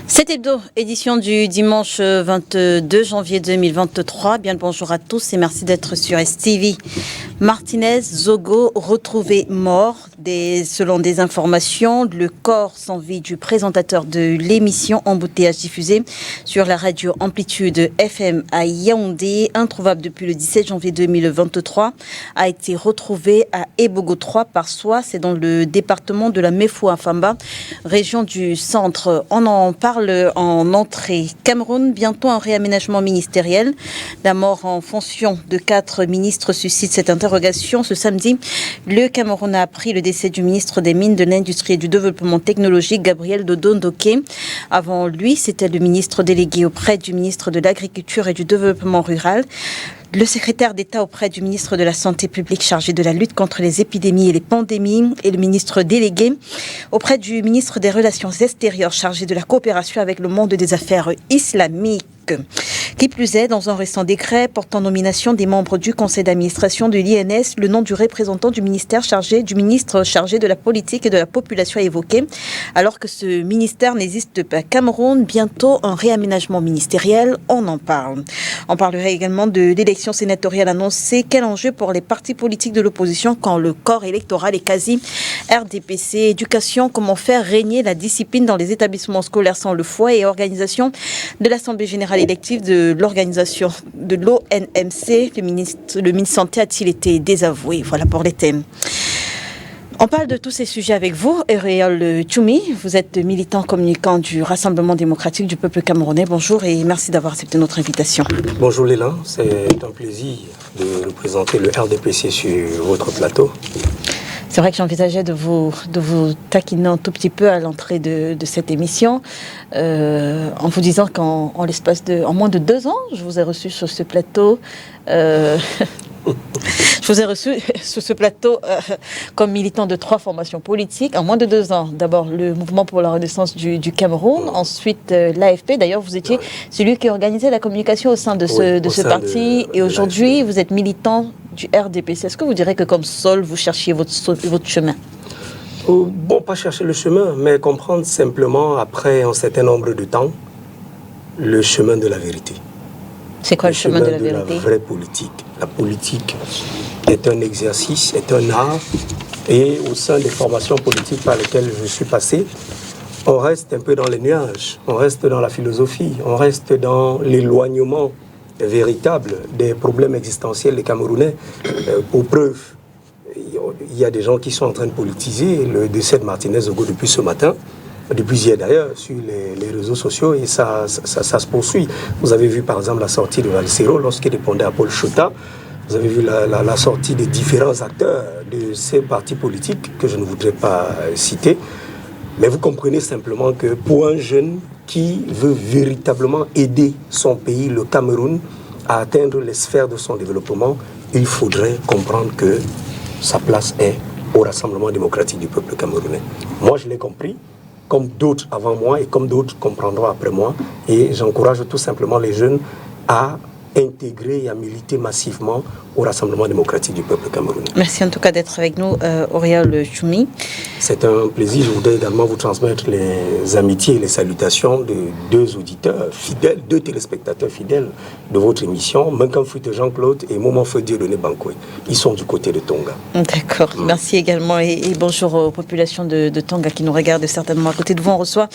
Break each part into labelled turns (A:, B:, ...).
A: Cet hebdo, édition du dimanche 22 janvier 2023. Bien le bonjour à tous et merci d'être sur STV. Martinez Zogo retrouvé mort. Selon des informations, le corps sans vie du présentateur de l'émission Embouteillage diffusée sur la radio Amplitude FM à Yaoundé, introuvable depuis le 17 janvier 2023, a été retrouvé à Ebogo 3 par soi. C'est dans le département de la Mefou-Afamba, région du centre. On en parle en entrée. Cameroun, bientôt un réaménagement ministériel. La mort en fonction de 4 ministres suscite cette interrogation. Ce samedi, le Cameroun a appris le décès du ministre des Mines, de l'Industrie et du Développement technologique, Gabriel Dodo Ndoké. Avant lui, c'était le ministre délégué auprès du ministre de l'Agriculture et du Développement rural, le secrétaire d'État auprès du ministre de la Santé publique chargé de la lutte contre les épidémies et les pandémies et le ministre délégué auprès du ministre des Relations extérieures chargé de la coopération avec le monde des affaires islamiques. Qui plus est, dans un récent décret portant nomination des membres du conseil d'administration de l'INS, le nom du représentant du ministre chargé de la politique et de la population est évoqué, alors que ce ministère n'existe pas. Cameroun, bientôt un réaménagement ministériel, on en parle. On parlerait également de l'élection sénatoriale annoncée. Quel enjeu pour les partis politiques de l'opposition quand le corps électoral est quasi RDPC. Éducation, comment faire régner la discipline dans les établissements scolaires sans le fouet et organisation de l'Assemblée générale élective de l'organisation de l'ONMC. Le ministre Santé a-t-il été désavoué? Voilà pour les thèmes. On parle de tous ces sujets avec vous, Eréol Tchoumi. Vous êtes militant communicant du Rassemblement démocratique du peuple camerounais. Bonjour et merci d'avoir accepté notre invitation.
B: Bonjour Léla, c'est un plaisir de représenter le RDPC sur votre plateau.
A: C'est vrai que j'envisageais de vous taquiner un tout petit peu à l'entrée de cette émission, en vous disant qu'en moins de 2 ans, je vous ai reçu sur ce plateau. Je vous ai reçu sur ce plateau comme militant de 3 formations politiques en moins de 2 ans. D'abord le Mouvement pour la Renaissance du Cameroun, ensuite l'AFP. D'ailleurs, vous étiez celui qui organisait la communication au sein de ce parti. Et aujourd'hui, vous êT militant du RDPC. Est-ce que vous direz que comme Saul, vous cherchiez votre chemin?
B: Bon, pas chercher le chemin, mais comprendre simplement, après un certain nombre de temps, le chemin de la vérité.
A: C'est quoi le chemin de la vérité?
B: La vraie politique. La politique est un exercice, est un art, et au sein des formations politiques par lesquelles je suis passé, on reste un peu dans les nuages, on reste dans la philosophie, on reste dans l'éloignement véritable des problèmes existentiels des Camerounais. Pour preuve, il y a des gens qui sont en train de politiser le décès de Martinez Zogo depuis ce matin, depuis hier d'ailleurs, sur les réseaux sociaux, et ça se poursuit. Vous avez vu par exemple la sortie de Valsero lorsqu'il répondait à Paul Chota. Vous avez vu la sortie des différents acteurs de ces partis politiques que je ne voudrais pas citer. Mais vous comprenez simplement que pour un jeune qui veut véritablement aider son pays, le Cameroun, à atteindre les sphères de son développement, il faudrait comprendre que sa place est au Rassemblement démocratique du peuple camerounais. Moi, je l'ai compris, comme d'autres avant moi et comme d'autres comprendront après moi. Et j'encourage tout simplement les jeunes à intégrer et à militer massivement au Rassemblement démocratique du peuple camerounais.
A: Merci en tout cas d'être avec nous, Eréol Tchoumi.
B: C'est un plaisir. Je voudrais également vous transmettre les amitiés et les salutations de 2 auditeurs fidèles, 2 téléspectateurs fidèles de votre émission, Menkan Fruite Jean-Claude et Momo Feu Dieudonné Bankoué. Ils sont du côté de Tonga. D'accord.
A: Merci également et bonjour aux populations de Tonga qui nous regardent certainement. À côté de vous, on reçoit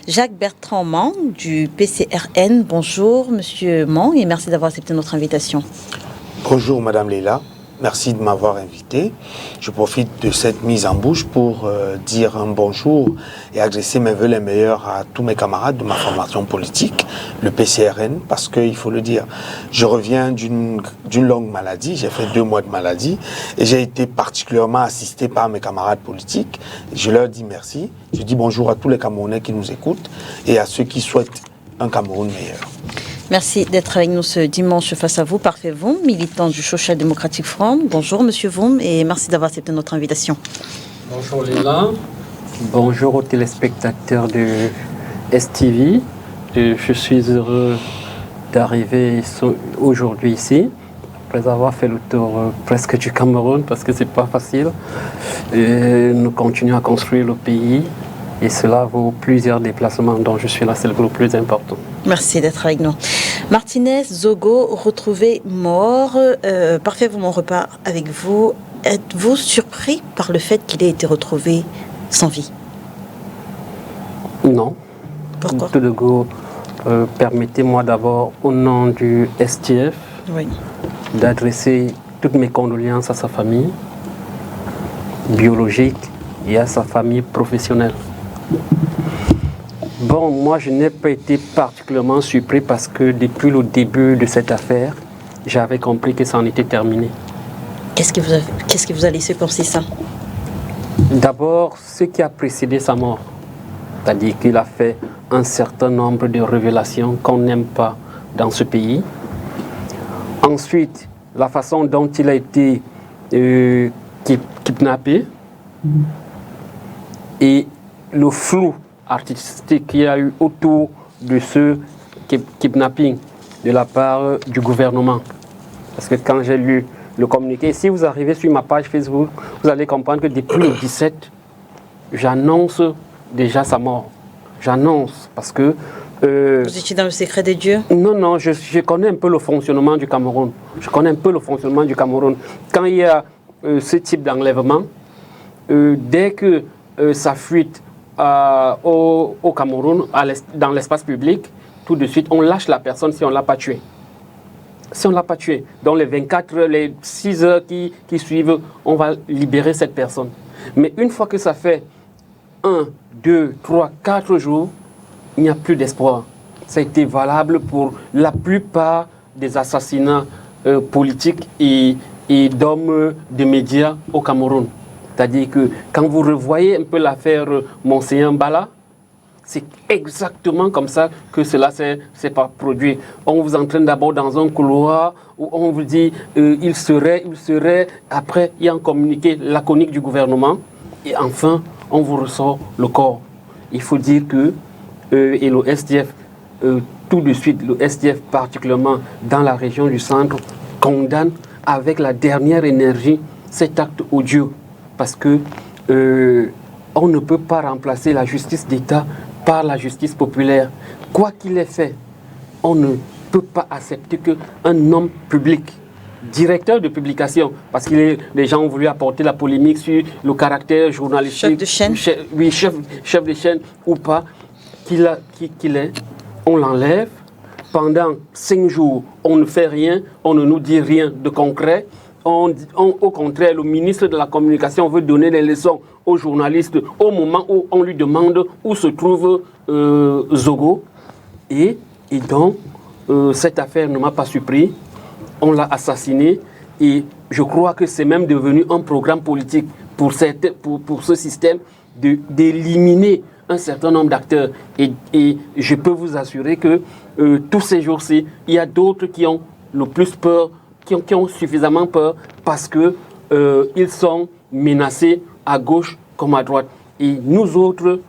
A: Jacques Bertrand Mang du PCRN. Bonjour Monsieur Mang et merci d'avoir accepté notre invitation.
C: Bonjour Madame Léla, merci de m'avoir invité. Je profite de cette mise en bouche pour dire un bonjour et adresser mes vœux les meilleurs à tous mes camarades de ma formation politique, le PCRN, parce qu'il faut le dire, je reviens d'une longue maladie, j'ai fait 2 mois de maladie et j'ai été particulièrement assisté par mes camarades politiques. Je leur dis merci, je dis bonjour à tous les Camerounais qui nous écoutent et à ceux qui souhaitent un Cameroun meilleur.
A: Merci d'être avec nous ce dimanche face à vous. Parfait Voum, militant du Social Democratic Front. Bonjour Monsieur Voum et merci d'avoir accepté notre invitation.
D: Bonjour Léla, bonjour aux téléspectateurs de STV. Je suis heureux d'arriver aujourd'hui ici, après avoir fait le tour presque du Cameroun, parce que c'est pas facile. Et nous continuons à construire le pays, et cela vaut plusieurs déplacements dont je suis là, c'est le groupe plus important.
A: Merci d'être avec nous. Martinez Zogo, retrouvé mort. Parfait, vous m'en repart avec vous. Êtes-vous surpris par le fait qu'il ait été retrouvé sans vie?
D: Non.
A: Pourquoi?
D: Tout de go, permettez-moi d'abord, au nom du STF,
A: Oui.
D: d'adresser toutes mes condoléances à sa famille biologique et à sa famille professionnelle. Bon, moi, je n'ai pas été particulièrement surpris parce que depuis le début de cette affaire, j'avais compris que ça en était terminé.
A: Qu'est-ce qui vous a laissé penser ça?
D: D'abord, ce qui a précédé sa mort, c'est-à-dire qu'il a fait un certain nombre de révélations qu'on n'aime pas dans ce pays. Ensuite, la façon dont il a été kidnappé et le flou artistique qu'il y a eu autour de ce kidnapping de la part du gouvernement. Parce que quand j'ai lu le communiqué, si vous arrivez sur ma page Facebook, vous allez comprendre que depuis le 17, j'annonce déjà sa mort. J'annonce parce que...
A: Vous étiez dans le secret des dieux?
D: Non, je connais un peu le fonctionnement du Cameroun. Je connais un peu le fonctionnement du Cameroun. Quand il y a ce type d'enlèvement, dès que ça fuite au Cameroun, dans l'espace public, tout de suite, on lâche la personne si on ne l'a pas tué. Si on ne l'a pas tué, dans les 24 heures, les 6 heures qui suivent, on va libérer cette personne. Mais une fois que ça fait 1, 2, 3, 4 jours, il n'y a plus d'espoir. Ça a été valable pour la plupart des assassinats politiques et d'hommes de médias au Cameroun. C'est-à-dire que quand vous revoyez un peu l'affaire Monseigneur Mbala, c'est exactement comme ça que cela s'est produit. On vous entraîne d'abord dans un couloir où on vous dit il serait. Après, il y a un communiqué laconique du gouvernement. Et enfin, on vous ressort le corps. Il faut dire que, et le SDF, tout de suite, le SDF particulièrement dans la région du centre, condamne avec la dernière énergie cet acte odieux. Parce que on ne peut pas remplacer la justice d'État par la justice populaire. Quoi qu'il ait fait, on ne peut pas accepter qu'un homme public, directeur de publication, parce que les gens ont voulu apporter la polémique sur le caractère journalistique.
A: Chef de chaîne.
D: Oui, chef de chaîne ou pas, qu'il est, on l'enlève. Pendant 5 jours, on ne fait rien, on ne nous dit rien de concret. Au contraire, le ministre de la Communication veut donner des leçons aux journalistes au moment où on lui demande où se trouve Zogo. Et donc, cette affaire ne m'a pas surpris. On l'a assassiné et je crois que c'est même devenu un programme politique pour ce système d'éliminer un certain nombre d'acteurs. Et je peux vous assurer que tous ces jours-ci, il y a d'autres qui ont le plus peur, qui ont suffisamment peur parce que ils sont menacés à gauche comme à droite. Et nous autres,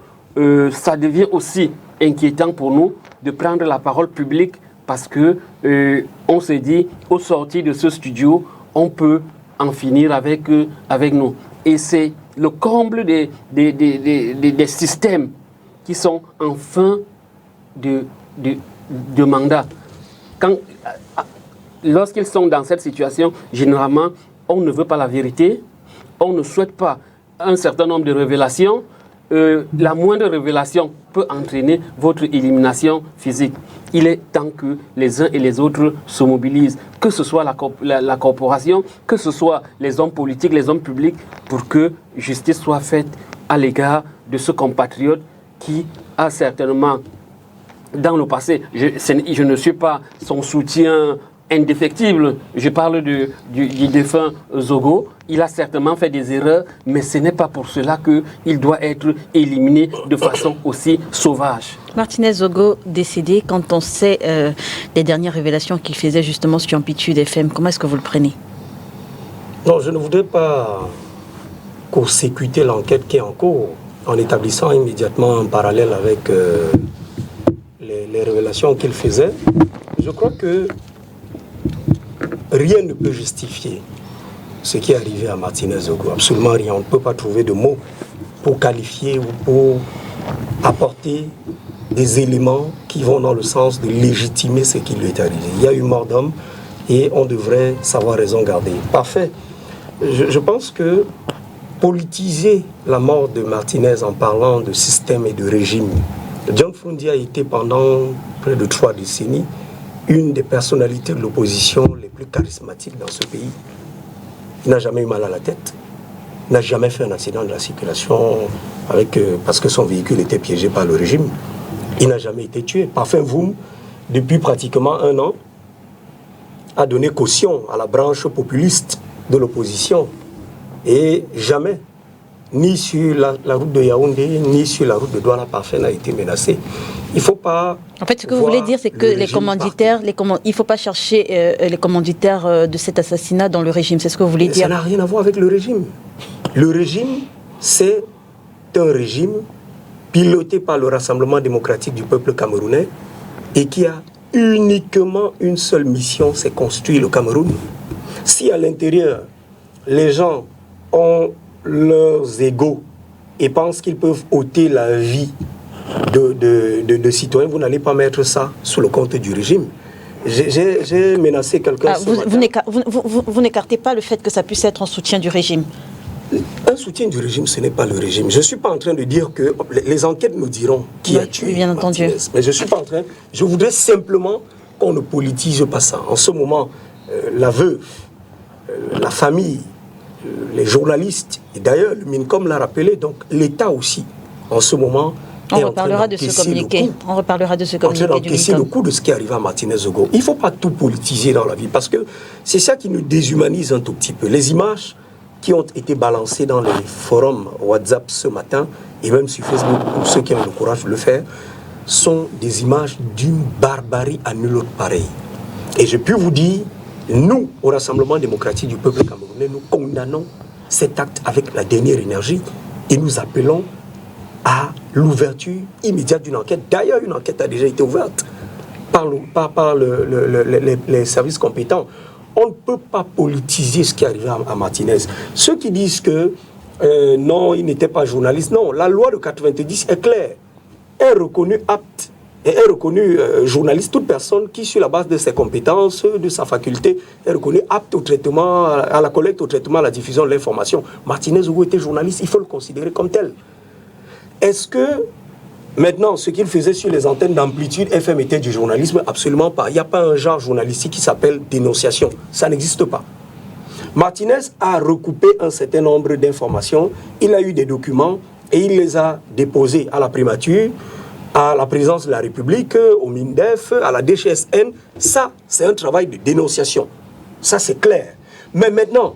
D: ça devient aussi inquiétant pour nous de prendre la parole publique parce que on se dit, au sortir de ce studio, on peut en finir avec nous. Et c'est le comble des systèmes qui sont en fin de mandat. Lorsqu'ils sont dans cette situation, généralement, on ne veut pas la vérité, on ne souhaite pas un certain nombre de révélations. La moindre révélation peut entraîner votre élimination physique. Il est temps que les uns et les autres se mobilisent, que ce soit la corporation, que ce soit les hommes politiques, les hommes publics, pour que justice soit faite à l'égard de ce compatriote qui a certainement, dans le passé, je ne suis pas son soutien indéfectible, je parle du défunt Zogo, il a certainement fait des erreurs, mais ce n'est pas pour cela qu'il doit être éliminé de façon aussi sauvage.
A: Martinez Zogo décédé, quand on sait les dernières révélations qu'il faisait justement sur Amplitude FM, comment est-ce que vous le prenez?
B: Non, je ne voudrais pas court-circuiter l'enquête qui est en cours en établissant immédiatement un parallèle avec révélations qu'il faisait, je crois que rien ne peut justifier ce qui est arrivé à Martinez Zogo. Absolument rien. On ne peut pas trouver de mots pour qualifier ou pour apporter des éléments qui vont dans le sens de légitimer ce qui lui est arrivé. Il y a eu mort d'homme et on devrait savoir raison garder. Parfait. Je pense que politiser la mort de Martinez en parlant de système et de régime, John Froundi a été pendant près de 3 décennies une des personnalités de l'opposition les plus charismatiques dans ce pays. Il n'a jamais eu mal à la tête, n'a jamais fait un accident de la circulation parce que son véhicule était piégé par le régime. Il n'a jamais été tué. Parfait Voum, depuis pratiquement 1 an, a donné caution à la branche populiste de l'opposition. Et jamais, ni sur la route de Yaoundé, ni sur la route de Douala, Parfait n'a été menacé. Il ne faut pas...
A: En fait, ce que vous voulez dire, c'est que les commanditaires, il ne faut pas chercher les commanditaires de cet assassinat dans le régime. C'est ce que vous voulez dire?
B: Ça n'a rien à voir avec le régime. Le régime, c'est un régime piloté par le Rassemblement démocratique du peuple camerounais et qui a uniquement une seule mission, c'est construire le Cameroun. Si à l'intérieur, les gens ont leurs égos et pensent qu'ils peuvent ôter la vie de citoyens, vous n'allez pas mettre ça sous le compte du régime. J'ai menacé quelqu'un.
A: Vous n'écartez pas le fait que ça puisse être un soutien du régime?
B: Un soutien du régime, ce n'est pas le régime. Je ne suis pas en train de dire que les enquêtes nous diront qui a tué
A: bien entendu.
B: Martinez. Mais je suis pas en train. Je voudrais simplement qu'on ne politise pas ça. En ce moment, la veuve, la famille, les journalistes, et d'ailleurs le MINCOM l'a rappelé, donc l'État aussi, en ce moment,
A: on reparlera de ce communiqué. On reparlera de ce communiqué du
B: MINCOM. Le coup de ce qui arrive à Martinez Zogo. Il ne faut pas tout politiser dans la vie, parce que c'est ça qui nous déshumanise un tout petit peu. Les images qui ont été balancées dans les forums WhatsApp ce matin, et même sur Facebook, pour ceux qui ont le courage de le faire, sont des images d'une barbarie à nul autre pareil. Et je peux vous dire, nous, au Rassemblement démocratique du peuple camerounais, nous condamnons cet acte avec la dernière énergie et nous appelons à l'ouverture immédiate d'une enquête. D'ailleurs, une enquête a déjà été ouverte par les services compétents. On ne peut pas politiser ce qui est arrivé à Martinez. Ceux qui disent que non, il n'était pas journaliste, non, la loi de 90 est claire. Est reconnu apte et est reconnu journaliste toute personne qui, sur la base de ses compétences, de sa faculté, est reconnue apte au traitement, à la collecte, au traitement, à la diffusion de l'information. Martinez Zogo était journaliste, il faut le considérer comme tel. Est-ce que maintenant, ce qu'il faisait sur les antennes d'amplitude FM était du journalisme? Absolument pas. Il n'y a pas un genre journalistique qui s'appelle dénonciation. Ça n'existe pas. Martinez a recoupé un certain nombre d'informations. Il a eu des documents et il les a déposés à la primature, à la présidence de la République, au MINDEF, à la DGSN. Ça, c'est un travail de dénonciation. Ça, c'est clair. Mais maintenant,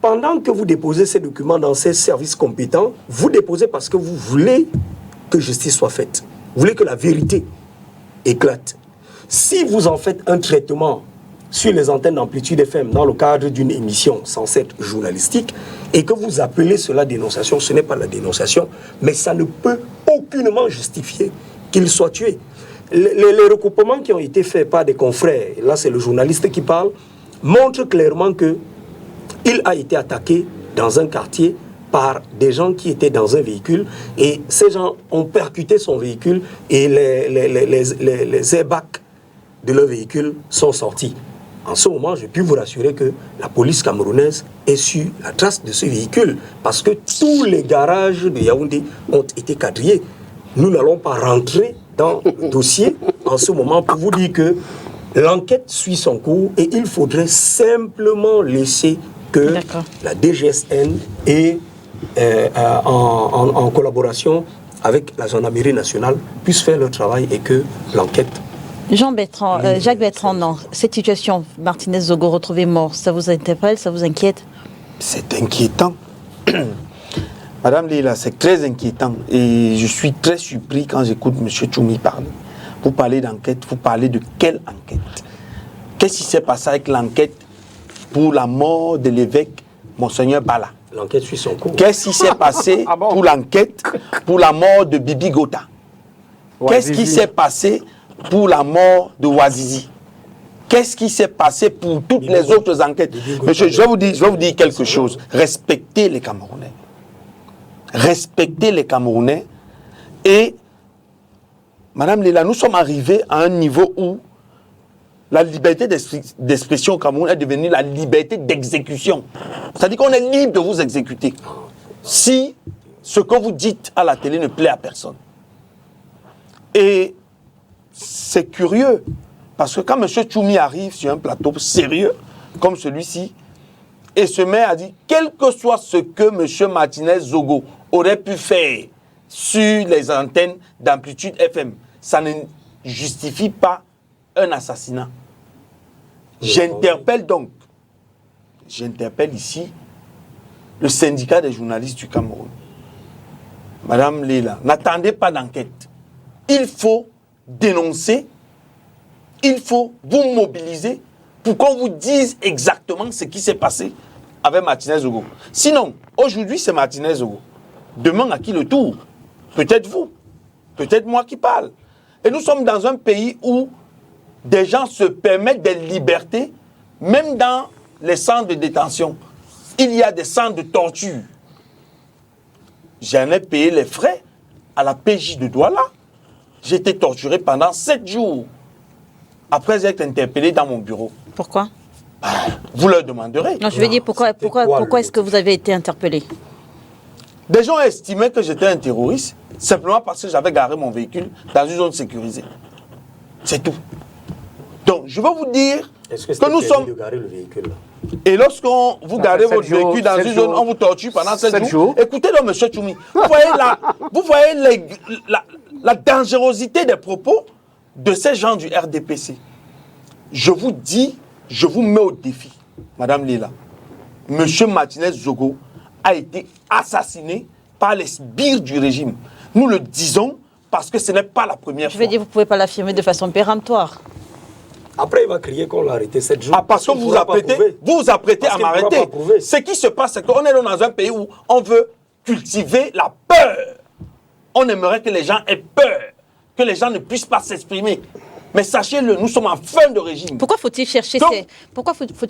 B: pendant que vous déposez ces documents dans ces services compétents, vous déposez parce que vous voulez que justice soit faite. Vous voulez que la vérité éclate. Si vous en faites un traitement sur les antennes d'amplitude FM dans le cadre d'une émission censée être journalistique et que vous appelez cela dénonciation, ce n'est pas la dénonciation, mais ça ne peut aucunement justifier qu'il soit tué. Les recoupements qui ont été faits par des confrères, et là c'est le journaliste qui parle, montrent clairement qu'il a été attaqué dans un quartier par des gens qui étaient dans un véhicule et ces gens ont percuté son véhicule et les airbags de leur véhicule sont sortis. En ce moment, je puis vous rassurer que la police camerounaise est sur la trace de ce véhicule parce que tous les garages de Yaoundé ont été quadrillés. Nous n'allons pas rentrer dans le dossier en ce moment pour vous dire que l'enquête suit son cours et il faudrait simplement laisser que la DGSN et en collaboration avec la gendarmerie nationale puissent faire leur travail et que l'enquête...
A: Jacques Bertrand, non. Cette situation, Martinez Zogo retrouvé mort, ça vous interpelle, ça vous inquiète?
C: C'est inquiétant. Madame Leila, c'est très inquiétant. Et je suis très surpris quand j'écoute M. Tchoumi parler. Vous parlez d'enquête, vous parlez de quelle enquête? Qu'est-ce qui s'est passé avec l'enquête pour la mort de l'évêque Monseigneur Bala?
B: L'enquête suit son cours.
C: Qu'est-ce qui s'est passé pour l'enquête pour la mort de Bibi Gota? Qu'est-ce qui s'est passé pour la mort de Ouazizi? Qu'est-ce qui s'est passé pour toutes les autres enquêtes? Monsieur, je vais vous dire quelque chose. Respectez les Camerounais. Respectez les Camerounais. Et, Madame Léla, nous sommes arrivés à un niveau où la liberté d'expression au Cameroun est devenue la liberté d'exécution. C'est-à-dire qu'on est libre de vous exécuter. Si ce que vous dites à la télé ne plaît à personne. Et c'est curieux. Parce que quand M. Tchoumi arrive sur un plateau sérieux, comme celui-ci, et se met à dire, quel que soit ce que M. Martinez Zogo aurait pu faire sur les antennes d'amplitude FM, ça ne justifie pas un assassinat. J'interpelle ici le syndicat des journalistes du Cameroun. Madame Léla, n'attendez pas d'enquête. Il faut dénoncer. Il faut vous mobiliser pour qu'on vous dise exactement ce qui s'est passé avec Martinez Zogo. Sinon, aujourd'hui, c'est Martinez Zogo. Demain, à qui le tour? Peut-être vous, peut-être moi qui parle. Et nous sommes dans un pays où des gens se permettent des libertés, même dans les centres de détention. Il y a des centres de torture. J'en ai payé les frais à la PJ de Douala. J'ai été torturé pendant 7 jours. Après être interpellé dans mon bureau.
A: Pourquoi?
C: Vous leur demanderez.
A: Non, je veux dire, pourquoi est-ce que vous avez été interpellé?
C: Des gens estimaient que j'étais un terroriste, simplement parce que j'avais garé mon véhicule dans une zone sécurisée. C'est tout. Donc, je veux vous dire que nous sommes...
B: de garer le véhicule, là?
C: Et lorsqu'on vous garez votre véhicule dans une zone, on vous torture pendant 7 jours. Écoutez donc, M. Tchoumi, vous voyez la dangerosité des propos de ces gens du RDPC. Je vous dis, je vous mets au défi, Madame Léla. M. Martinez Zogo a été assassiné par les sbires du régime. Nous le disons parce que ce n'est pas la première fois.
A: Je veux dire, vous ne pouvez pas l'affirmer de façon péremptoire.
B: Après, il va crier qu'on l'a arrêté 7 jours.
C: Ah, parce que vous vous apprêtez à m'arrêter. Ce qui se passe, c'est qu'on est dans un pays où on veut cultiver la peur. On aimerait que les gens aient peur, que les gens ne puissent pas s'exprimer. Mais sachez-le, nous sommes en fin de régime.
A: Pourquoi faut-il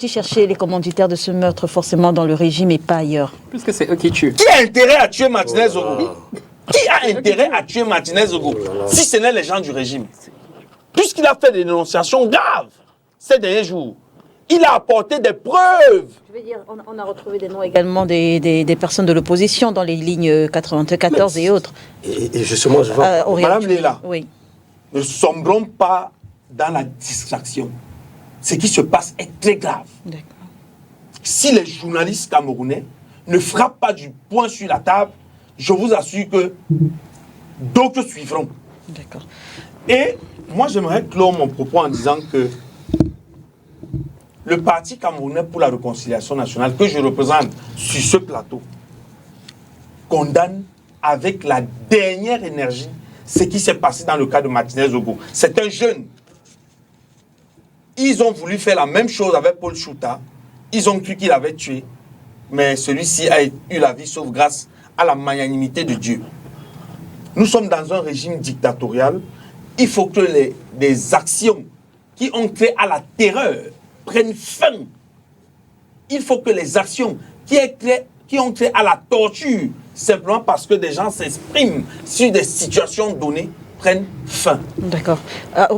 A: chercher les commanditaires de ce meurtre forcément dans le régime et pas ailleurs?
D: Puisque c'est eux qui tuent.
C: Qui a intérêt à tuer Martinez Zogo? Qui a intérêt à tuer Martinez Zogo si ce n'est les gens du régime? Puisqu'il a fait des dénonciations graves ces derniers jours, il a apporté des preuves.
A: Je veux dire, on a retrouvé des noms également des personnes de l'opposition dans les lignes 94 et autres.
B: Et justement, je vois...
C: Madame Léla,
A: oui.
C: Ne sombrons pas dans la distraction. Ce qui se passe est très grave. Si les journalistes camerounais ne frappent pas du poing sur la table, je vous assure que d'autres suivront.
A: D'accord.
C: Et moi, j'aimerais clore mon propos en disant que le Parti camerounais pour la réconciliation nationale, que je représente sur ce plateau, condamne avec la dernière énergie ce qui s'est passé dans le cas de Martinez Zogo. C'est un jeune. Ils ont voulu faire la même chose avec Paul Chouta. Ils ont cru qu'il avait tué. Mais celui-ci a eu la vie sauf grâce à la magnanimité de Dieu. Nous sommes dans un régime dictatorial. Il faut que les actions qui ont créé à la terreur prennent fin. Il faut que les actions qui ont créé à la torture, simplement parce que des gens s'expriment sur des situations données, prennent fin. D'accord.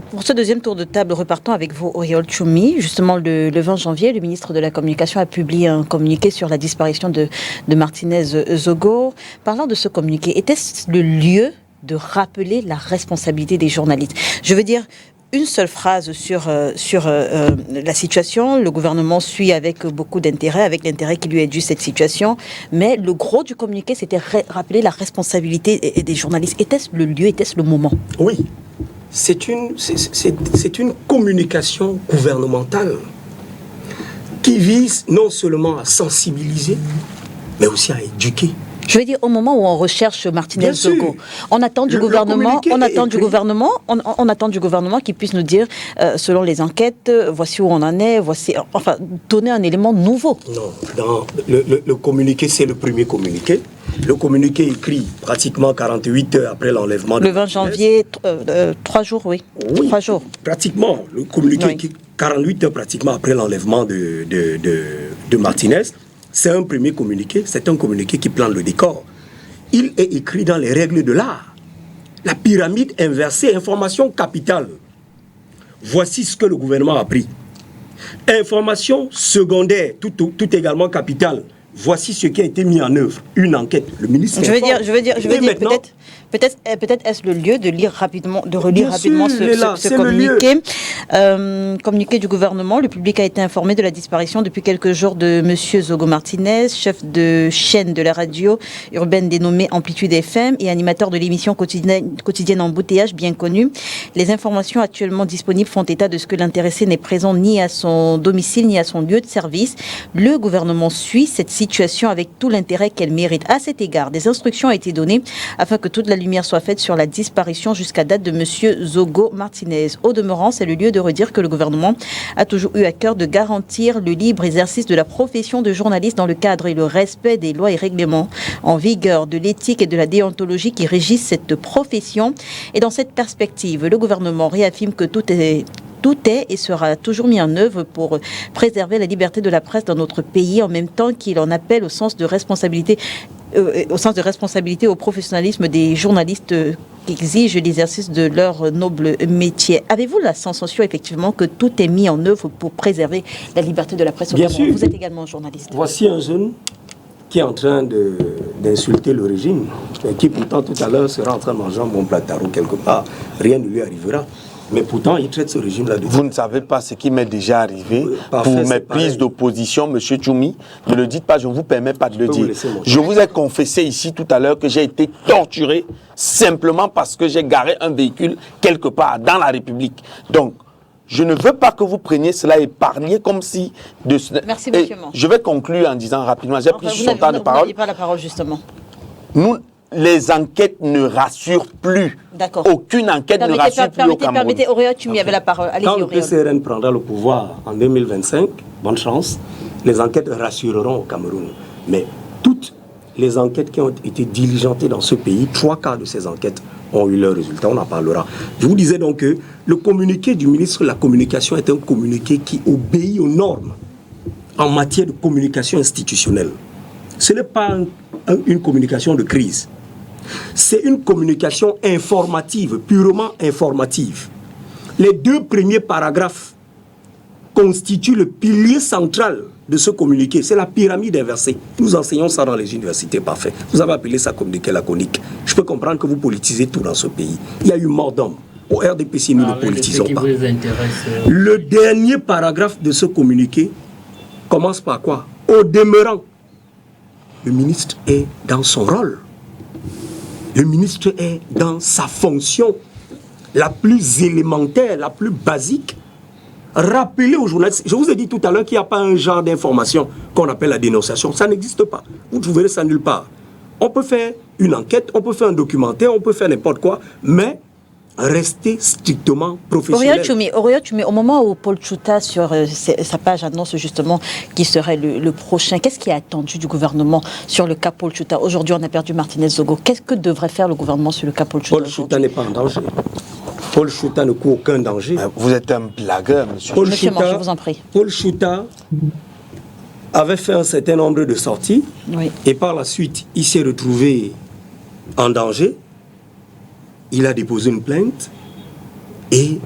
A: Pour ce deuxième tour de table, repartons avec vous, Oriol Tchoumi. Justement, le 20 janvier, le ministre de la Communication a publié un communiqué sur la disparition de Martinez Zogo. Parlant de ce communiqué, était-ce le lieu de rappeler la responsabilité des journalistes? Je veux dire, une seule phrase sur la situation. Le gouvernement suit avec beaucoup d'intérêt, avec l'intérêt qui lui est dû cette situation. Mais le gros du communiqué, c'était rappeler la responsabilité des journalistes. Était-ce le lieu, était-ce le moment?
B: Oui. C'est une communication gouvernementale qui vise non seulement à sensibiliser, mais aussi à éduquer.
A: Je veux dire, au moment où on recherche Martinez Zogo, on attend du gouvernement, on attend du gouvernement qui puisse nous dire, selon les enquêtes, voici où on en est, enfin, donner un élément nouveau.
B: Non, dans le communiqué, c'est le premier communiqué. Le communiqué écrit pratiquement 48 heures après l'enlèvement de
A: Le 20 janvier, 3 jours, oui. 3 jours.
B: Pratiquement, le communiqué écrit 48 heures pratiquement après l'enlèvement de Martinez. C'est un premier communiqué, c'est un communiqué qui plante le décor. Il est écrit dans les règles de l'art. La pyramide inversée, information capitale. Voici ce que le gouvernement a pris. Information secondaire, tout également capitale. Voici ce qui a été mis en œuvre. Une enquête. Le ministre.
A: Je veux dire, peut-être est-ce le lieu de lire rapidement, de relire rapidement ce communiqué. Communiqué du gouvernement. Le public a été informé de la disparition depuis quelques jours de Monsieur Zogo Martinez, chef de chaîne de la radio urbaine dénommée Amplitude FM et animateur de l'émission quotidienne Embouteillage bien connue. Les informations actuellement disponibles font état de ce que l'intéressé n'est présent ni à son domicile ni à son lieu de service. Le gouvernement suit cette situation avec tout l'intérêt qu'elle mérite. À cet égard, des instructions ont été données afin que toute la lumière soit faite sur la disparition jusqu'à date de Monsieur Zogo Martinez. Au demeurant, c'est le lieu de redire que le gouvernement a toujours eu à cœur de garantir le libre exercice de la profession de journaliste dans le cadre et le respect des lois et règlements en vigueur, de l'éthique et de la déontologie qui régissent cette profession. Et dans cette perspective, le gouvernement réaffirme que tout est et sera toujours mis en œuvre pour préserver la liberté de la presse dans notre pays, en même temps qu'il en appelle au sens de responsabilité, au professionnalisme des journalistes qui exigent l'exercice de leur noble métier. Avez-vous la sensation effectivement que tout est mis en œuvre pour préserver la liberté de la presse au Cameroun? Vous êtes également journaliste.
B: Voici un jeune qui est en train d'insulter le régime, et qui pourtant tout à l'heure sera en train de manger un bon plat de taro quelque part. Rien ne lui arrivera. Mais pourtant, il traite ce régime-là de...
C: Vous ne savez pas ce qui m'est déjà arrivé pour mes prises d'opposition, M. Tchoumi. Ne le dites pas, je ne vous permets pas de le dire. Je vous ai confessé ici tout à l'heure que j'ai été torturé simplement parce que j'ai garé un véhicule quelque part dans la République. Donc, je ne veux pas que vous preniez cela et parliez comme si...
A: Merci, monsieur.
C: Je vais conclure en disant rapidement, j'ai pris son temps de parole.
A: Vous n'avez pas la parole, justement.
C: Les enquêtes ne rassurent plus.
A: D'accord.
C: Aucune enquête ne rassure plus au Cameroun.
A: Permettez, Auréole, tu m'y avais la parole. Allez-y,
B: Quand le
A: Auréole.
B: PCRN prendra le pouvoir en 2025, bonne chance, les enquêtes rassureront au Cameroun. Mais toutes les enquêtes qui ont été diligentées dans ce pays, 3/4 de ces enquêtes ont eu leurs résultats, on en parlera. Je vous disais donc que le communiqué du ministre de la Communication est un communiqué qui obéit aux normes en matière de communication institutionnelle. Ce n'est pas une communication de crise. C'est une communication informative, purement informative. Les 2 premiers paragraphes constituent le pilier central de ce communiqué. C'est la pyramide inversée. Nous enseignons ça dans les universités, parfait. Vous avez appelé ça communiqué laconique. Je peux comprendre que vous politisez tout dans ce pays. Il y a eu mort d'homme. Au RDPC, nous ne politisons pas. Le dernier paragraphe de ce communiqué commence par quoi? Au demeurant, le ministre est dans son rôle. Le ministre est dans sa fonction la plus élémentaire, la plus basique. Rappelez aux journalistes, je vous ai dit tout à l'heure qu'il n'y a pas un genre d'information qu'on appelle la dénonciation. Ça n'existe pas. Vous ne trouverez ça nulle part. On peut faire une enquête, on peut faire un documentaire, on peut faire n'importe quoi, mais rester strictement professionnel.
A: Auréole Tchoumi, au moment où Paul Tchouta, sur sa page, annonce justement qui serait le prochain, qu'est-ce qui est attendu du gouvernement sur le cas Paul Tchouta? Aujourd'hui, on a perdu Martinez Zogo. Qu'est-ce que devrait faire le gouvernement sur le cas Paul Tchouta?
B: Paul Tchouta n'est pas en danger. Paul Tchouta ne court aucun danger.
C: Vous êtes un blagueur, monsieur.
A: Monsieur, je vous en prie.
B: Paul Tchouta avait fait un certain nombre de sorties, oui, et par la suite, il s'est retrouvé en danger. Il a déposé une plainte et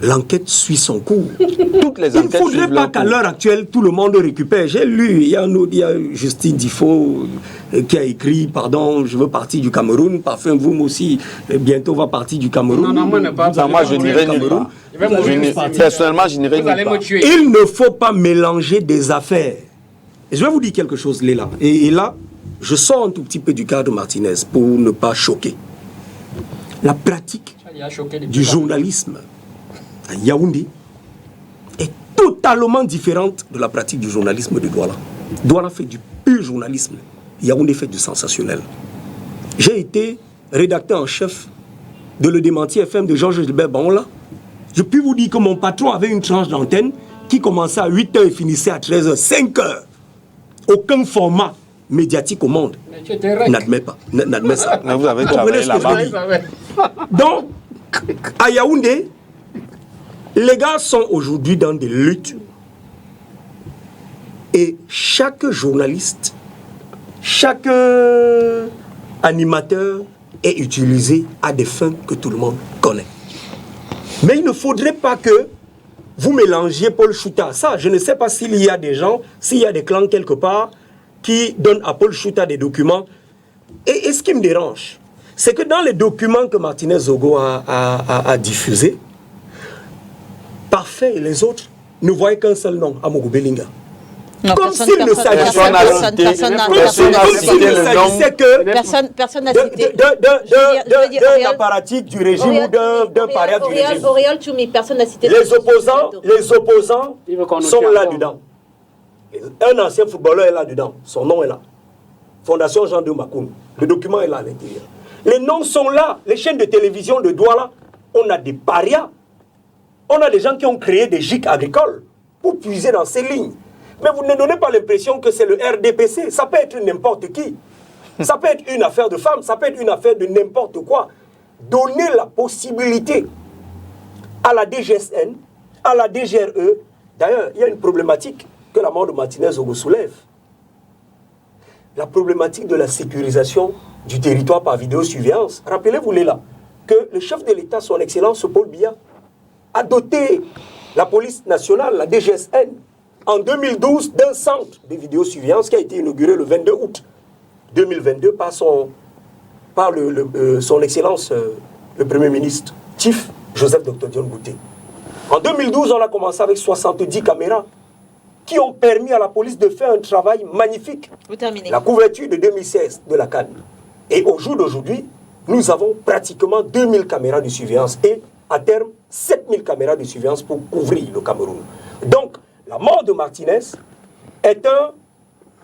B: l'enquête suit son cours.
C: Toutes les enquêtes.
B: Il ne faudrait pas qu'à l'heure actuelle, tout le monde récupère. J'ai lu, il y a Justine Difo qui a écrit, pardon, je veux partir du Cameroun, parfum vous aussi, bientôt va partir du Cameroun.
C: Non, moi je n'irai nulle part. Personnellement, je n'irai nulle part.
B: Il ne faut pas mélanger des affaires. Et je vais vous dire quelque chose, Léla. Et là, je sors un tout petit peu du cadre Martinez pour ne pas choquer. La pratique du journalisme à Yaoundé est totalement différente de la pratique du journalisme de Douala. Douala fait du pur journalisme. Yaoundé fait du sensationnel. J'ai été rédacteur en chef de Le Démenti FM de Georges Gilbert Baola. Je puis vous dire que mon patron avait une tranche d'antenne qui commençait à 8h et finissait à 13h, 5h. Aucun format médiatique au monde n'admet ça.
C: Mais vous avez travaillé là-bas.
B: Donc, à Yaoundé, les gars sont aujourd'hui dans des luttes. Et chaque journaliste, chaque animateur est utilisé à des fins que tout le monde connaît. Mais il ne faudrait pas que vous mélangiez Paul Chouta à ça. Je ne sais pas s'il y a des gens, s'il y a des clans quelque part qui donnent à Paul Chouta des documents. Et ce qui me dérange, c'est que dans les documents que Martinez Zogo a diffusés, Parfait et les autres ne voyaient qu'un seul nom, Amogo Belinga.
A: Non,
B: Comme s'il ne s'agissait que
A: personne n'a cité.
B: D'un apparatique du régime ou d'un paria du régime.
A: Auriol Choumi, personne n'a cité.
B: Les opposants sont là-dedans. Un ancien footballeur est là-dedans. Son nom est là. Fondation Jean de Makoun. Le document est là à l'intérieur. Les noms sont là. Les chaînes de télévision de Douala, on a des parias. On a des gens qui ont créé des gîtes agricoles pour puiser dans ces lignes. Mais vous ne donnez pas l'impression que c'est le RDPC. Ça peut être n'importe qui. Ça peut être une affaire de femme, ça peut être une affaire de n'importe quoi. Donnez la possibilité à la DGSN, à la DGRE. D'ailleurs, il y a une problématique que la mort de Martinez Zogo soulève. La problématique de la sécurisation du territoire par vidéosurveillance. Rappelez-vous, Léla, que le chef de l'État, son Excellence Paul Biya, a doté la police nationale, la DGSN, en 2012 d'un centre de vidéosurveillance qui a été inauguré le 22 août 2022 par son Excellence, le Premier ministre, Chief Joseph Dr Dion Bouté. En 2012, on a commencé avec 70 caméras qui ont permis à la police de faire un travail magnifique.
A: Vous terminez.
B: La couverture de 2016 de la CAN. Et au jour d'aujourd'hui, nous avons pratiquement 2000 caméras de surveillance et à terme 7000 caméras de surveillance pour couvrir le Cameroun. Donc, la mort de Martinez est un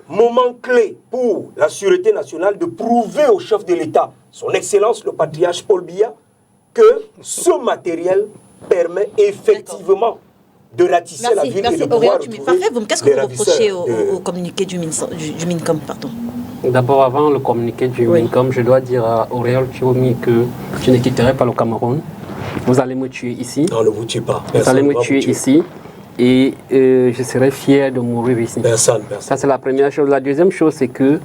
B: moment clé pour la sûreté nationale de prouver au chef de l'État, son Excellence le patriarche Paul Biya, que ce matériel permet effectivement de ratisser la ville et de pouvoir retrouver
A: qu'est-ce que vous reprochez au communiqué du MINCOM, pardon?
D: D'abord, avant le communiqué du MINCOM, je dois dire à Auriol Choumi que je ne quitterai pas le Cameroun. Vous allez me tuer ici.
B: Non, ne vous tuez pas.
D: Vous allez me tuer ici. Et je serai fier de mourir ici.
B: Personne.
D: Ça, c'est la première chose. La deuxième chose, c'est que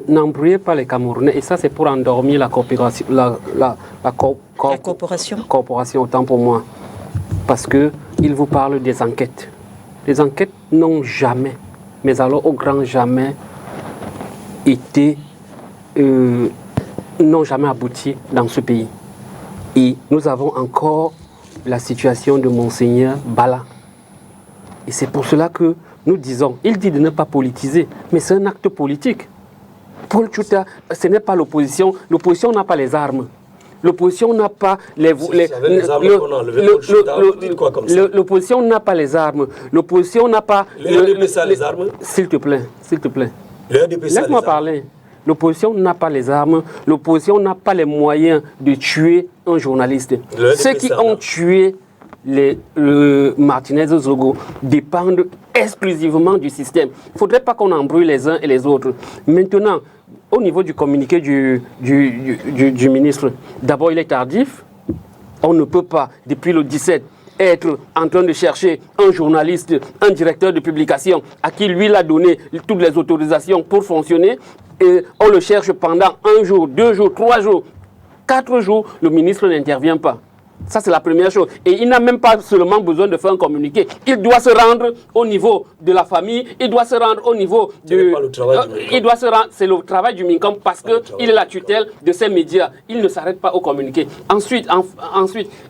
D: n'embrouillez pas les Camerounais. Et ça, c'est pour endormir la coopération. La corporation, autant pour moi. Parce qu'ils vous parlent des enquêtes. Les enquêtes n'ont jamais, mais alors au grand jamais, n'ont jamais abouti dans ce pays. Et nous avons encore la situation de Monseigneur Bala. Et c'est pour cela que nous disons, il dit de ne pas politiser, mais c'est un acte politique. Paul Chouta, ce n'est pas l'opposition. L'opposition n'a pas les armes. L'opposition n'a pas l'opposition n'a pas les armes. L'opposition n'a pas
B: les armes.
D: S'il te plaît.
B: Laisse-moi
D: parler. L'opposition n'a pas les armes. L'opposition n'a pas les moyens de tuer un journaliste. Ceux qui ont tué Martinez Zogo dépendent exclusivement du système. Il ne faudrait pas qu'on embrouille les uns et les autres. Maintenant, au niveau du communiqué du ministre, d'abord il est tardif. On ne peut pas, depuis le 17, être en train de chercher un journaliste, un directeur de publication à qui lui il a donné toutes les autorisations pour fonctionner. Et on le cherche pendant 1 jour, 2 jours, 3 jours, 4 jours, le ministre n'intervient pas. Ça, c'est la première chose. Et il n'a même pas seulement besoin de faire un communiqué. Il doit se rendre au niveau de la famille, il doit se rendre au niveau de... C'est le travail du MINCOM parce qu'il est la tutelle de ces médias. Il ne s'arrête pas au communiqué. Ensuite,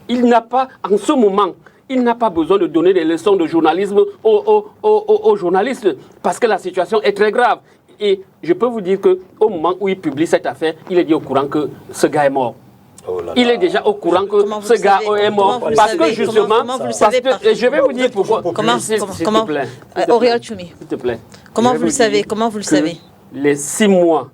D: il n'a pas, en ce moment, il n'a pas besoin de donner des leçons de journalisme aux journalistes parce que la situation est très grave. Et je peux vous dire qu'au moment où il publie cette affaire, il est dit au courant que ce gars est mort. Il est déjà au courant que ce gars est mort parce que justement, je vais vous dire pourquoi.
A: Comment vous le savez? Comment vous le savez?
D: les 6 mois,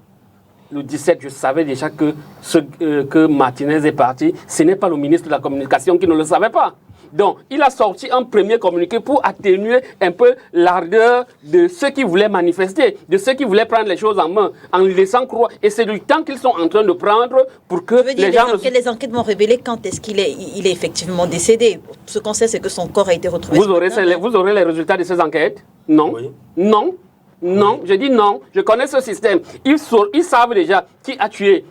D: le 17, je savais déjà que Martinez est parti. Ce n'est pas le ministre de la Communication qui ne le savait pas. Donc, il a sorti un premier communiqué pour atténuer un peu l'ardeur de ceux qui voulaient manifester, de ceux qui voulaient prendre les choses en main, en les laissant croire. Et c'est du temps qu'ils sont en train de prendre pour que les gens...
A: Les enquêtes vont révéler quand est-ce qu'il est effectivement décédé. Ce qu'on sait, c'est que son corps a été retrouvé.
D: Vous aurez les résultats de ces enquêtes? Non. Oui. Non. Non. Je dis non. Je connais ce système. Ils savent déjà qui a tué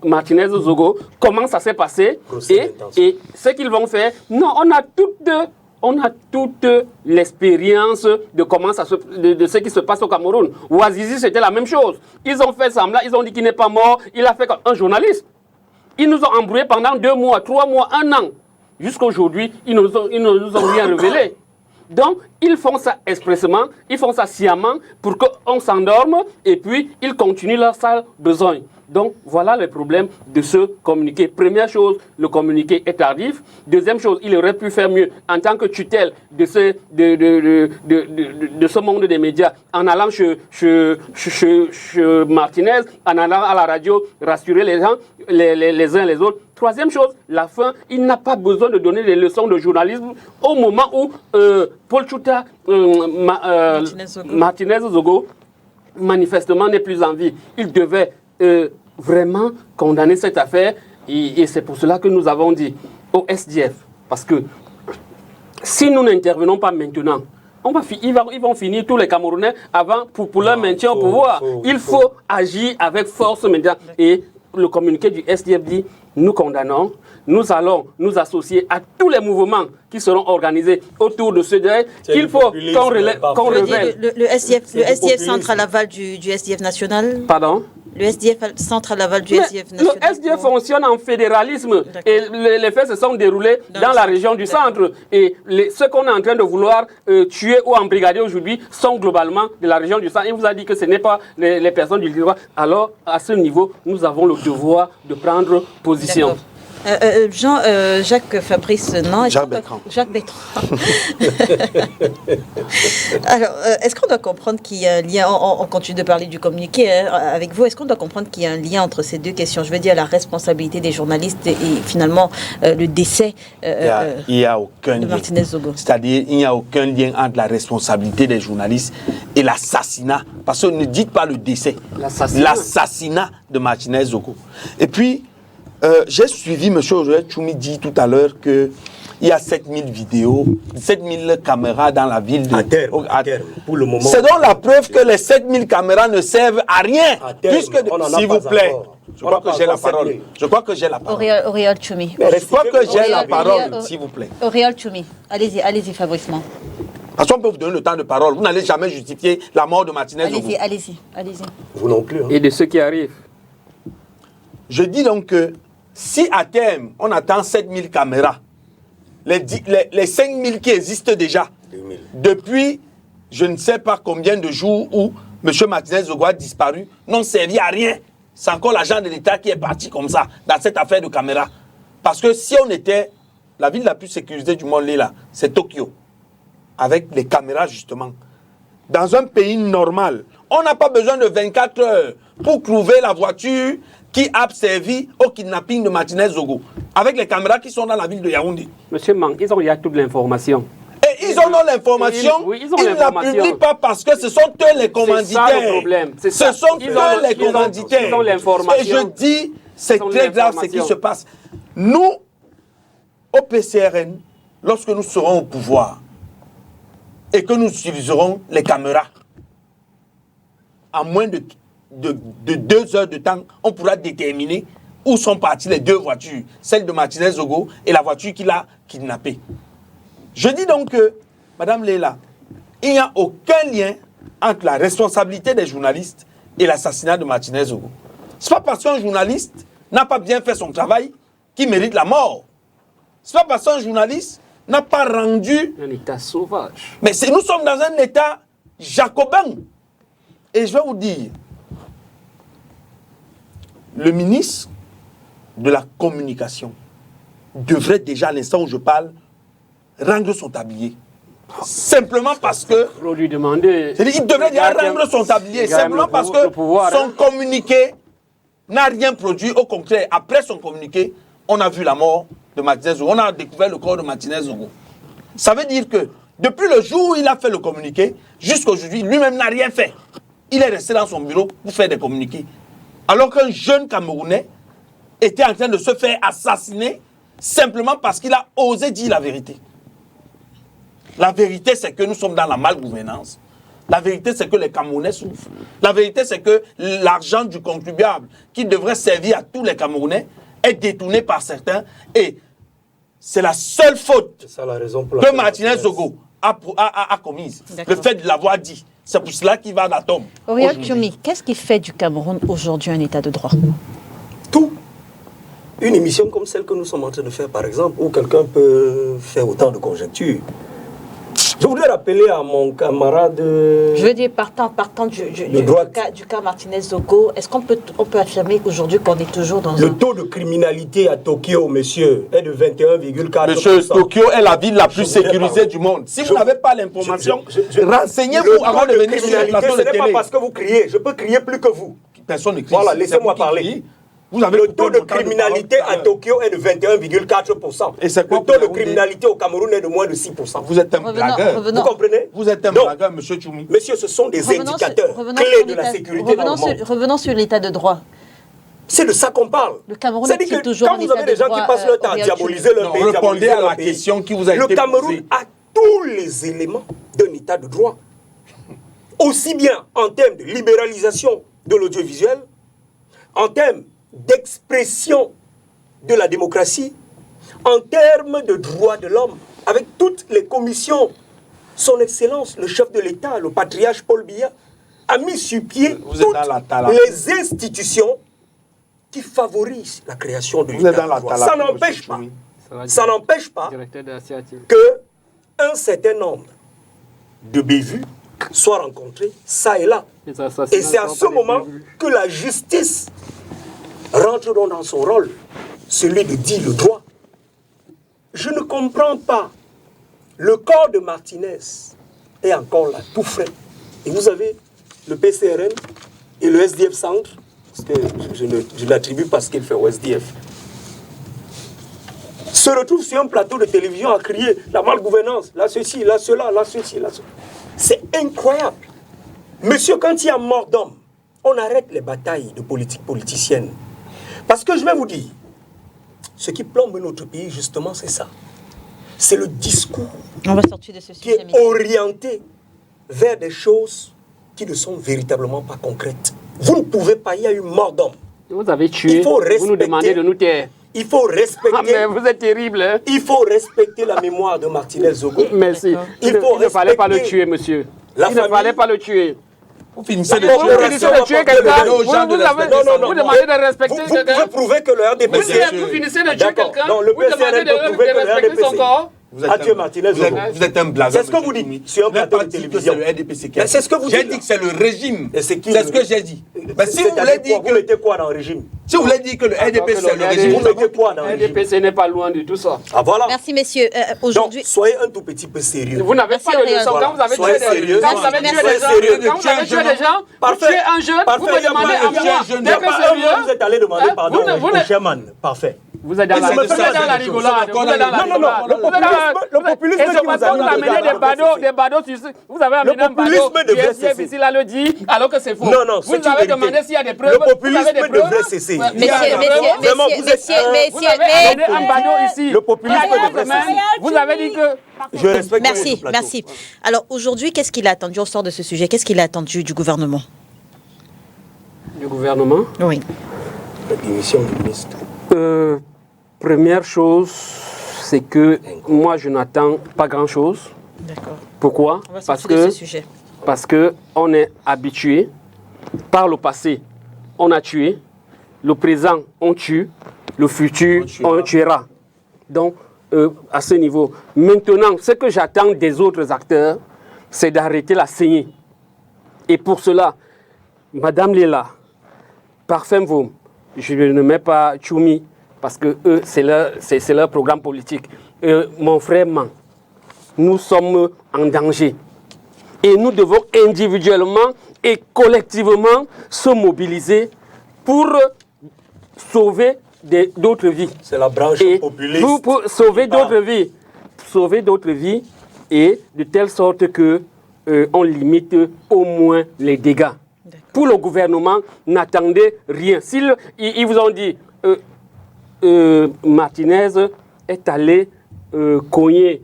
D: Martinez Zogo, comment ça s'est passé et ce qu'ils vont faire. Non, on a toute l'expérience de comment de ce qui se passe au Cameroun. Ouazizi, c'était la même chose. Ils ont fait semblant, ils ont dit qu'il n'est pas mort. Il a fait comme un journaliste. Ils nous ont embrouillés pendant 2 mois, 3 mois, 1 an. Jusqu'à aujourd'hui, ils ne nous ont rien révélé. Donc, ils font ça expressément, ils font ça sciemment pour qu'on s'endorme et puis ils continuent leur sale besogne. Donc, voilà le problème de ce communiqué. Première chose, le communiqué est tardif. Deuxième chose, il aurait pu faire mieux en tant que tutelle de ce monde des médias, en allant chez Martinez, en allant à la radio, rassurer les gens, les uns les autres. Troisième chose, la fin, il n'a pas besoin de donner des leçons de journalisme au moment où Paul Tchouta, Martinez Zogo, manifestement n'est plus en vie. Il devait vraiment condamner cette affaire et c'est pour cela que nous avons dit au SDF, parce que si nous n'intervenons pas maintenant, ils vont finir tous les Camerounais avant pour leur maintien au pouvoir. Il faut agir avec force maintenant. Et le communiqué du SDF dit, nous condamnons, nous allons nous associer à tous les mouvements qui seront organisés autour de ce deuil. Il faut qu'on révèle.
A: Le SDF centre à l'aval du SDF national.
D: Pardon?
A: Le SDF centre à l'aval du SDF national.
D: Le SDF fonctionne en fédéralisme et les faits se sont déroulés dans la région du centre. Et ceux qu'on est en train de vouloir tuer ou embrigader aujourd'hui sont globalement de la région du centre. Il vous a dit que ce n'est pas les personnes du droit. Alors, à ce niveau, nous avons le devoir de prendre position.
A: Jacques Fabrice, non?
C: Jacques Bertrand.
A: Jacques Bertrand. Alors, est-ce qu'on doit comprendre qu'il y a un lien, on continue de parler du communiqué avec vous, est-ce qu'on doit comprendre qu'il y a un lien entre ces deux questions? Je veux dire la responsabilité des journalistes et finalement le décès
C: il y a aucun
A: de Martinez Zogo.
C: C'est-à-dire, il n'y a aucun lien entre la responsabilité des journalistes et l'assassinat. Parce que ne dites pas le décès. L'assassinat de Martinez Zogo. Et puis, j'ai suivi M. Joël Tchoumi dit tout à l'heure qu'il y a 7000 vidéos, 7000 caméras dans la ville de...
B: À terme, pour le moment.
C: C'est donc la preuve que les 7000 caméras ne servent à rien. Puisque, s'il vous plaît, je crois que j'ai la parole. Je crois que j'ai la parole.
A: Auriol Tchoumi.
C: Je crois que j'ai la parole, s'il vous plaît.
A: Auriol Tchoumi. Allez-y, Fabrice.
C: Parce qu'on peut vous donner le temps de parole. Vous n'allez jamais justifier la mort de Martinez.
A: Allez-y.
B: Vous non plus. Hein.
D: Et de ce qui arrive.
C: Je dis donc que si à terme, on attend 7000 caméras, les 5000 qui existent déjà,
B: 2000.
C: Depuis je ne sais pas combien de jours où M. Martinez Zogo a disparu, n'ont servi à rien. C'est encore l'agent de l'État qui est parti comme ça, dans cette affaire de caméras. Parce que si on était, la ville la plus sécurisée du monde, là, c'est Tokyo, avec les caméras justement. Dans un pays normal, on n'a pas besoin de 24 heures pour trouver la voiture qui a servi au kidnapping de Martinez Zogo, avec les caméras qui sont dans la ville de Yaoundé.
D: Monsieur Mang, ils ont toute l'information.
C: Et ils ont l'information, ils ne la publient pas parce que ce sont eux les commanditaires.
D: C'est ça le problème.
C: Ce sont eux les commanditaires.
D: Ils ont l'information.
C: Et je dis, c'est très grave ce qui se passe. Nous, au PCRN, lorsque nous serons au pouvoir et que nous utiliserons les caméras, en moins de 2 heures de temps, on pourra déterminer où sont parties les 2 voitures, celle de Martinez Zogo et la voiture qu'il a kidnappée. Je dis donc que, Madame Leila, il n'y a aucun lien entre la responsabilité des journalistes et l'assassinat de Martinez Zogo. Ce n'est pas parce qu'un journaliste n'a pas bien fait son travail qu'il mérite la mort. Ce n'est pas parce qu'un journaliste n'a pas rendu...
D: Un état sauvage.
C: Mais nous sommes dans un état jacobin. Et je vais vous dire, le ministre de la Communication devrait déjà, à l'instant où je parle, rendre son tablier.
E: Simplement parce que...
D: Il faut lui demander...
E: Il devrait déjà rendre son tablier. Simplement parce que son communiqué n'a rien produit. Au contraire, après son communiqué, on a vu la mort de Martinez Zogo. On a découvert le corps de Martinez Zogo. Ça veut dire que depuis le jour où il a fait le communiqué, jusqu'à aujourd'hui, lui-même n'a rien fait. Il est resté dans son bureau pour faire des communiqués. Alors qu'un jeune Camerounais était en train de se faire assassiner simplement parce qu'il a osé dire la vérité. La vérité, c'est que nous sommes dans la malgouvernance. La vérité, c'est que les Camerounais souffrent. La vérité, c'est que l'argent du contribuable, qui devrait servir à tous les Camerounais, est détourné par certains. Et c'est la seule faute que Martinez Zogo a commise. Le fait de l'avoir dit. C'est pour cela qu'il va à la tombe.
A: Auriol Tchoumi, qu'est-ce qui fait du Cameroun aujourd'hui un état de droit?
B: Tout. Une émission comme celle que nous sommes en train de faire, par exemple, où quelqu'un peut faire autant de conjectures. Je voudrais rappeler à mon camarade...
A: Je veux dire, partant du cas Martinez Zogo, est-ce qu'on peut affirmer qu'aujourd'hui qu'on est toujours dans
B: Le taux de criminalité à Tokyo, monsieur, est de 21,4%.
E: Monsieur, Tokyo est la ville la plus sécurisée du monde. Si vous n'avez pas l'information, renseignez-vous avant de venir sur le plateau de télé.
B: Ce n'est pas parce que vous criez, je peux crier plus que vous.
E: Personne ne crie.
B: Voilà, laissez-moi parler. Le taux de criminalité à Tokyo est de 21,4%. Et le taux de criminalité au Cameroun est de moins de 6%.
E: Vous êtes un blagueur.
B: Vous comprenez?
E: Vous êtes un blagueur, monsieur Tchoumi.
B: Monsieur, ce sont des indicateurs clés de la sécurité dans le monde.
A: Revenons sur l'état de droit.
B: C'est de ça qu'on parle.
A: Le Cameroun est toujours
B: quand vous avez des gens qui passent leur temps à diaboliser leur pays,
E: répondez à la question qui vous a été posée.
B: Le Cameroun a tous les éléments d'un état de droit. Aussi bien en termes de libéralisation de l'audiovisuel, en termes d'expression de la démocratie, en termes de droits de l'homme, avec toutes les commissions. Son Excellence, le chef de l'État, le patriarche Paul Biya, a mis sur pied toutes les institutions qui favorisent la création de l'État de droit. Ça n'empêche pas qu'un certain nombre de bévues soient rencontrés ça et là. Et c'est à ce moment que la justice rentre dans son rôle, celui de dire le droit. Je ne comprends pas. Le corps de Martinez est encore là, tout frais. Et vous avez le PCRN et le SDF Centre, parce que je l'attribue parce qu'il fait au SDF, se retrouvent sur un plateau de télévision à crier la malgouvernance, là ceci, là cela, là ceci, là cela. C'est incroyable. Monsieur, quand il y a mort d'homme, on arrête les batailles de politique politicienne. Parce que je vais vous dire, ce qui plombe notre pays, justement, c'est ça. C'est le discours qui est orienté vers des choses qui ne sont véritablement pas concrètes. Vous ne pouvez pas, il y a eu mort d'homme.
D: Vous avez tué, vous nous demandez de nous taire.
B: Il faut respecter...
D: Ah, mais vous êtes terrible, hein?
B: Il faut respecter la mémoire de Martinez Zogo.
D: Merci. Il ne fallait pas le tuer, monsieur. Il ne fallait pas le tuer.
E: Vous finissez de
D: tuer quelqu'un. Vous demandez de respecter quelqu'un.
B: Vous pouvez prouver que le RDPC...
D: Vous finissez de tuer quelqu'un.
B: Non, le PCRN peut prouver que le RDPC... Adieu Martinez Zogo.
E: Vous êtes un blagueur.
B: C'est ce que vous dites sur un plateau de télévision.
E: C'est ce que vous dites. J'ai dit que c'est le régime. C'est ce que j'ai dit. Mais si vous voulez dire que...
B: Vous mettez quoi dans le régime?
E: Si vous voulez dire que le RDP c'est le régime,
B: vous mettez quoi dans le régime?
D: Le RDPC n'est pas loin de tout ça.
B: Ah voilà.
A: Merci messieurs. Aujourd'hui...
B: Donc, soyez un tout petit peu sérieux.
D: Vous n'avez pas de leçon. Quand vous avez tué des gens, vous tuez un jeune, vous me demandez à moi. Dès que c'est vieux,
B: vous êtes allé demander pardon au Sherman. Parfait.
D: Vous êtes dans la rigolade.
B: Le populisme
D: qui vous a amené des badauds. Vous avez amené un badaup qui est difficile à le dire alors que c'est faux.
B: Non, non,
D: vous avez demandé s'il y a des preuves.
B: Le populisme devrait cesser.
A: Messieurs,
D: vous avez amené un badaup ici.
B: Le populisme devrait cesser.
D: Vous avez dit que...
B: Je respecte.
A: Merci. Alors aujourd'hui, qu'est-ce qu'il a attendu? On sort de ce sujet. Qu'est-ce qu'il a attendu du gouvernement?
D: Du gouvernement?
A: Oui.
B: La démission du ministre.
D: Première chose, c'est que moi, je n'attends pas grand-chose.
A: D'accord.
D: Pourquoi? Parce que on est habitué. Par le passé, on a tué. Le présent, on tue. Le futur, on tuera. Donc, à ce niveau. Maintenant, ce que j'attends des autres acteurs, c'est d'arrêter la saignée. Et pour cela, Madame Léla, Parfum Vom, je ne mets pas Tchoumi, parce que eux, c'est leur programme politique. Mon frère Man, nous sommes en danger. Et nous devons individuellement et collectivement se mobiliser pour sauver d'autres vies.
B: C'est la branche populiste.
D: Pour sauver d'autres vies. Sauver d'autres vies et de telle sorte que on limite au moins les dégâts. Pour le gouvernement, n'attendez rien. Ils vous ont dit Martinez est allé cogner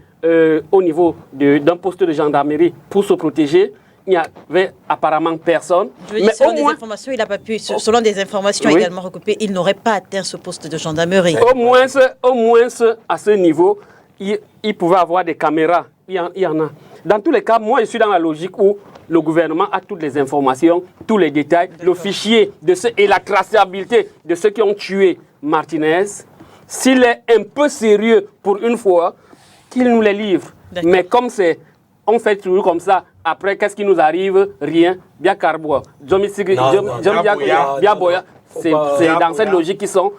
D: au niveau d'un poste de gendarmerie pour se protéger. Il n'y avait apparemment personne.
A: Mais selon des informations, il n'a pas pu. Selon des informations également recoupées, il n'aurait pas atteint ce poste de gendarmerie.
D: Au moins à ce niveau, il pouvait avoir des caméras. Il y en a. Dans tous les cas, moi, je suis dans la logique où le gouvernement a toutes les informations, tous les détails, le fichier et la traçabilité de ceux qui ont tué Martinez. S'il est un peu sérieux pour une fois, qu'il nous les livre. Mais comme on fait toujours comme ça, après, qu'est-ce qui nous arrive? Rien. Bien carbois. C'est dans cette logique qu'ils sont.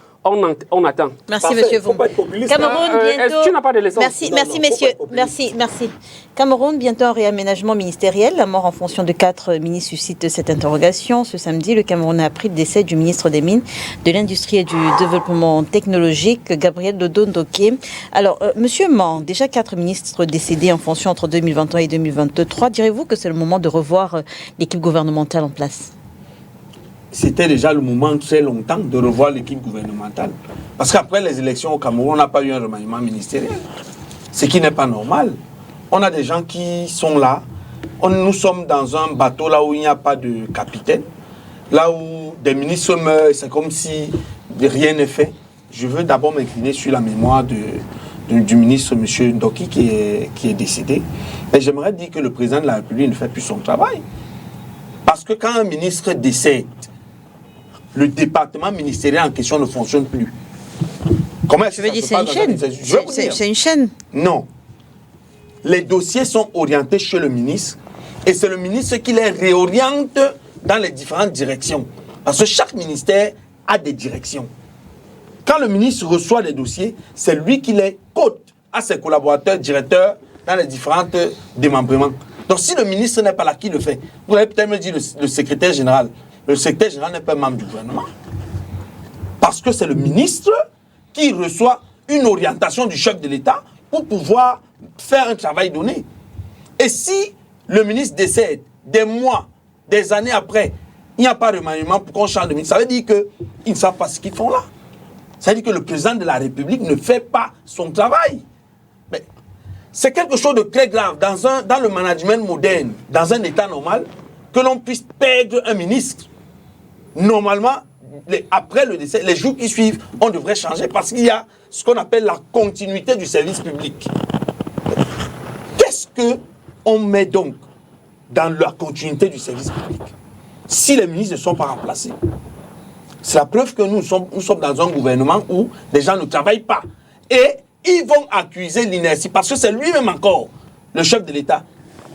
D: On attend.
A: Merci, monsieur Vong. Cameroun, bientôt.
D: Tu n'as pas de leçon.
A: Merci, messieurs. Merci. Cameroun, bientôt un réaménagement ministériel. La mort en fonction de 4 ministres suscite cette interrogation. Ce samedi, le Cameroun a appris le décès du ministre des Mines, de l'Industrie et du Développement technologique, Gabriel Dodo Ndoké. Alors, monsieur Mand, déjà 4 ministres décédés en fonction entre 2021 et 2023. Direz-vous que c'est le moment de revoir l'équipe gouvernementale en place?
E: C'était déjà le moment très longtemps de revoir l'équipe gouvernementale. Parce qu'après les élections au Cameroun, on n'a pas eu un remaniement ministériel. Ce qui n'est pas normal. On a des gens qui sont là. Nous sommes dans un bateau là où il n'y a pas de capitaine. Là où des ministres meurent, c'est comme si rien n'est fait. Je veux d'abord m'incliner sur la mémoire du ministre M. Ndoké qui est décédé. Et j'aimerais dire que le président de la République ne fait plus son travail. Parce que quand un ministre décède, le département ministériel en question ne fonctionne plus. Comment est-ce que ça se passe?
A: C'est une chaîne.
E: Non. Les dossiers sont orientés chez le ministre et c'est le ministre qui les réoriente dans les différentes directions. Parce que chaque ministère a des directions. Quand le ministre reçoit les dossiers, c'est lui qui les cote à ses collaborateurs, directeurs dans les différents démembrements. Donc si le ministre n'est pas là, qui le fait? Vous allez peut-être me dire le secrétaire général. Le secrétaire général n'est pas membre du gouvernement. Parce que c'est le ministre qui reçoit une orientation du chef de l'État pour pouvoir faire un travail donné. Et si le ministre décède des mois, des années après, il n'y a pas de remaniement pour qu'on change de ministre, ça veut dire qu'ils ne savent pas ce qu'ils font là. Ça veut dire que le président de la République ne fait pas son travail. Mais c'est quelque chose de très grave dans le management moderne, dans un État normal, que l'on puisse perdre un ministre. Normalement, après le décès, les jours qui suivent, on devrait changer parce qu'il y a ce qu'on appelle la continuité du service public. Qu'est-ce qu'on met donc dans la continuité du service public si les ministres ne sont pas remplacés? C'est la preuve que nous sommes dans un gouvernement où les gens ne travaillent pas. Et ils vont accuser l'inertie parce que c'est lui-même encore, le chef de l'État,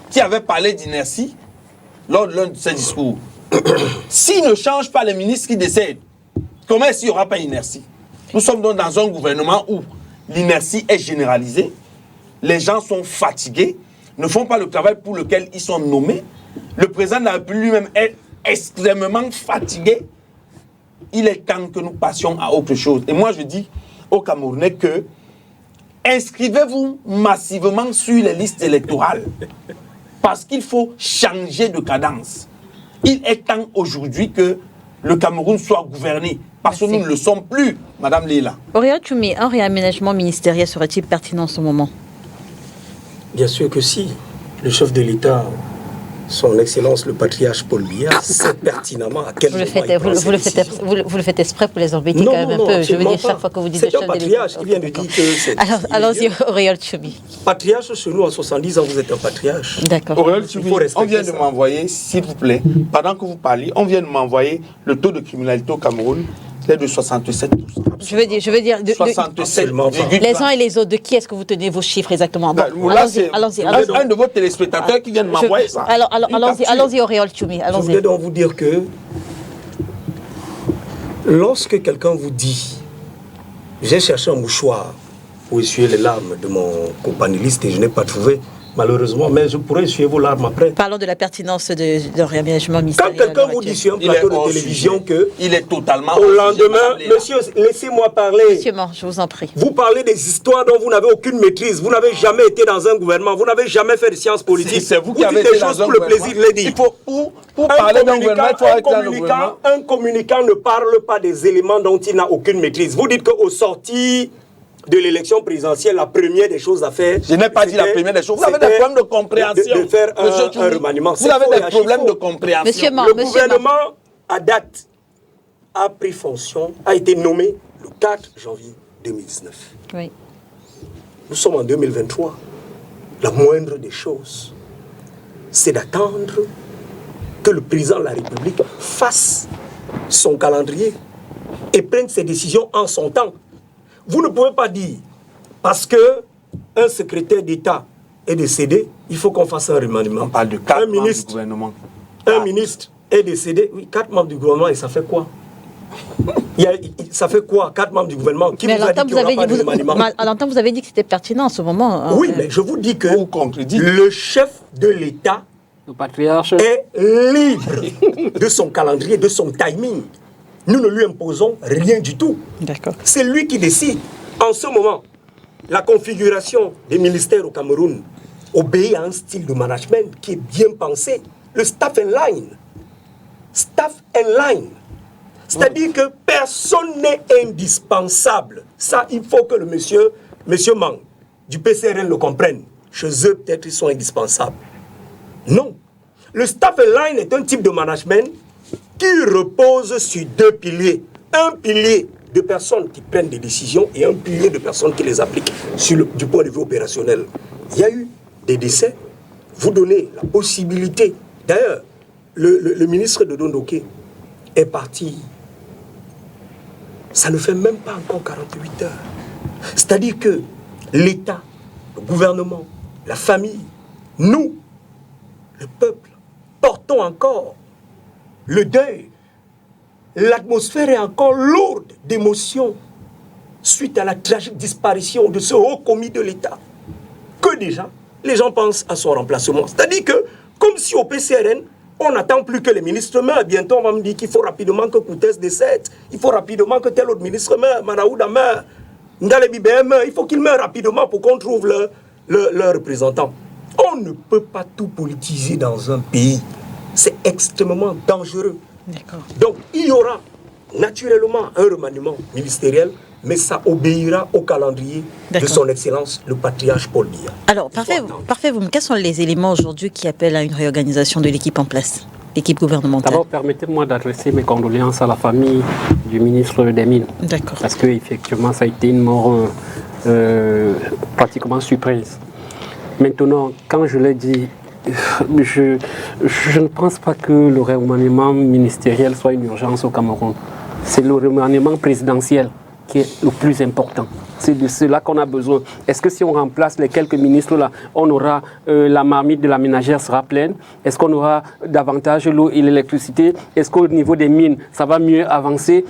E: qui avait parlé d'inertie lors de l'un de ses discours. S'il ne change pas les ministres qui décèdent, comment est-ce qu'il n'y aura pas d'inertie? Nous sommes donc dans un gouvernement où l'inertie est généralisée, les gens sont fatigués, ne font pas le travail pour lequel ils sont nommés, le président de la République lui-même est extrêmement fatigué. Il est temps que nous passions à autre chose. Et moi je dis aux Camerounais que inscrivez-vous massivement sur les listes électorales parce qu'il faut changer de cadence. Il est temps aujourd'hui que le Cameroun soit gouverné, parce que nous ne le sommes plus, Madame Leila.
A: Auriol Choumi, un réaménagement ministériel serait-il pertinent en ce moment?
B: Bien sûr que si. Le chef de l'État, son Excellence le patriarche Paul Biya, sait pertinemment à quel moment
A: vous le faites exprès pour les embêter quand même un peu. Je veux dire, chaque fois que vous dites le chef de l'État.
B: C'est un patriarche qui vient de dire que c'est...
A: Alors, allons-y, Auriol Choumi.
B: Patriarche, chez nous, à 70 ans, vous êtes un patriarche.
A: D'accord.
E: Auriol Choumi, on vient de m'envoyer, s'il vous plaît, pendant que vous parlez, on vient de m'envoyer le taux de criminalité au Cameroun, c'est de 67%.
A: Je veux dire
E: 67.
A: Les uns et les autres, de qui est-ce que vous tenez vos chiffres exactement?
E: Bon, allons-y. Un de vos téléspectateurs qui vient de m'envoyer ça.
A: Alors, allons-y, Auriol Choumi.
B: Je voulais donc vous dire que lorsque quelqu'un vous dit « j'ai cherché un mouchoir pour essuyer les larmes de mon copanéliste et je n'ai pas trouvé, malheureusement, mais je pourrais essuyer vos larmes après.
A: Parlons de la pertinence de réaménagement ministériel.
B: Quand quelqu'un vous dit sur un plateau de télévision que...
E: Il est totalement...
B: Au lendemain, monsieur, laissez-moi parler.
A: Monsieur Mort, je vous en prie.
B: Vous parlez des histoires dont vous n'avez aucune maîtrise. Vous n'avez jamais été dans un gouvernement. Vous n'avez jamais fait de sciences politiques.
E: C'est vous qui avez
B: été dans un gouvernement. Pour le plaisir de les dire.
E: Il faut, pour parler d'un gouvernement, il faut être dans le gouvernement.
B: Un communicant ne parle pas des éléments dont il n'a aucune maîtrise. Vous dites qu'au sorti de l'élection présidentielle, la première des choses à faire...
E: Je n'ai pas dit la première des choses. Vous avez des problèmes de compréhension.
B: De faire un remaniement.
E: Vous avez des problèmes de compréhension.
B: Le gouvernement, à date, a pris fonction, a été nommé le 4 janvier 2019.
A: Oui.
B: Nous sommes en 2023. La moindre des choses, c'est d'attendre que le président de la République fasse son calendrier et prenne ses décisions en son temps. Vous ne pouvez pas dire, parce qu'un secrétaire d'État est décédé, il faut qu'on fasse un remaniement.
C: On parle de 4 membres du gouvernement.
B: Un ministre est décédé, oui, 4 membres du gouvernement, et ça fait quoi? Ça fait quoi, 4 membres du gouvernement? Qui
A: mais
B: vous a dit qu'il n'y aura pas de remaniement?
A: À l'entame, vous avez dit que c'était pertinent en ce moment.
B: Oui, mais je vous dis que le chef de l'État est libre de son calendrier, de son timing. Nous ne lui imposons rien du tout.
A: D'accord.
B: C'est lui qui décide. En ce moment, la configuration des ministères au Cameroun obéit à un style de management qui est bien pensé. Le staff and line. Staff and line. C'est-à-dire que personne n'est indispensable. Ça, il faut que le monsieur Mang du PCRN le comprenne. Chez eux, peut-être, ils sont indispensables. Non. Le staff and line est un type de management qui repose sur 2 piliers. Un pilier de personnes qui prennent des décisions et un pilier de personnes qui les appliquent du point de vue opérationnel. Il y a eu des décès. Vous donnez la possibilité. D'ailleurs, le ministre de Dondoké est parti. Ça ne fait même pas encore 48 heures. C'est-à-dire que l'État, le gouvernement, la famille, nous, le peuple, portons encore le deuil. L'atmosphère est encore lourde d'émotions suite à la tragique disparition de ce haut commis de l'État. Que déjà, les gens pensent à son remplacement. C'est-à-dire que, comme si au PCRN, on n'attend plus que les ministres meurent. Bientôt, on va me dire qu'il faut rapidement que Koutès décède. Il faut rapidement que tel autre ministre meure. Manaouda meurt. Ndale Bibé meurt. Il faut qu'il meure rapidement pour qu'on trouve leur représentant. On ne peut pas tout politiser dans un pays. C'est extrêmement dangereux. Donc, il y aura naturellement un remaniement ministériel, mais ça obéira au calendrier de son Excellence, le patriarche Paul Biya.
A: Alors, parfait. Quels sont les éléments aujourd'hui qui appellent à une réorganisation de l'équipe en place, l'équipe gouvernementale?
D: D'abord, permettez-moi d'adresser mes condoléances à la famille du ministre des Mines.
A: D'accord.
D: Parce qu'effectivement, ça a été une mort pratiquement surprise. Maintenant, quand je l'ai dit, je ne pense pas que le remaniement ministériel soit une urgence au Cameroun. C'est le remaniement présidentiel qui est le plus important. C'est de cela qu'on a besoin. Est-ce que si on remplace les quelques ministres là, on aura la marmite de la ménagère sera pleine? Est-ce qu'on aura davantage l'eau et l'électricité? Est-ce qu'au niveau des mines, ça va mieux avancer?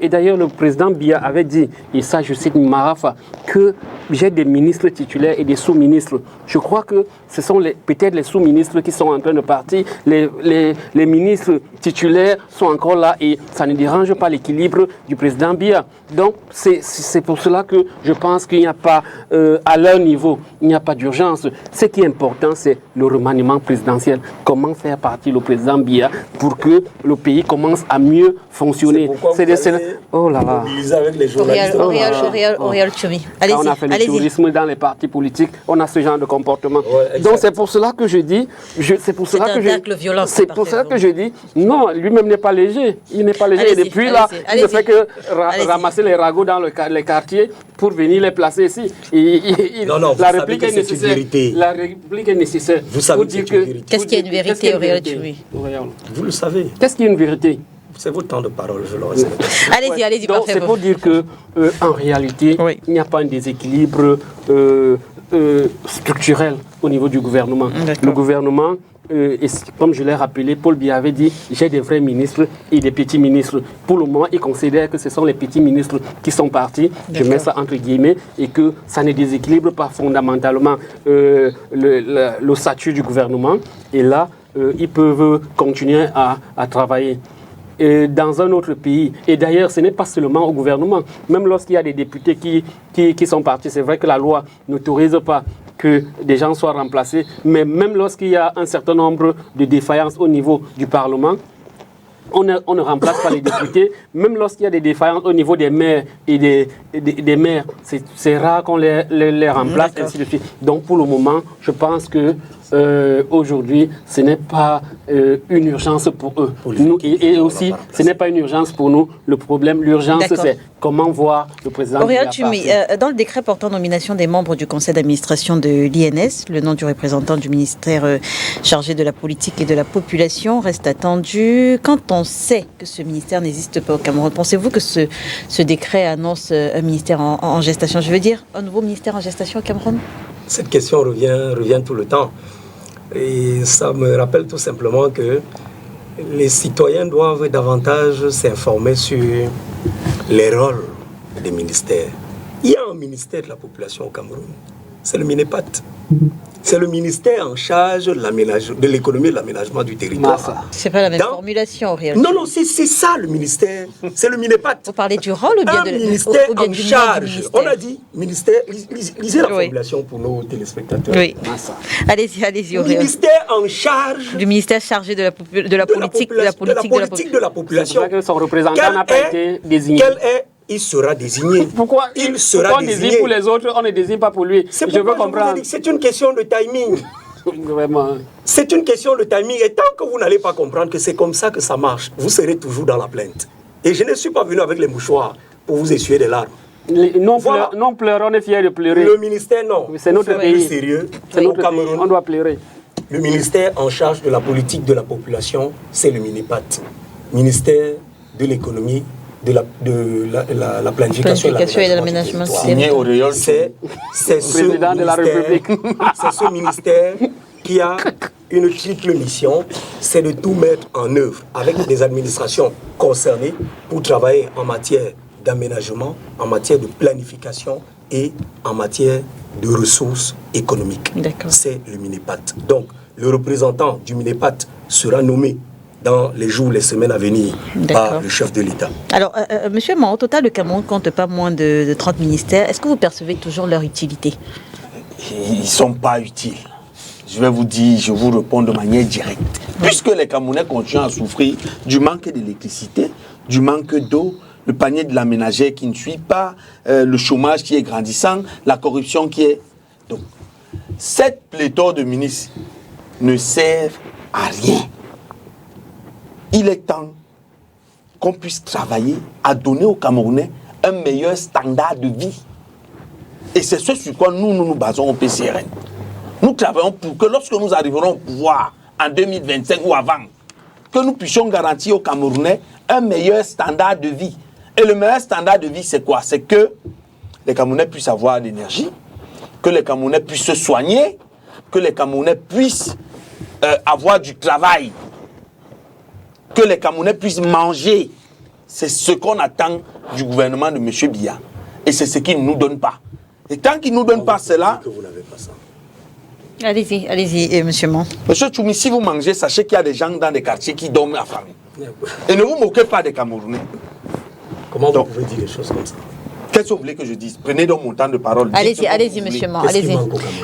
D: Et d'ailleurs, le président Biya avait dit, et ça je cite Marafa, que j'ai des ministres titulaires et des sous-ministres. Je crois que ce sont peut-être les sous-ministres qui sont en train de partir. Les ministres titulaires sont encore là et ça ne dérange pas l'équilibre du président Biya. Donc c'est pour cela que je pense qu'il n'y a pas, à leur niveau, il n'y a pas d'urgence. Ce qui est important, c'est le remaniement présidentiel. Comment faire partir le président Biya pour que le pays commence à mieux fonctionner. Oh là là.
B: Avec les journalistes.
A: Oriol Tchoumi. Allez-y.
D: On a fait le tourisme dans les partis politiques, on a ce genre de comportement. Ouais, donc c'est pour cela que je dis, c'est pour cela que je dis, non, lui-même n'est pas léger. Il n'est pas léger. Et depuis là, il ne fait que ramasser les ragots dans les quartiers pour venir les placer ici. La réplique est nécessaire. La réplique est nécessaire.
B: Vous savez pour dire que...
A: Qu'est-ce qui est une vérité, Oriol Tchoumi?
B: Vous le savez.
D: Qu'est-ce qui est une vérité?
B: C'est votre temps de parole, je le respecte.
A: Allez-y,
D: donc c'est pour dire que en réalité, il n'y a pas un déséquilibre structurel au niveau du gouvernement. Le gouvernement et comme je l'ai rappelé, Paul Biya avait dit j'ai des vrais ministres et des petits ministres. Pour le moment, il considère que ce sont les petits ministres qui sont partis, je mets ça entre guillemets, et que ça ne déséquilibre pas fondamentalement le statut du gouvernement. Et là, ils peuvent continuer à travailler. Dans un autre pays. Et d'ailleurs, ce n'est pas seulement au gouvernement. Même lorsqu'il y a des députés qui sont partis, c'est vrai que la loi n'autorise pas que des gens soient remplacés, mais même lorsqu'il y a un certain nombre de défaillances au niveau du Parlement, on ne remplace pas les députés. Même lorsqu'il y a des défaillances au niveau des maires et des maires, c'est rare qu'on les remplace, ainsi de suite. Donc pour le moment, je pense que aujourd'hui, ce n'est pas une urgence pour eux. Et aussi, ce n'est pas une urgence pour nous. Le problème, l'urgence, c'est comment voir le président de la partie.
A: Dans le décret portant nomination des membres du conseil d'administration de l'INS, le nom du représentant du ministère chargé de la politique et de la population reste attendu. Quand on sait que ce ministère n'existe pas au Cameroun, pensez-vous que ce décret annonce un ministère en gestation? Je veux dire, un nouveau ministère en gestation au Cameroun?
B: Cette question revient tout le temps. Et ça me rappelle tout simplement que les citoyens doivent davantage s'informer sur les rôles des ministères. Il y a un ministère de la population au Cameroun, c'est le MINEPAT. C'est le ministère en charge de l'économie et de l'aménagement du territoire.
A: C'est pas la même formulation, réellement.
B: Non, c'est ça le ministère. C'est le MINEPAT.
A: Vous parlez du rôle ou bien
B: un ministère en charge. On a dit ministère. Lisez la formulation pour nos téléspectateurs.
A: Oui. Allez-y.
B: Ministère en charge.
A: Du ministère chargé de la politique de la population.
D: C'est vrai que son représentant n'a pas été désigné.
B: Il sera désigné.
D: Pourquoi on désigne pour les autres, on ne désigne pas pour lui? Je veux comprendre.
B: C'est une question de timing.
D: Vraiment.
B: C'est une question de timing. Et tant que vous n'allez pas comprendre que c'est comme ça que ça marche, vous serez toujours dans la plainte. Et je ne suis pas venu avec les mouchoirs pour vous essuyer des larmes.
D: Non pleurons, on est fiers de pleurer.
B: Le ministère, non.
D: C'est notre pays.
B: Sérieux.
D: C'est notre pays. On doit pleurer.
B: Le ministère en charge de la politique de la population, c'est le MINEPAT. Ministère de l'économie, de la planification et de l'aménagement du territoire. C'est ce ministère qui a une triple mission, c'est de tout mettre en œuvre avec des administrations concernées pour travailler en matière d'aménagement, en matière de planification et en matière de ressources économiques. C'est le MINEPAT. Donc, le représentant du MINEPAT sera nommé dans les jours, les semaines à venir par le chef de l'État.
A: Alors, monsieur Mao, au total, le Cameroun compte pas moins de 30 ministères. Est-ce que vous percevez toujours leur utilité?
E: Ils ne sont pas utiles. Je vais vous dire, je vous réponds de manière directe. Puisque les Camerounais continuent à souffrir du manque d'électricité, du manque d'eau, le panier de la ménagère qui ne suit pas, le chômage qui est grandissant, la corruption qui est... Donc, cette pléthore de ministres ne sert à rien. Il est temps qu'on puisse travailler à donner aux Camerounais un meilleur standard de vie. Et c'est ce sur quoi nous basons au PCRN. Nous travaillons pour que lorsque nous arriverons au pouvoir en 2025 ou avant, que nous puissions garantir aux Camerounais un meilleur standard de vie. Et le meilleur standard de vie, c'est quoi? C'est que les Camerounais puissent avoir l'énergie, que les Camerounais puissent se soigner, que les Camerounais puissent avoir du travail, que les Camerounais puissent manger. C'est ce qu'on attend du gouvernement de M. Biya. Et c'est ce qu'il ne nous donne pas. Et tant qu'il ne nous donne pas cela...
B: Que vous n'avez pas ça.
A: Allez-y, monsieur Mao.
E: Monsieur Tchoumi, si vous mangez, sachez qu'il y a des gens dans des quartiers qui dorment affamés. Et ne vous moquez pas des Camerounais.
B: Comment vous pouvez dire des choses comme ça?
E: Qu'est-ce que vous voulez que je dise? Prenez donc mon temps de parole.
A: Allez-y, monsieur Mao.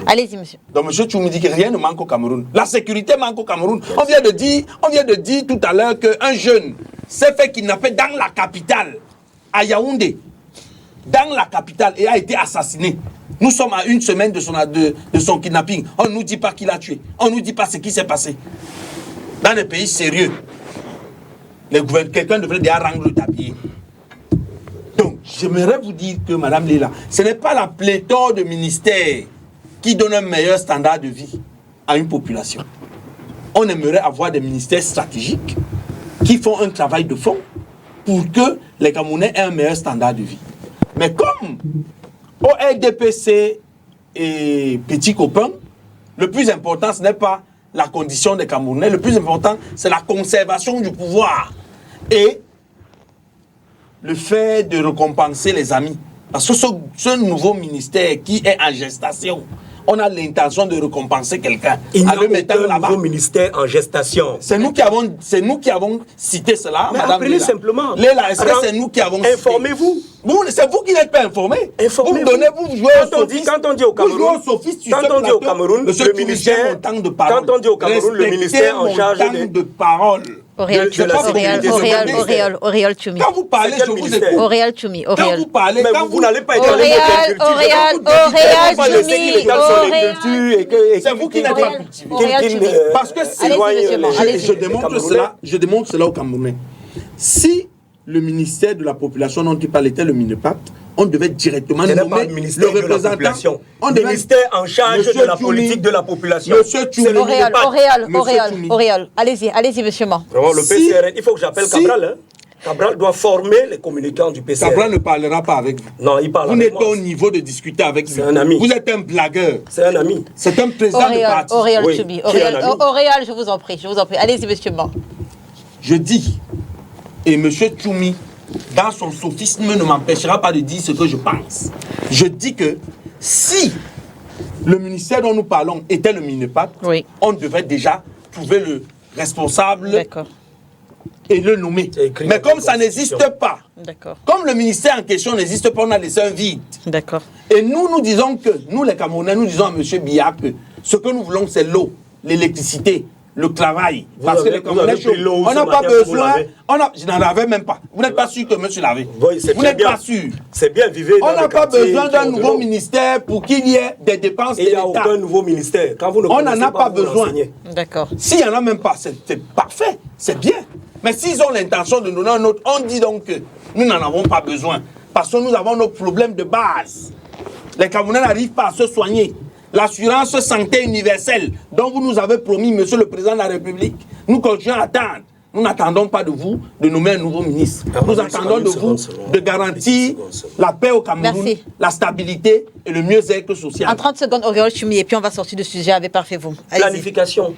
A: Allez-y, monsieur.
E: Donc, monsieur Tchoumi dit que rien ne manque au Cameroun. La sécurité manque au Cameroun. On vient de dire tout à l'heure qu'un jeune s'est fait kidnapper dans la capitale, à Yaoundé, dans la capitale, et a été assassiné. Nous sommes à une semaine de son kidnapping. On ne nous dit pas qui l'a tué. On ne nous dit pas ce qui s'est passé. Dans les pays sérieux, quelqu'un devrait déjà rendre le tablier. Donc, j'aimerais vous dire que, Madame Léla, ce n'est pas la pléthore de ministères qui donne un meilleur standard de vie à une population. On aimerait avoir des ministères stratégiques qui font un travail de fond pour que les Camerounais aient un meilleur standard de vie. Mais comme ORDPC et petits copains, le plus important, ce n'est pas la condition des Camerounais. Le plus important, c'est la conservation du pouvoir et le fait de récompenser les amis. Parce que ce nouveau ministère qui est en gestation, on a l'intention de récompenser quelqu'un.
B: Il n'y a aucun nouveau ministère en gestation.
E: C'est nous qui avons cité cela,
B: mais
E: Madame
B: appelez
E: Léla.
B: Simplement.
E: Léla, est-ce que c'est nous qui avons cité?
B: Informez-vous.
E: C'est vous qui n'êtes pas informés.
B: Informez-vous.
E: Vous jouez au sophiste.
B: Quand on dit au Cameroun, le ministère, quand on dit au Cameroun, le ministère en charge
E: de parole.
A: Auréal Tchoumi.
E: Quand vous parlez, je vous écoute.
A: Auréal Tchoumi.
E: Quand vous parlez,
B: vous n'allez pas être
A: Auréal Tchoumi.
E: C'est vous qui n'êtes pas cultivé. Parce que si je démontre cela aux Camerounais. Si le ministère de la population dont tu parles était le MINEPAT, on devait directement nommer le représentant.
B: Ministère en charge de la politique de la population.
E: Monsieur Tchoumi.
A: Auréal. Allez-y, monsieur Ma.
B: Vraiment, le PCRN, il faut que j'appelle Cabral. Cabral doit former les communicants du PCRN.
E: Cabral ne parlera pas avec vous.
B: Non, il parle
E: vous
B: avec
E: n'êtes pas au niveau de discuter avec lui.
B: C'est un ami.
E: Vous êtes un blagueur.
B: C'est un ami.
E: C'est un président de parti.
A: Auréal Tchoumi. Auréal, je vous en prie. Allez-y, monsieur Ma.
E: Je dis, et monsieur Tchoumi, dans son sophisme, ne m'empêchera pas de dire ce que je pense. Je dis que si le ministère dont nous parlons était le MINEPAT, on devait déjà trouver le responsable et le nommer. Mais comme ça n'existe pas, comme le ministère en question n'existe pas, on a laissé un vide. Et nous disons que, nous les Camerounais, nous disons à M. Biya que ce que nous voulons, c'est l'eau, l'électricité, le travail. Parce que les Camerounais, on n'a pas besoin. Je n'en avais même pas. Vous n'êtes pas sûr que monsieur l'avait. Vous n'êtes pas sûr.
B: C'est bien, vivez dans
E: on n'a pas besoin d'un nouveau ministère pour qu'il y ait des dépenses de l'État.
B: Il n'y a aucun nouveau ministère. Quand vous ne
E: on n'en a pas besoin.
A: D'accord.
E: S'il n'y en a même pas, c'est parfait. C'est bien. Mais s'ils ont l'intention de donner un autre, on dit donc que nous n'en avons pas besoin. Parce que nous avons nos problèmes de base. Les Camerounais n'arrivent pas à se soigner. L'assurance santé universelle dont vous nous avez promis, monsieur le président de la République, nous continuons à attendre. Nous n'attendons pas de vous de nommer un nouveau ministre. Nous attendons de vous de garantir la paix au Cameroun, la stabilité et le mieux-être social.
A: En 30 secondes, Auréal Tchoumi, et puis on va sortir du sujet avec Parfait-vous.
B: Planification.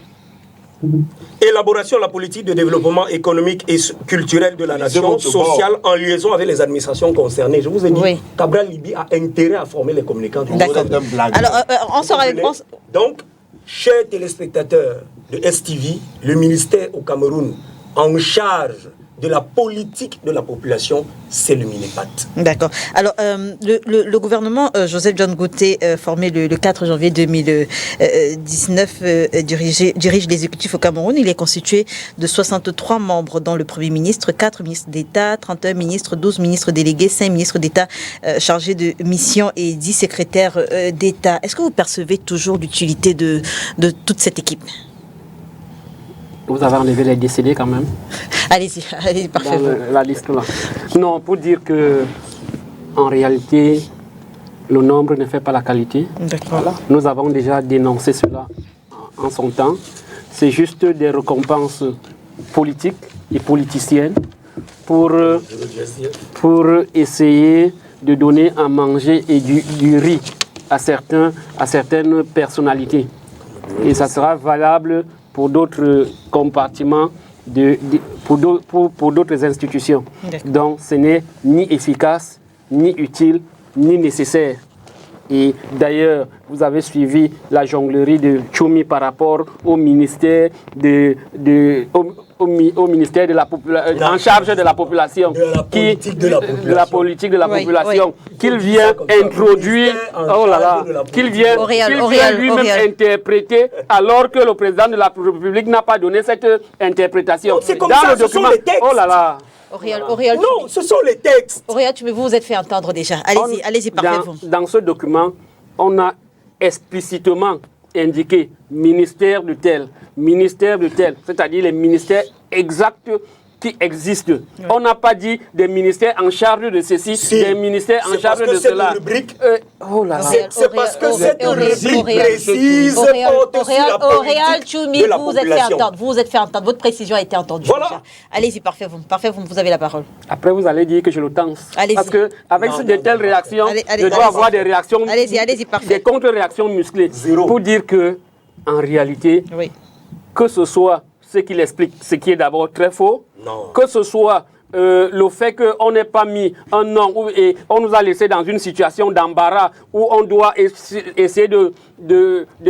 B: Élaboration de la politique de développement économique et culturel de la nation, sociale, en liaison avec les administrations concernées. Je vous ai dit, Cabral Libi a intérêt à former les communicants du
A: D'accord. Alors, on sort avec...
B: Donc, chers téléspectateurs de STV, le ministère au Cameroun en charge de la politique de la population, c'est le MINEPAT.
A: D'accord. Alors, le gouvernement Joseph John Gauthier, formé le 4 janvier 2019, dirige l'exécutif au Cameroun. Il est constitué de 63 membres, dont le Premier ministre, 4 ministres d'État, 31 ministres, 12 ministres délégués, 5 ministres d'État chargés de mission et 10 secrétaires d'État. Est-ce que vous percevez toujours l'utilité de toute cette équipe ?
D: Vous avez enlevé les décédés quand même.
A: Allez-y, parfait.
D: Dans la liste là. Non, pour dire que, en réalité, le nombre ne fait pas la qualité.
A: D'accord.
D: Voilà. Nous avons déjà dénoncé cela en son temps. C'est juste des récompenses politiques et politiciennes pour essayer de donner à manger et du riz à certaines personnalités. Et ça sera valable pour d'autres compartiments, pour d'autres institutions. Donc ce n'est ni efficace, ni utile, ni nécessaire. Et d'ailleurs, vous avez suivi la jonglerie de Tchoumi par rapport au ministère au ministère de la population, en charge de la population, de la politique de la population, qu'il vient introduire, qu'il vient lui-même interpréter, alors que le président de la République n'a pas donné cette interprétation.
B: Dans le document,
A: non,
B: ce sont les textes.
A: Auréal, vous vous êtes fait entendre déjà. Allez-y, parfait.
D: Dans ce document, on a explicitement indiqué ministère de tel, c'est-à-dire les ministères exacts qui existent. Oui. On n'a pas dit des ministères en charge de ceci, des ministères en charge de cela.
B: C'est parce que cette rubrique précise porte sur la politique de la population.
A: Vous vous êtes fait entendre. Votre précision a été entendue. Voilà. Allez-y, parfait, vous avez la parole.
D: Après, vous allez dire que je le tense. Parce qu'avec de telles réactions, je dois avoir des réactions,
A: allez-y,
D: des contre-réactions musclées. Pour dire que, en réalité, que ce soit ce qu'il explique, ce qui est d'abord très faux, que ce soit le fait qu'on n'ait pas mis un nom et on nous a laissé dans une situation d'embarras où on doit essayer de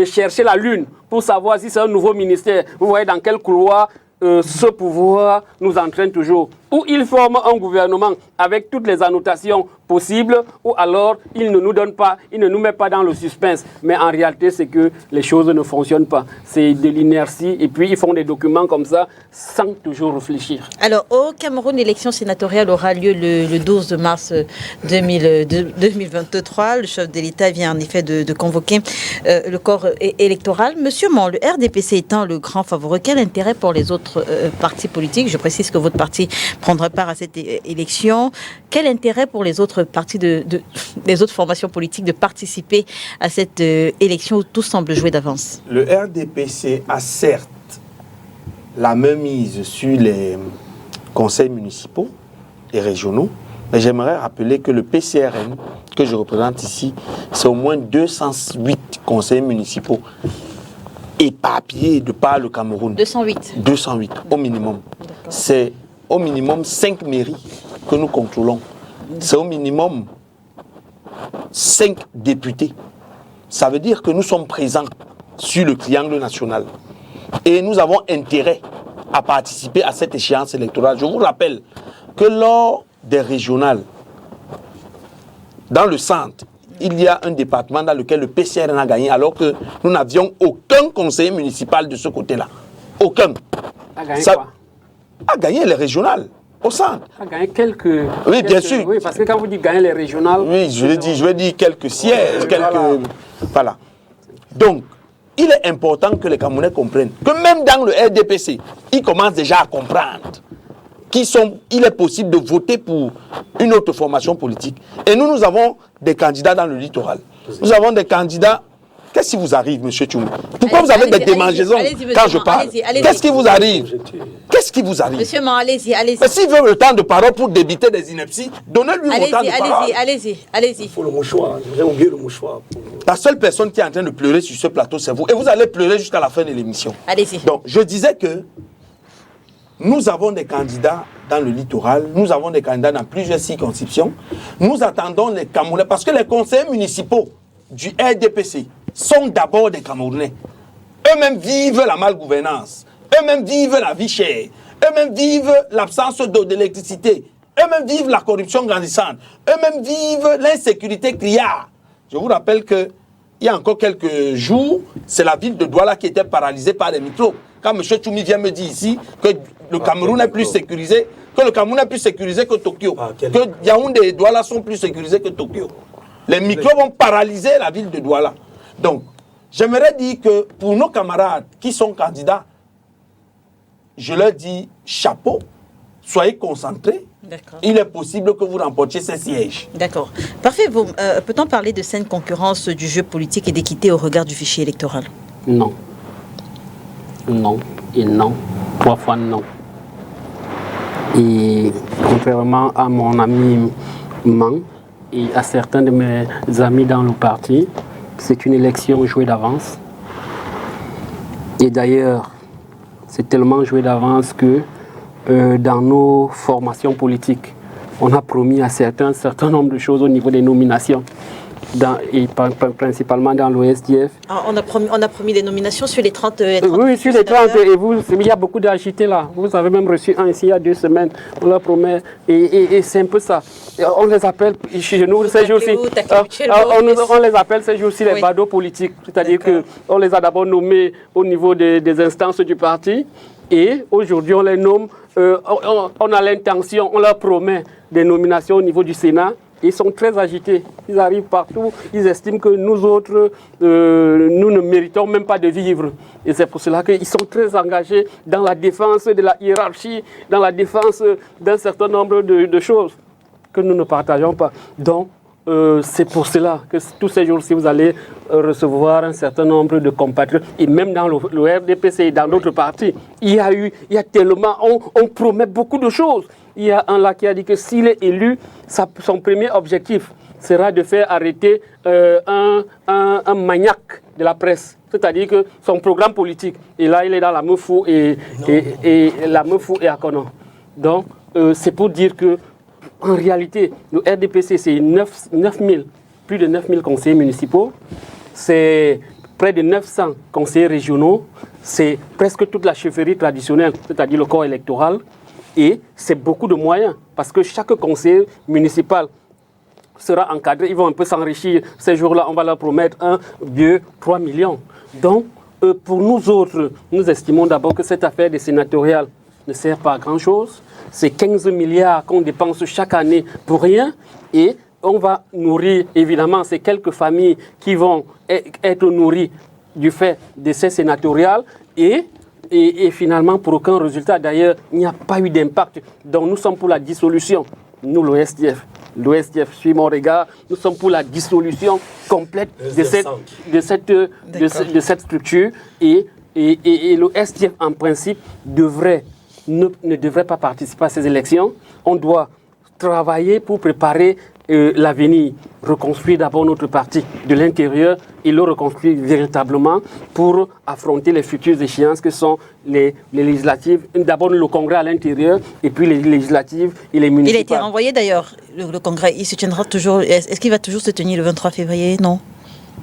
D: chercher la lune pour savoir si c'est un nouveau ministère. Vous voyez dans quel couloir ce pouvoir nous entraîne toujours. Ou il forme un gouvernement avec toutes les annotations possibles, ou alors il ne nous donne pas, il ne nous met pas dans le suspense. Mais en réalité, c'est que les choses ne fonctionnent pas. C'est de l'inertie, et puis ils font des documents comme ça sans toujours réfléchir.
A: Alors, au Cameroun, l'élection sénatoriale aura lieu le 12 mars 2023. Le chef de l'État vient en effet de convoquer le corps électoral. Monsieur Mon, le RDPC étant le grand favori, quel intérêt pour les autres partis politiques? Je précise que votre parti prendra part à cette élection. Quel intérêt pour les autres partis des autres formations politiques de participer à cette élection où tout semble jouer d'avance?
C: Le RDPC a certes la même mise sur les conseils municipaux et régionaux, mais j'aimerais rappeler que le PCRN que je représente ici, c'est au moins 208 conseils municipaux éparpillés de par le Cameroun.
A: 208.
C: 208 au minimum. C'est au minimum 5 mairies que nous contrôlons. C'est au minimum 5 députés. Ça veut dire que nous sommes présents sur le triangle national. Et nous avons intérêt à participer à cette échéance électorale. Je vous rappelle que lors des régionales, dans le centre, il y a un département dans lequel le PCRN a gagné alors que nous n'avions aucun conseiller municipal de ce côté-là. Aucun.
D: A gagné quoi?
C: A gagné les régionales au centre.
D: A gagné quelques...
C: Oui, bien sûr.
D: Oui, parce que quand vous dites gagner les régionales...
C: Oui, je vais dire quelques sièges, quelques... Voilà. Donc, il est important que les Camerounais comprennent que même dans le RDPC, ils commencent déjà à comprendre qu'il est possible de voter pour une autre formation politique. Et nous avons des candidats dans le littoral. Nous avons des candidats... Qu'est-ce qui vous arrive, M. Tchoumi? Pourquoi vous avez des démangeaisons quand je parle? Qu'est-ce qui vous arrive? Qu'est-ce qui vous arrive?
A: Monsieur Man, allez-y.
C: Mais s'il veut le temps de parole pour débiter des inepties, donnez-lui le temps de parole.
A: Allez-y.
B: Il faut le mouchoir. J'ai oublié le mouchoir.
C: La seule personne qui est en train de pleurer sur ce plateau, c'est vous. Et vous allez pleurer jusqu'à la fin de l'émission.
A: Allez-y.
C: Donc, je disais que nous avons des candidats dans le littoral, nous avons des candidats dans plusieurs circonscriptions. Nous attendons les Camerounais, parce que les conseillers municipaux du RDPC sont d'abord des Camerounais. Eux-mêmes vivent la malgouvernance. Eux-mêmes vivent la vie chère. Eux-mêmes vivent l'absence d'eau, d'électricité. Eux-mêmes vivent la corruption grandissante. Eux-mêmes vivent l'insécurité criarde. Je vous rappelle qu'il y a encore quelques jours, c'est la ville de Douala qui était paralysée par les microbes. Quand M. Tchoumi vient me dire ici que le Cameroun est plus sécurisé, que Tokyo, que Yaoundé et Douala sont plus sécurisés que Tokyo. Les microbes ont paralysé la ville de Douala. Donc, j'aimerais dire que pour nos camarades qui sont candidats, je leur dis chapeau, soyez concentrés. Il est possible que vous remportiez ces sièges.
A: D'accord. Parfait. Peut-on parler de saine concurrence du jeu politique et d'équité au regard du fichier électoral?
D: Non. Non et non. 3 fois non. Et contrairement à mon ami Man et à certains de mes amis dans le parti, c'est une élection jouée d'avance. Et d'ailleurs, c'est tellement joué d'avance que dans nos formations politiques, on a promis à certains un certain nombre de choses au niveau des nominations, principalement dans l'OSDF.
A: On a promis des nominations sur les 30...
D: oui, sur les 30, et vous, il y a beaucoup d'agité là. Vous avez même reçu un ici il y a 2 semaines, on leur promet, et c'est un peu ça. On les appelle, chez nous, ces jours-ci, on les appelle ces jours-ci les badauds politiques, c'est-à-dire qu'on les a d'abord nommés au niveau des instances du parti, et aujourd'hui on les nomme, on a l'intention, on leur promet des nominations au niveau du Sénat. Ils sont très agités, ils arrivent partout, ils estiment que nous autres, nous ne méritons même pas de vivre. Et c'est pour cela qu'ils sont très engagés dans la défense de la hiérarchie, dans la défense d'un certain nombre de choses que nous ne partageons pas. Donc, c'est pour cela que tous ces jours-ci, vous allez recevoir un certain nombre de compatriotes. Et même dans le RDPC et dans d'autres partis, il y a tellement, on promet beaucoup de choses. Il y a un là qui a dit que s'il est élu, son premier objectif sera de faire arrêter un maniaque de la presse. C'est-à-dire que son programme politique, et là, il est dans la Meufou et la Meufou et Akono. Donc, c'est pour dire que, en réalité, le RDPC, c'est plus de 9000 conseillers municipaux, c'est près de 900 conseillers régionaux, c'est presque toute la chefferie traditionnelle, c'est-à-dire le corps électoral, et c'est beaucoup de moyens, parce que chaque conseiller municipal sera encadré, ils vont un peu s'enrichir. Ces jours-là, on va leur promettre un vieux 3 millions. Donc, pour nous autres, nous estimons d'abord que cette affaire des sénatoriales ne sert pas à grand-chose. C'est 15 milliards qu'on dépense chaque année pour rien, et on va nourrir, évidemment, ces quelques familles qui vont être nourries du fait de ces sénatoriales, et finalement, pour aucun résultat. D'ailleurs, il n'y a pas eu d'impact. Donc, nous sommes pour la dissolution, nous, l'OSDF. L'OSDF suit mon regard. Nous sommes pour la dissolution complète de cette structure. Et l'OSDF, en principe, ne devrait pas participer à ces élections. On doit travailler pour préparer l'avenir, reconstruire d'abord notre parti de l'intérieur et le reconstruire véritablement pour affronter les futures échéances que sont les législatives. D'abord le congrès à l'intérieur et puis les législatives et les municipales.
A: Il a été renvoyé d'ailleurs, le congrès. Il se tiendra toujours. Est-ce qu'il va toujours se tenir le 23 février? Non.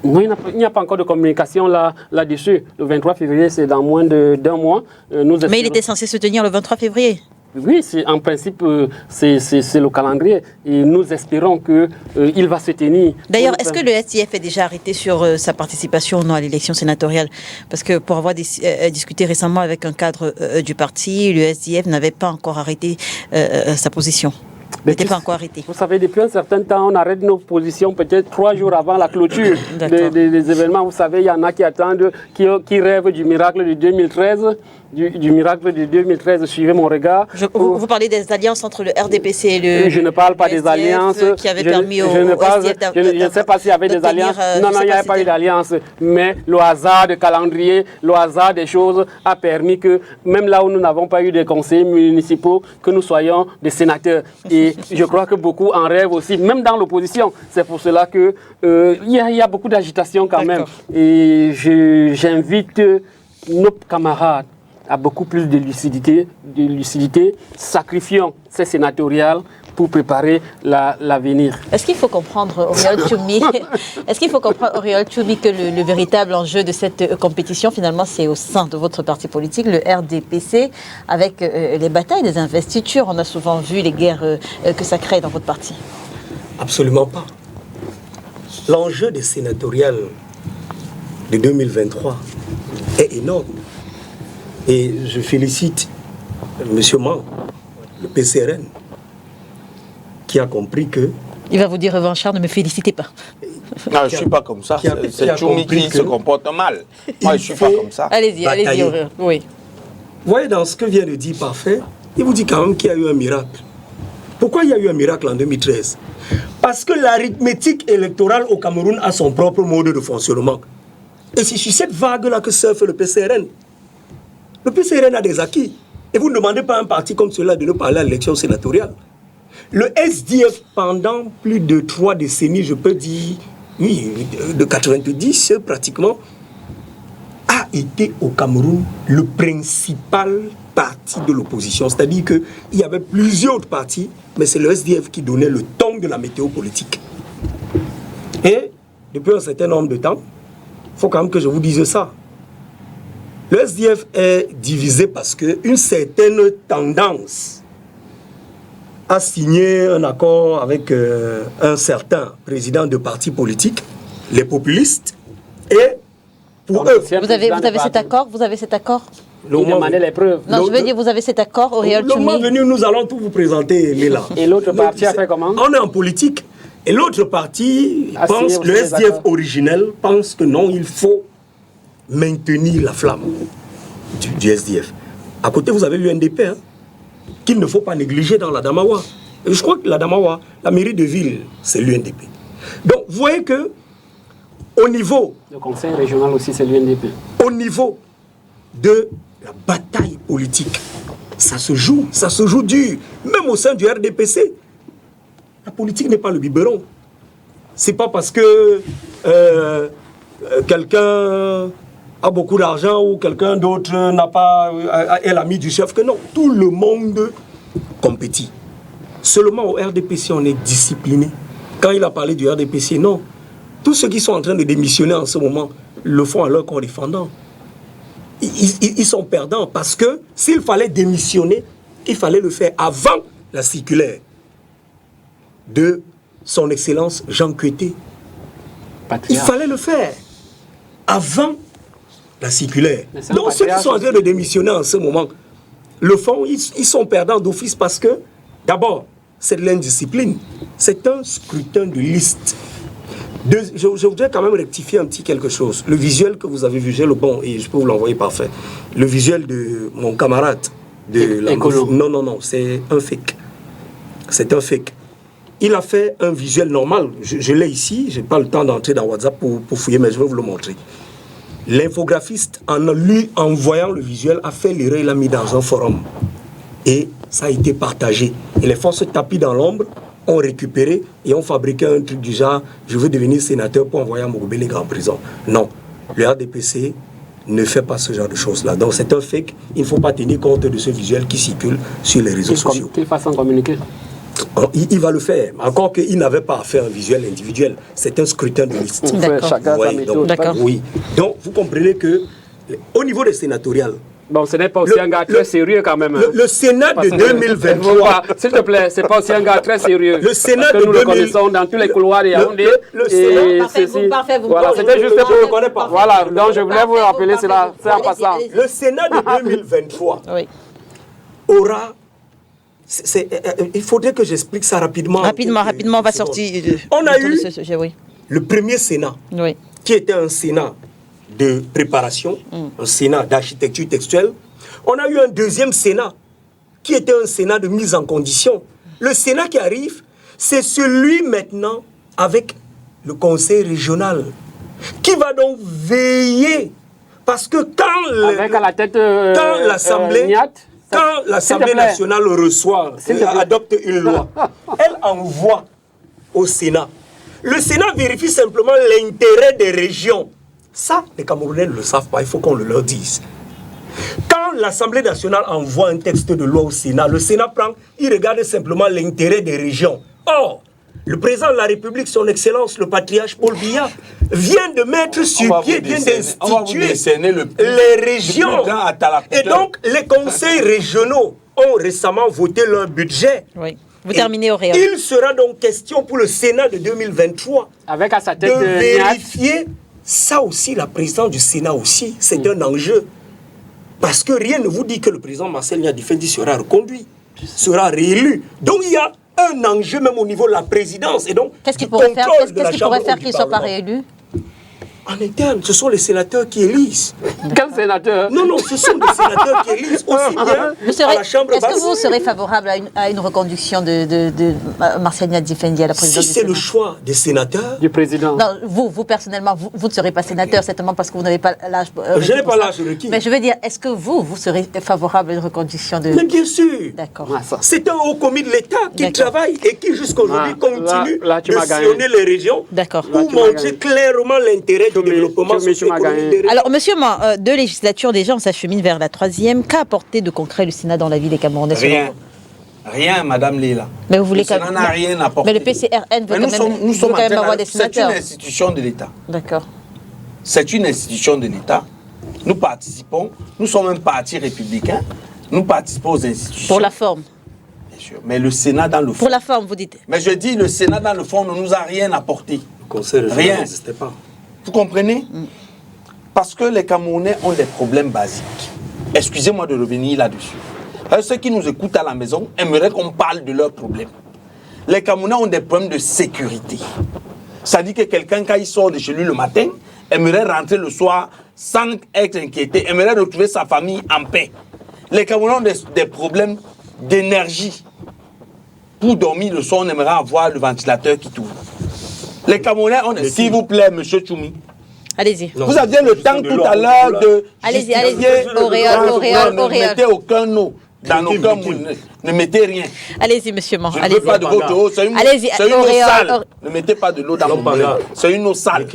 D: Non, il n'y a pas encore de communication là-dessus. Le 23 février, c'est dans moins d'un mois.
A: Mais il était censé se tenir le 23 février.
D: Oui, en principe, c'est le calendrier. Et nous espérons qu'il va se tenir.
A: D'ailleurs, est-ce que le SDF est déjà arrêté sur sa participation ou non à l'élection sénatoriale? Parce que pour avoir discuté récemment avec un cadre du parti, le SDF n'avait pas encore arrêté sa position. N'était pas encore arrêté.
D: Vous savez, depuis un certain temps, on arrête nos positions peut-être 3 jours avant la clôture des événements. Vous savez, il y en a qui attendent, qui rêvent du miracle de 2013. Du miracle de 2013, suivez mon regard.
A: Vous parlez des alliances entre le RDPC et le...
D: Je ne parle pas des alliances.
A: Qui avaient permis au
D: SDF je ne sais pas s'il y avait des alliances. Non, il n'y avait pas eu d'alliance. Mais le hasard de calendrier, le hasard des choses a permis que, même là où nous n'avons pas eu de conseillers municipaux, que nous soyons des sénateurs. Et je crois que beaucoup en rêvent aussi, même dans l'opposition. C'est pour cela qu'il y a beaucoup d'agitation quand même. Et j'invite nos camarades à beaucoup plus de lucidité, sacrifions ces sénatoriales pour préparer l'avenir.
A: Est-ce qu'il faut comprendre, Auriol Choumi, que le véritable enjeu de cette compétition, finalement, c'est au sein de votre parti politique, le RDPC, avec les batailles des investitures? On a souvent vu les guerres que ça crée dans votre parti.
B: Absolument pas. L'enjeu des sénatoriales de 2023 est énorme. Et je félicite M. Man, le PCRN, qui a compris que...
A: Il va vous dire, revanchard, ne me félicitez pas.
E: Non, je ne suis pas comme ça. C'est Choumi qui se comporte mal. Moi, je ne suis pas comme ça.
A: Allez-y, oui.
B: Vous voyez, dans ce que vient de dire Parfait, il vous dit quand même qu'il y a eu un miracle. Pourquoi il y a eu un miracle en 2013? Parce que l'arithmétique électorale au Cameroun a son propre mode de fonctionnement. Et c'est sur cette vague-là que surfe le PCRN. Le PCRN a des acquis. Et vous ne demandez pas à un parti comme cela de ne parler à l'élection sénatoriale. Le SDF, pendant plus de 3 décennies, je peux dire, oui, de 90 pratiquement, a été au Cameroun le principal parti de l'opposition. C'est-à-dire qu'il y avait plusieurs autres partis, mais c'est le SDF qui donnait le ton de la météo politique. Et depuis un certain nombre de temps, il faut quand même que je vous dise ça. Le SDF est divisé parce qu'une certaine tendance a signé un accord avec un certain président de parti politique, les populistes, et pour eux...
A: Vous avez cet accord? Vous avez cet accord?
D: Il demandait les preuves.
A: Non, je veux dire, vous avez cet accord, Auriol Choumi?
B: Le moment venu, nous allons tout vous présenter, Léla.
D: Et l'autre parti a fait comment?
B: On est en politique. Et l'autre parti pense, le SDF originel pense que non, il faut maintenir la flamme du SDF. À côté, vous avez l'UNDP, hein, qu'il ne faut pas négliger dans la Damawa. Et je crois que la Damawa, la mairie de ville, c'est l'UNDP. Donc, vous voyez que, au niveau...
D: Le conseil régional aussi, c'est l'UNDP.
B: Au niveau de la bataille politique, ça se joue dur. Même au sein du RDPC, la politique n'est pas le biberon. C'est pas parce que quelqu'un a beaucoup d'argent ou quelqu'un d'autre n'a pas est l'ami du chef, que non, tout le monde compétit. Seulement au RDPC, on est discipliné. Quand il a parlé du RDPC, non. Tous ceux qui sont en train de démissionner en ce moment le font à leur corps défendant. Ils sont perdants parce que s'il fallait démissionner, il fallait le faire avant la circulaire de son Excellence Jean Kueté. Il fallait le faire avant la circulaire. Donc ceux qui sont en train de démissionner en ce moment le font, ils sont perdants d'office parce que, d'abord, c'est de l'indiscipline. C'est un scrutin de liste. Je voudrais quand même rectifier un petit quelque chose. Le visuel que vous avez vu, j'ai le bon, et je peux vous l'envoyer parfait. Le visuel de mon camarade de la... Non, c'est un fake. C'est un fake. Il a fait un visuel normal. Je l'ai ici, je n'ai pas le temps d'entrer dans WhatsApp pour fouiller, mais je vais vous le montrer. L'infographiste, en voyant le visuel, a fait l'erreur, il l'a mis dans un forum. Et ça a été partagé. Et les forces tapis dans l'ombre ont récupéré et ont fabriqué un truc du genre « je veux devenir sénateur pour envoyer Mogobele en prison ». Non, le RDPC ne fait pas ce genre de choses-là. Donc c'est un fake, il ne faut pas tenir compte de ce visuel qui circule sur les réseaux sociaux.
D: Quelle façon de communiquer?
B: Il va le faire, encore qu'il n'avait pas à faire un visuel individuel. C'est un scrutin de liste.
D: Chacun sa méthode.
A: D'accord.
B: Oui. Donc vous comprenez que au niveau des sénatoriales,
D: bon, ce n'est pas aussi un gars très sérieux quand même.
B: Le Sénat de 2023.
D: S'il te plaît, c'est pas aussi un gars très sérieux.
B: Le Sénat
D: parce que nous le connaissons dans tous les couloirs de Yaoundé. Voilà, c'était juste pour... Voilà, donc je voulais vous rappeler cela, c'est en passant.
B: Le Sénat de 2023
A: Oui.
B: aura... il faudrait que j'explique ça rapidement.
A: Rapidement, on va sortir.
B: On a eu
A: oui.
B: le premier Sénat,
A: Oui.
B: qui était un Sénat de préparation, un Sénat d'architecture textuelle. On a eu un deuxième Sénat, qui était un Sénat de mise en condition. Le Sénat qui arrive, c'est celui maintenant avec le Conseil régional, qui va donc veiller, parce que quand l'Assemblée nationale reçoit, adopte une loi, elle envoie au Sénat. Le Sénat vérifie simplement l'intérêt des régions. Ça, les Camerounais ne le savent pas, il faut qu'on le leur dise. Quand l'Assemblée nationale envoie un texte de loi au Sénat, le Sénat prend, il regarde simplement l'intérêt des régions. Or, le président de la République, son Excellence, le patriarche Paul Biya, vient de mettre sur pied, vient d'instituer les régions. Et donc, les conseils régionaux ont récemment voté leur budget.
A: Oui. Vous terminez au réel.
B: Il sera donc question pour le Sénat de 2023
D: avec à sa tête
B: de vérifier ça aussi, la présidence du Sénat aussi, c'est un enjeu. Parce que rien ne vous dit que le président Marcel Niadifendi sera reconduit, sera réélu. Donc il y a un enjeu même au niveau de la présidence. Et donc,
A: qu'est-ce qu'il pourrait faire qu'il ne soit pas réélu?
B: En interne, ce sont les sénateurs qui élisent.
D: Quel sénateur?
B: Non, ce sont des sénateurs qui élisent aussi bien à la Chambre basse.
A: Est-ce que vous serez favorable à une reconduction de Marcel Niadifendi à la présidence?
B: Si c'est le choix des sénateurs...
D: Du président.
A: Non, vous personnellement, vous ne serez pas sénateur, certainement parce que vous n'avez pas l'âge...
B: je n'ai pas l'âge requis.
A: Mais je veux dire, est-ce que vous serez favorable à une reconduction de...
B: Mais bien sûr.
A: D'accord.
B: C'est un haut commis de l'État qui travaille et qui jusqu'aujourd'hui continue de sillonner les régions pour montrer clairement l'intérêt du développement socio-économique.
A: Alors, monsieur, deux législatures déjà, on s'achemine vers la troisième. Qu'a apporté de concret le Sénat dans la vie des Camerounais?
E: Rien, Madame Léla.
A: Mais vous voulez
E: le Sénat n'a rien apporté.
A: Mais le PCRN veut quand même avoir des sénateurs.
E: C'est une institution de l'État.
A: D'accord.
E: C'est une institution de l'État. Nous participons. Nous sommes un parti républicain. Nous participons aux institutions.
A: Pour la forme.
E: Bien sûr. Mais le Sénat dans le fond.
A: Pour la forme, vous dites.
E: Mais je dis, le Sénat dans le fond ne nous a rien apporté.
B: Le Conseil régional n'existait pas.
E: Vous comprenez? Parce que les Camerounais ont des problèmes basiques. Excusez-moi de revenir là-dessus. Ceux qui nous écoutent à la maison aimeraient qu'on parle de leurs problèmes. Les Camerounais ont des problèmes de sécurité. Ça dit que quelqu'un, quand il sort de chez lui le matin, aimerait rentrer le soir sans être inquiété, aimerait retrouver sa famille en paix. Les Camerounais ont des problèmes d'énergie. Pour dormir le soir, on aimerait avoir le ventilateur qui tourne. Les Camerounais ont des... S'il vous plaît, monsieur Choumi.
A: Allez-y.
E: Vous aviez le temps tout à l'heure de...
A: Allez-y. Auréole.
E: Ne mettez aucun eau. Dans aucun mot. Ne mettez rien.
A: Allez-y, monsieur Man.
E: Je ne veux pas de votre eau. C'est une eau sale. Ne mettez pas de l'eau dans mon eau. C'est une eau sale.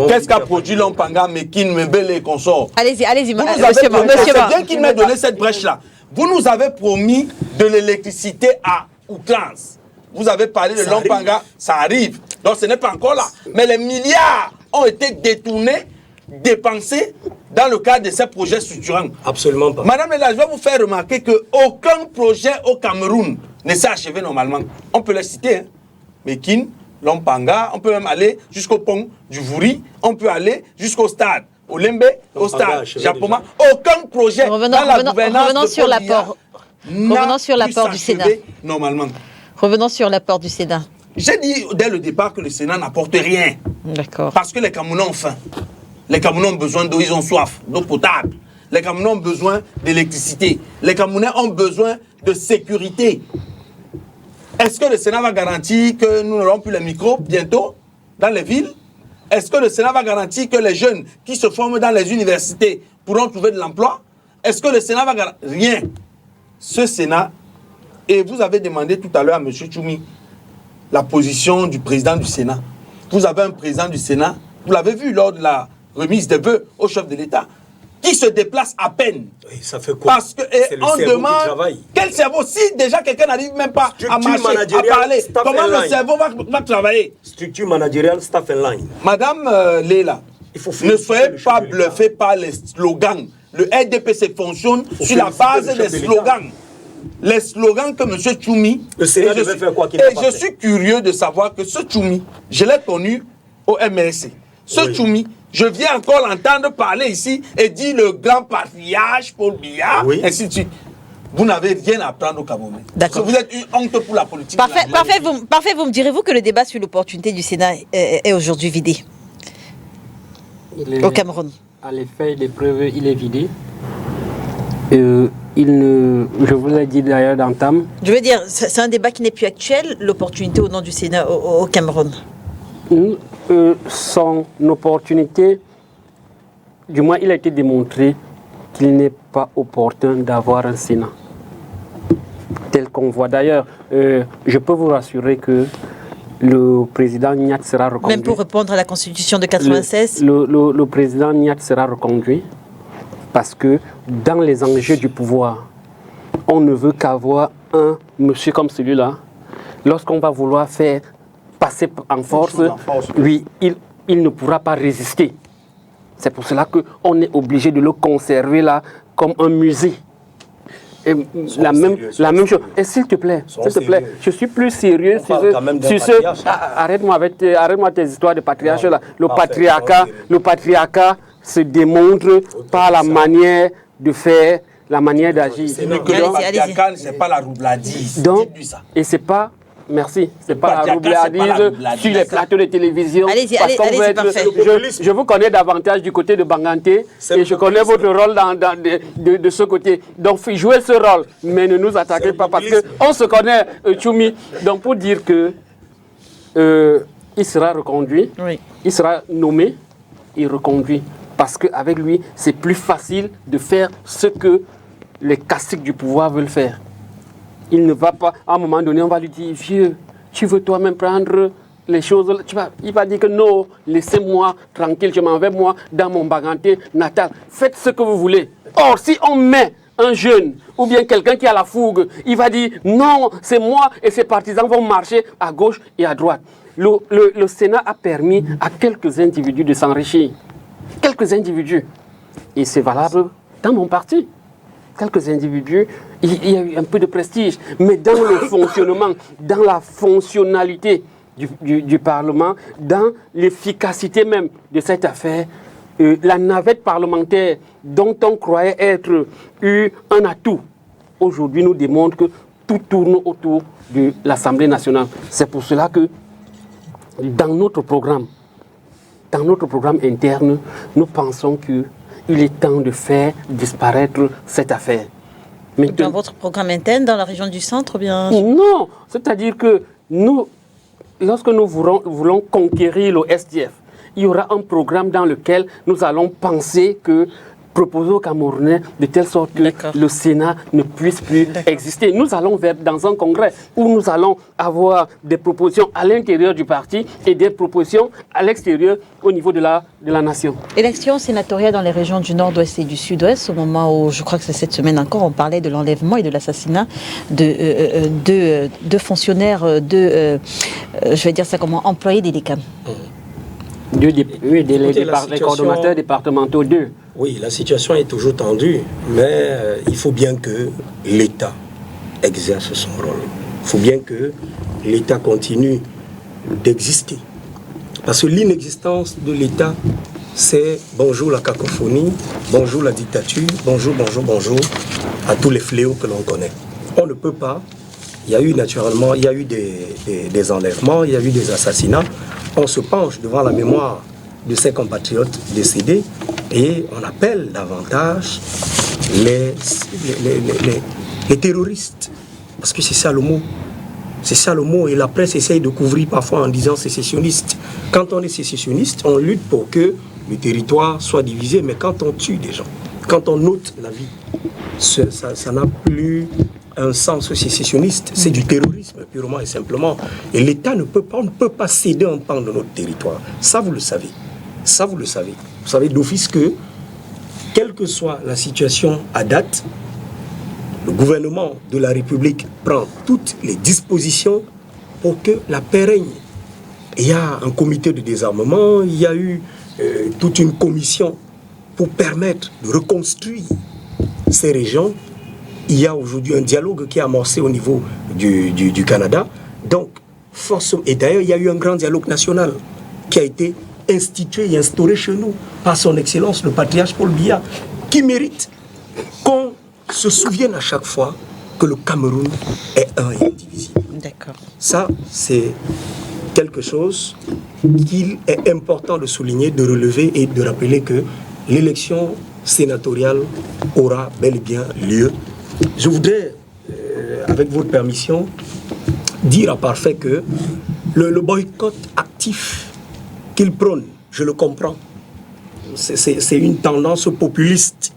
E: Qu'est-ce qu'a produit Lompanga, Mekin, Mbele et consorts?
A: Allez-y,
E: Vous nous
A: monsieur
E: avez
A: Ba,
E: donné,
A: monsieur
E: c'est
A: Ba.
E: bien qu'il m'ait donné cette brèche-là. Vous nous avez promis de l'électricité à outrance. Vous avez parlé de Lompanga, ça arrive. Donc ce n'est pas encore là. Mais les milliards ont été détournés, dépensés dans le cadre de ces projets structurants.
B: Absolument pas.
E: Madame Lela, je vais vous faire remarquer qu'aucun projet au Cameroun ne s'est achevé normalement. On peut les citer. Hein. Mekin, Lompanga, on peut même aller jusqu'au pont du Vouri, on peut aller jusqu'au stade. Au Lembe, au stade Japoma. Aucun projet dans la gouvernance
A: revenons sur l'apport. Revenons sur l'apport du Sénat.
E: Normalement.
A: Revenons sur l'apport du Sénat.
E: J'ai dit dès le départ que le Sénat n'apporte rien.
A: D'accord.
E: Parce que les Camerounais ont faim. Les Camerounais ont besoin d'eau, ils ont soif, d'eau potable. Les Camerounais ont besoin d'électricité. Les Camerounais ont besoin de sécurité. Est-ce que le Sénat va garantir que nous n'aurons plus les micros bientôt dans les villes? Est-ce que le Sénat va garantir que les jeunes qui se forment dans les universités pourront trouver de l'emploi? Est-ce que le Sénat va garantir? Rien. Ce Sénat, et vous avez demandé tout à l'heure à M. Tchoumi la position du président du Sénat. Vous avez un président du Sénat, vous l'avez vu lors de la remise des vœux au chef de l'État, qui se déplace à peine.
B: Et ça fait quoi?
E: Parce qu'on demande quel cerveau, si déjà quelqu'un n'arrive même pas à marcher, à parler, comment le cerveau va travailler?
B: Structure managériale, staff and line.
E: Madame Léla, ne soyez pas bluffée par les slogans. Le RDPC fonctionne sur la base des slogans. Les slogans que M. Tchoumi...
B: Le Sénat devait faire quoi qu'il
E: Et je suis curieux de savoir que ce Tchoumi, je l'ai connu au MRC. Ce Tchoumi, je viens encore l'entendre parler ici et dire le grand patriarche Paul Biya, ainsi de suite. Vous n'avez rien à apprendre au Cameroun.
A: D'accord.
E: Vous êtes une honte pour la politique.
A: Parfait, vous me direz-vous que le débat sur l'opportunité du Sénat est aujourd'hui vidé au Cameroun?
D: À l'effet des preuves, il est vidé. Je vous l'ai dit d'ailleurs d'entame.
A: Je veux dire, c'est un débat qui n'est plus actuel, l'opportunité au nom du Sénat au Cameroun.
D: Son opportunité, du moins il a été démontré qu'il n'est pas opportun d'avoir un Sénat. Tel qu'on voit d'ailleurs, je peux vous rassurer que le président Nyat sera reconduit.
A: Même pour répondre à la Constitution de 96
D: le président Nyat sera reconduit parce que dans les enjeux du pouvoir, on ne veut qu'avoir un monsieur comme celui-là. Lorsqu'on va vouloir faire passer en force, lui, il ne pourra pas résister. C'est pour cela qu'on est obligé de le conserver là comme un musée. Et la même chose. Et s'il te plaît, je suis plus sérieux sur ce. Arrête-moi tes histoires de patriarche là. Le patriarcat se démontre par la manière de faire, la manière d'agir.
E: Le patriarcat, c'est pas la roubladise.
D: Donc, et c'est pas. Merci. C'est pas la roubladise sur les plateaux de télévision.
A: Allez-y,
D: je vous connais davantage du côté de Banganté et je connais votre rôle de ce côté. Donc, jouez ce rôle, mais ne nous attaquez pas parce qu'on se connaît, Tchoumi. Donc, pour dire que il sera reconduit, il sera nommé et reconduit. Parce qu'avec lui, c'est plus facile de faire ce que les caciques du pouvoir veulent faire. Il ne va pas, à un moment donné, on va lui dire, vieux, tu veux toi-même prendre les choses, il va dire que non, laissez-moi tranquille, je m'en vais moi dans mon Banganté natal. Faites ce que vous voulez. Or, si on met un jeune ou bien quelqu'un qui a la fougue, il va dire non, c'est moi et ses partisans vont marcher à gauche et à droite. Le Sénat a permis à quelques individus de s'enrichir. Quelques individus. Et c'est valable dans mon parti. Quelques individus, il y a eu un peu de prestige. Mais dans le fonctionnement, dans la fonctionnalité du Parlement, dans l'efficacité même de cette affaire, la navette parlementaire dont on croyait être un atout, aujourd'hui nous démontre que tout tourne autour de l'Assemblée nationale. C'est pour cela que dans notre programme interne, nous pensons qu'il est temps de faire disparaître cette affaire.
A: Dans votre programme interne, dans la région du centre, bien?
D: Non, c'est-à-dire que nous, lorsque nous voulons conquérir le SDF, il y aura un programme dans lequel nous allons penser que proposer aux Camerounais de telle sorte que le Sénat ne puisse plus exister. Nous allons dans un congrès où nous allons avoir des propositions à l'intérieur du parti et des propositions à l'extérieur au niveau de la nation.
A: Élection sénatoriale dans les régions du nord-ouest et du sud-ouest, au moment où, je crois que c'est cette semaine encore, on parlait de l'enlèvement et de l'assassinat de fonctionnaires, je vais dire ça comment, employés des DECAM.
D: Les coordonnateurs départementaux 2.
B: Oui, la situation est toujours tendue, mais il faut bien que l'État exerce son rôle. Il faut bien que l'État continue d'exister. Parce que l'inexistence de l'État, c'est bonjour la cacophonie, bonjour la dictature, bonjour à tous les fléaux que l'on connaît. On ne peut pas. Il y a eu naturellement, il y a eu des enlèvements, il y a eu des assassinats. On se penche devant la mémoire de ses compatriotes décédés et on appelle davantage les terroristes. Parce que c'est ça le mot. C'est ça le mot. Et la presse essaye de couvrir parfois en disant sécessionniste. Quand on est sécessionniste, on lutte pour que le territoire soit divisé. Mais quand on tue des gens, quand on ôte la vie, ça n'a plus un sens sécessionniste. C'est du terrorisme purement et simplement. Et l'État on ne peut pas céder un pan de notre territoire. Ça, vous le savez. Ça, vous le savez. Vous savez d'office que, quelle que soit la situation à date, le gouvernement de la République prend toutes les dispositions pour que la paix règne. Il y a un comité de désarmement, il y a eu toute une commission pour permettre de reconstruire ces régions. Il y a aujourd'hui un dialogue qui est amorcé au niveau du Canada. Donc, et d'ailleurs, il y a eu un grand dialogue national qui a été institué et instauré chez nous par son Excellence, le patriarche Paul Biya, qui mérite qu'on se souvienne à chaque fois que le Cameroun est un et indivisible.
A: D'accord.
B: Ça, c'est quelque chose qu'il est important de souligner, de relever et de rappeler que l'élection sénatoriale aura bel et bien lieu. Je voudrais, avec votre permission, dire à parfait que le boycott actif qu'il prône, je le comprends. C'est une tendance populiste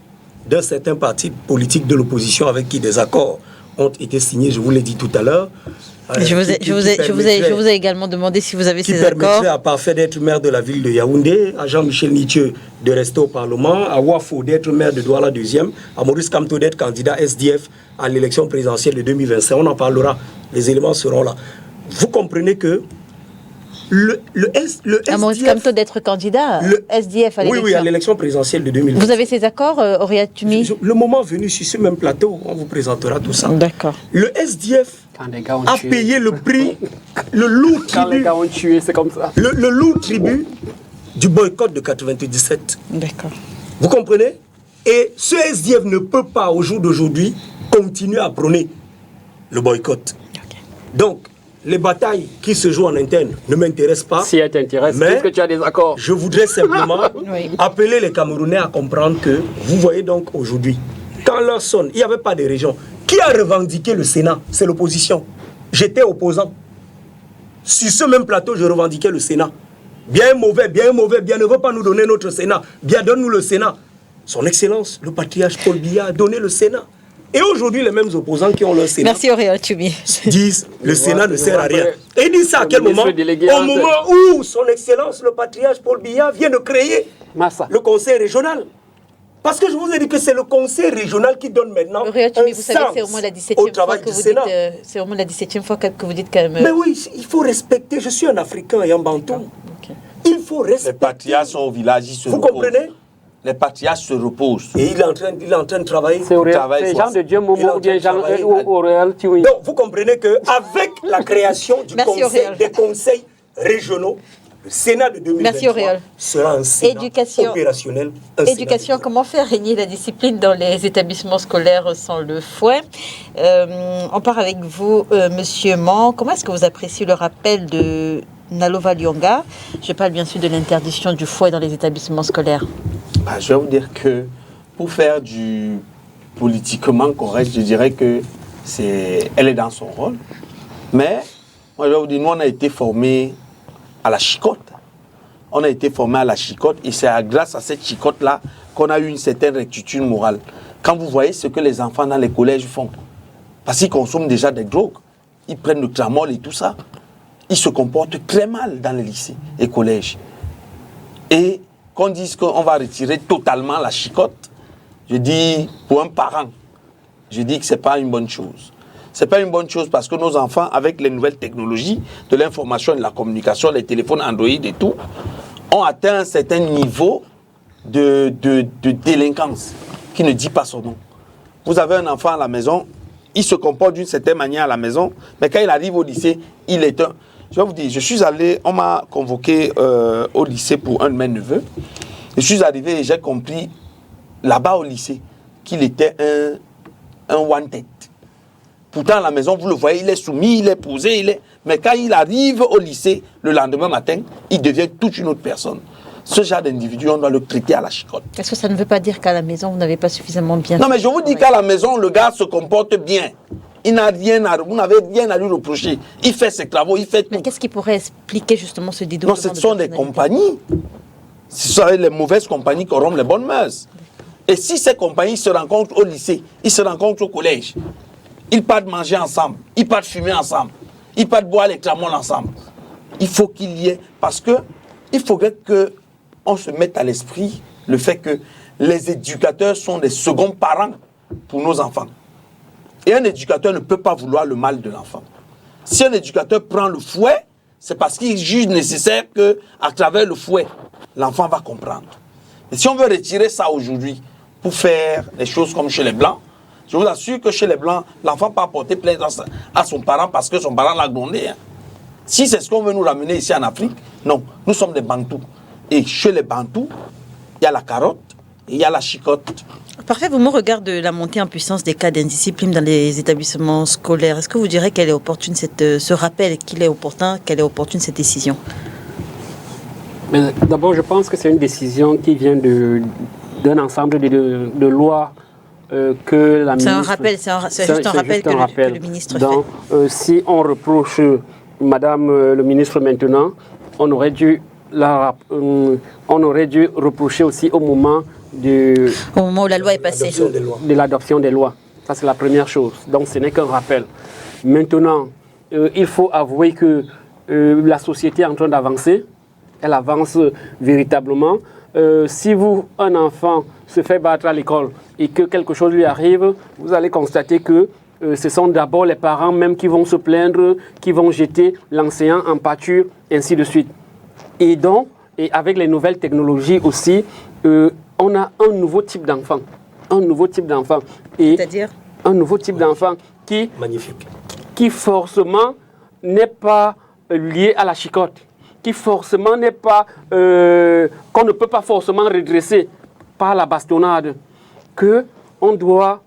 B: d'un certain parti politique de l'opposition avec qui des accords ont été signés, je vous l'ai dit tout à l'heure.
A: Je vous ai également demandé si vous avez ces accords. Qui
B: permettrait à Parfait d'être maire de la ville de Yaoundé, à Jean-Michel Nitieux de rester au Parlement, à Wafo d'être maire de Douala 2e, à Maurice Kamto d'être candidat SDF à l'élection présidentielle de 2025. On en parlera, les éléments seront là. Vous comprenez que le SDF...
A: À Maurice Kamto d'être candidat SDF à l'élection.
B: Oui, à l'élection présidentielle de 2025.
A: Vous avez ces accords, Auréa Tumi?
B: Le moment venu, sur ce même plateau, on vous présentera tout ça.
A: D'accord.
B: Le SDF a payé le prix, le lourd tribut,
D: c'est comme ça.
B: Le lourd tribut du boycott de 97.
A: D'accord.
B: Vous comprenez? Et ce SDF ne peut pas, au jour d'aujourd'hui, continuer à prôner le boycott. Okay. Donc, les batailles qui se jouent en interne ne m'intéressent pas.
D: Si elles t'intéressent, est-ce que tu as des accords?
B: Je voudrais simplement appeler les Camerounais à comprendre que, vous voyez donc aujourd'hui, quand l'heure sonne, il n'y avait pas de région. Qui a revendiqué le Sénat? C'est l'opposition. J'étais opposant. Sur ce même plateau, je revendiquais le Sénat. Bien mauvais, bien ne veut pas nous donner notre Sénat. Bien, donne-nous le Sénat. Son Excellence, le patriarche Paul Biya, a donné le Sénat. Et aujourd'hui, les mêmes opposants qui ont le Sénat disent le Sénat ne sert à rien. Et ils disent ça à quel moment? Au moment où son Excellence, le patriarche Paul Biya, vient de créer le conseil régional. Parce que je vous ai dit que c'est le conseil régional qui donne maintenant un sens au travail du Sénat.
A: C'est au moins la 17e fois que vous dites que...
B: Mais oui, il faut respecter. Je suis un Africain et un Bantou. Okay. Il faut respecter.
E: Les patriarches sont au village, ils se reposent.
B: Vous comprenez?
E: Les patriarches se reposent.
B: Et il est en train de travailler.
D: C'est Jean de Dieu Momo ou bien Jean Auréal Tioui.
B: Donc vous comprenez qu'avec la création des conseils régionaux, le Sénat de 2023 sera un Sénat opérationnel.
A: Éducation, comment faire régner la discipline dans les établissements scolaires sans le fouet? On part avec vous, Monsieur Man. Comment est-ce que vous appréciez le rappel de Nalova Lyonga? Je parle bien sûr de l'interdiction du fouet dans les établissements scolaires.
E: Je vais vous dire que pour faire du politiquement correct, je dirais que elle est dans son rôle. Mais moi je vais vous dire, nous on a été formés à la chicotte. on a été formé à la chicotte et c'est grâce à cette chicotte-là qu'on a eu une certaine rectitude morale. Quand vous voyez ce que les enfants dans les collèges font, parce qu'ils consomment déjà des drogues, ils prennent le tramol et tout ça, ils se comportent très mal dans les lycées et collèges. Et qu'on dise qu'on va retirer totalement la chicotte, je dis, pour un parent, je dis que ce n'est pas une bonne chose. Ce n'est pas une bonne chose parce que nos enfants, avec les nouvelles technologies de l'information et de la communication, les téléphones Android et tout, ont atteint un certain niveau de délinquance qui ne dit pas son nom. Vous avez un enfant à la maison, il se comporte d'une certaine manière à la maison, mais quand il arrive au lycée, il est un... Je vais vous dire, je suis allé, on m'a convoqué au lycée pour un de mes neveux. Je suis arrivé et j'ai compris là-bas au lycée qu'il était un one-tête. Pourtant, à la maison, vous le voyez, il est soumis, il est posé, mais quand il arrive au lycée le lendemain matin, il devient toute une autre personne. Ce genre d'individu, on doit le traiter à la chicotte.
A: Est-ce que ça ne veut pas dire qu'à la maison, vous n'avez pas suffisamment bien fait?
E: Non, mais je vous dis qu'à la maison, le gars se comporte bien. Il n'a rien à... Vous n'avez rien à lui reprocher. Il fait ses travaux, il fait tout.
A: Mais qu'est-ce qui pourrait expliquer justement ce dédoublement?
E: Non, ce sont des compagnies. Ce sont les mauvaises compagnies qui rompent les bonnes mœurs. Et si ces compagnies se rencontrent au lycée, ils se rencontrent au collège, ils partent manger ensemble, ils partent fumer ensemble, ils partent boire les tramols ensemble. Il faut qu'il y ait... Parce que il faudrait qu'on se mette à l'esprit le fait que les éducateurs sont des seconds parents pour nos enfants. Et un éducateur ne peut pas vouloir le mal de l'enfant. Si un éducateur prend le fouet, c'est parce qu'il juge nécessaire qu'à travers le fouet, l'enfant va comprendre. Et si on veut retirer ça aujourd'hui pour faire les choses comme chez les Blancs, je vous assure que chez les Blancs, l'enfant peut porter plainte à son parent parce que son parent l'a grondé. Hein. Si c'est ce qu'on veut nous ramener ici en Afrique, non, nous sommes des Bantous. Et chez les Bantous, il y a la carotte et il y a la chicotte.
A: Parfait, vous me regardez de la montée en puissance des cas d'indiscipline dans les établissements scolaires. Est-ce que vous direz qu'elle est opportune, ce rappel, qu'il est opportun, qu'elle est opportune cette décision?
D: D'abord, je pense que c'est une décision qui vient d'un ensemble de lois que la ministre...
A: C'est un rappel, c'est juste un rappel que le ministre fait.
D: Si on reproche Madame le ministre maintenant, on aurait dû reprocher aussi au moment
A: où la loi est passée.
D: De l'adoption des lois. Ça, c'est la première chose. Donc, ce n'est qu'un rappel. Maintenant, il faut avouer que la société est en train d'avancer. Elle avance véritablement. Si un enfant se fait battre à l'école et que quelque chose lui arrive, vous allez constater que ce sont d'abord les parents même qui vont se plaindre, qui vont jeter l'enseignant en pâture, ainsi de suite. Et donc, avec les nouvelles technologies aussi, on a un nouveau type d'enfant. Un nouveau type d'enfant.
A: C'est-à-dire?
D: Un nouveau type d'enfant qui...
B: Magnifique.
D: Qui forcément n'est pas lié à la chicotte. Qui forcément n'est pas... qu'on ne peut pas forcément redresser par la bastonnade. Qu'on doit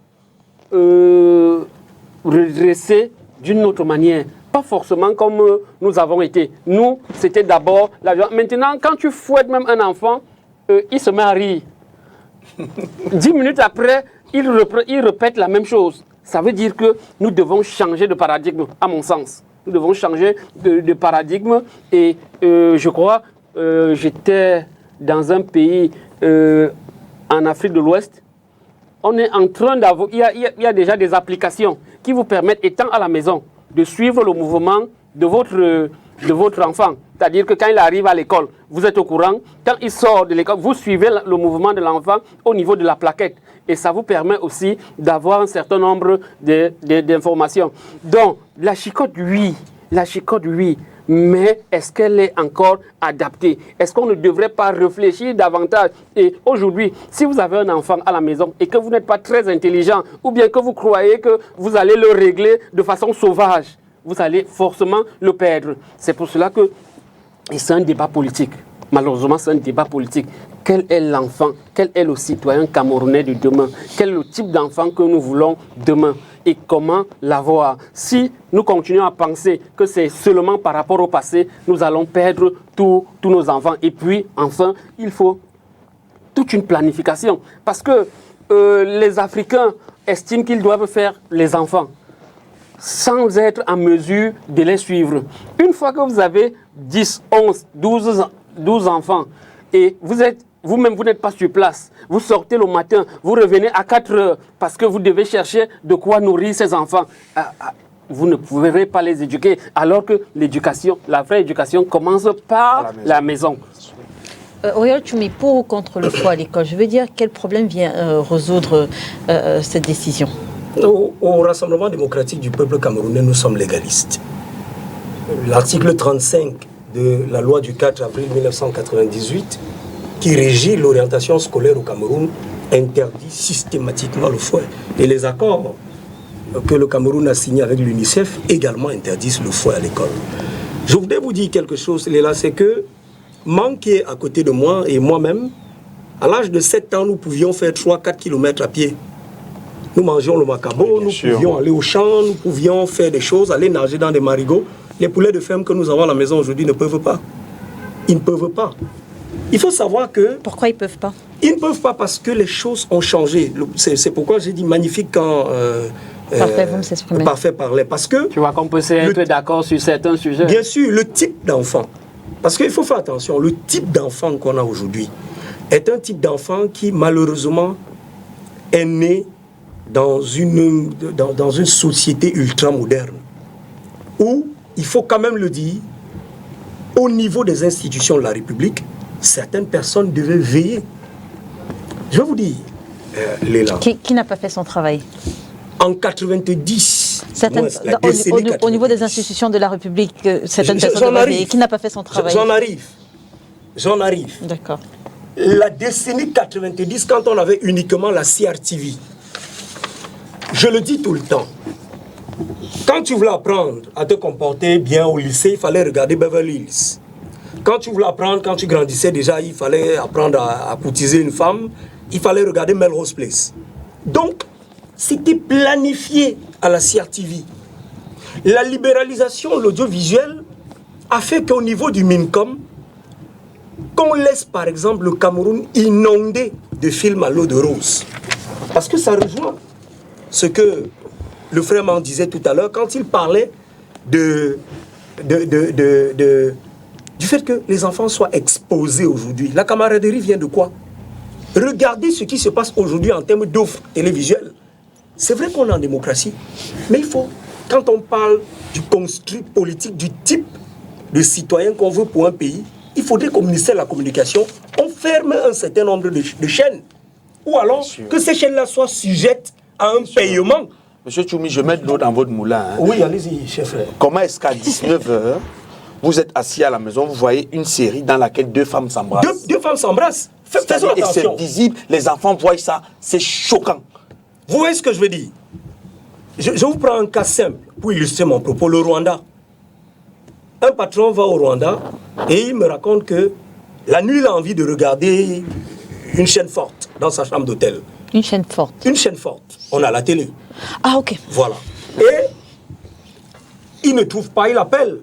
D: redresser d'une autre manière. Pas forcément comme nous avons été. Nous, c'était d'abord la violence. Maintenant, quand tu fouettes même un enfant, il se met à rire. 10 minutes après, il répète la même chose. Ça veut dire que nous devons changer de paradigme, à mon sens. Nous devons changer de paradigme. Et je crois, j'étais dans un pays en Afrique de l'Ouest. On est en train d'avoir... Il y a déjà des applications qui vous permettent, étant à la maison, de suivre le mouvement de votre enfant. C'est-à-dire que quand il arrive à l'école, vous êtes au courant. Quand il sort de l'école, vous suivez le mouvement de l'enfant au niveau de la plaquette. Et ça vous permet aussi d'avoir un certain nombre d'informations. Donc, la chicotte, oui. La chicotte, oui. Mais est-ce qu'elle est encore adaptée? Est-ce qu'on ne devrait pas réfléchir davantage? Et aujourd'hui, si vous avez un enfant à la maison et que vous n'êtes pas très intelligent, ou bien que vous croyez que vous allez le régler de façon sauvage, vous allez forcément le perdre. C'est pour cela que, et c'est un débat politique, malheureusement c'est un débat politique. Quel est l'enfant? Quel est le citoyen camerounais de demain? Quel est le type d'enfant que nous voulons demain? Et comment l'avoir? Si nous continuons à penser que c'est seulement par rapport au passé, nous allons perdre tous nos enfants. Et puis, enfin, il faut toute une planification. Parce que les Africains estiment qu'ils doivent faire les enfants sans être en mesure de les suivre. Une fois que vous avez 10, 11, 12 12 enfants et vous-même, vous n'êtes pas sur place. Vous sortez le matin, vous revenez à 4 heures parce que vous devez chercher de quoi nourrir ces enfants. Vous ne pouvez pas les éduquer alors que l'éducation, la vraie éducation commence par la maison.
A: Oriol Tchoumi, pour ou contre le foie à l'école, je veux dire, quel problème vient résoudre cette décision?
B: Au Rassemblement démocratique du peuple camerounais, nous sommes légalistes. L'article 35 de la loi du 4 avril 1998, qui régit l'orientation scolaire au Cameroun, interdit systématiquement le fouet. Et les accords que le Cameroun a signés avec l'UNICEF également interdisent le fouet à l'école. Je voudrais vous dire quelque chose, Léla, c'est que manqué à côté de moi et moi-même, à l'âge de 7 ans, nous pouvions faire 3-4 km à pied. Nous mangions le macabo, nous pouvions aller au champ, nous pouvions faire des choses, aller nager dans des marigots. Les poulets de ferme que nous avons à la maison aujourd'hui ne peuvent pas. Ils ne peuvent pas. Il faut savoir que...
A: Pourquoi ils ne peuvent pas?
B: Ils ne peuvent pas parce que les choses ont changé. C'est pourquoi j'ai dit magnifique quand...
A: Parfait, vous s'exprimer.
B: Parfait parlait. Parce que...
D: Tu vois qu'on peut être d'accord sur certains sujets.
B: Bien sûr, le type d'enfant. Parce qu'il faut faire attention, le type d'enfant qu'on a aujourd'hui est un type d'enfant qui, malheureusement, est né dans une société ultra-moderne. Où, il faut quand même le dire, au niveau des institutions de la République, certaines personnes devaient veiller. Je vais vous dire, Léla.
A: Qui n'a pas fait son travail?
B: En 90,
A: au niveau des institutions de la République, certaines personnes devaient veiller. Qui n'a pas fait son travail?
B: J'en arrive.
A: D'accord.
B: La décennie 90, quand on avait uniquement la CRTV, je le dis tout le temps, quand tu voulais apprendre à te comporter bien au lycée, il fallait regarder Beverly Hills. Quand tu voulais apprendre, quand tu grandissais déjà, il fallait apprendre à courtiser une femme, il fallait regarder Melrose Place. Donc, c'était planifié à la CRTV. La libéralisation de l'audiovisuel a fait qu'au niveau du MINCOM, qu'on laisse par exemple le Cameroun inondé de films à l'eau de rose. Parce que ça rejoint ce que le frère m'en disait tout à l'heure quand il parlait du fait que les enfants soient exposés aujourd'hui. La camaraderie vient de quoi? Regardez ce qui se passe aujourd'hui en termes d'offres télévisuelles. C'est vrai qu'on est en démocratie, mais il faut, quand on parle du construit politique, du type de citoyen qu'on veut pour un pays, il faudrait qu'au ministère de la Communication, on ferme un certain nombre de chaînes. Ou alors que ces chaînes-là soient sujettes à un paiement.
E: Monsieur Tchoumi, je mets de l'eau dans votre moulin. Hein.
B: Oui, allez-y, chef.
E: Comment est-ce qu'à 19h, vous êtes assis à la maison, vous voyez une série dans laquelle 2 femmes s'embrassent?
B: Deux femmes s'embrassent. Faisons
E: Et
B: attention.
E: c'est visible, les enfants voient ça, c'est choquant.
B: Vous voyez ce que je veux dire? Je vous prends un cas simple pour illustrer mon propos. Le Rwanda. Un patron va au Rwanda et il me raconte que la nuit, il a envie de regarder une chaîne forte dans sa chambre d'hôtel.
A: Une chaîne forte? Une
B: chaîne forte. On a la télé.
A: Ah, ok.
B: Voilà. Et il ne trouve pas, il appelle.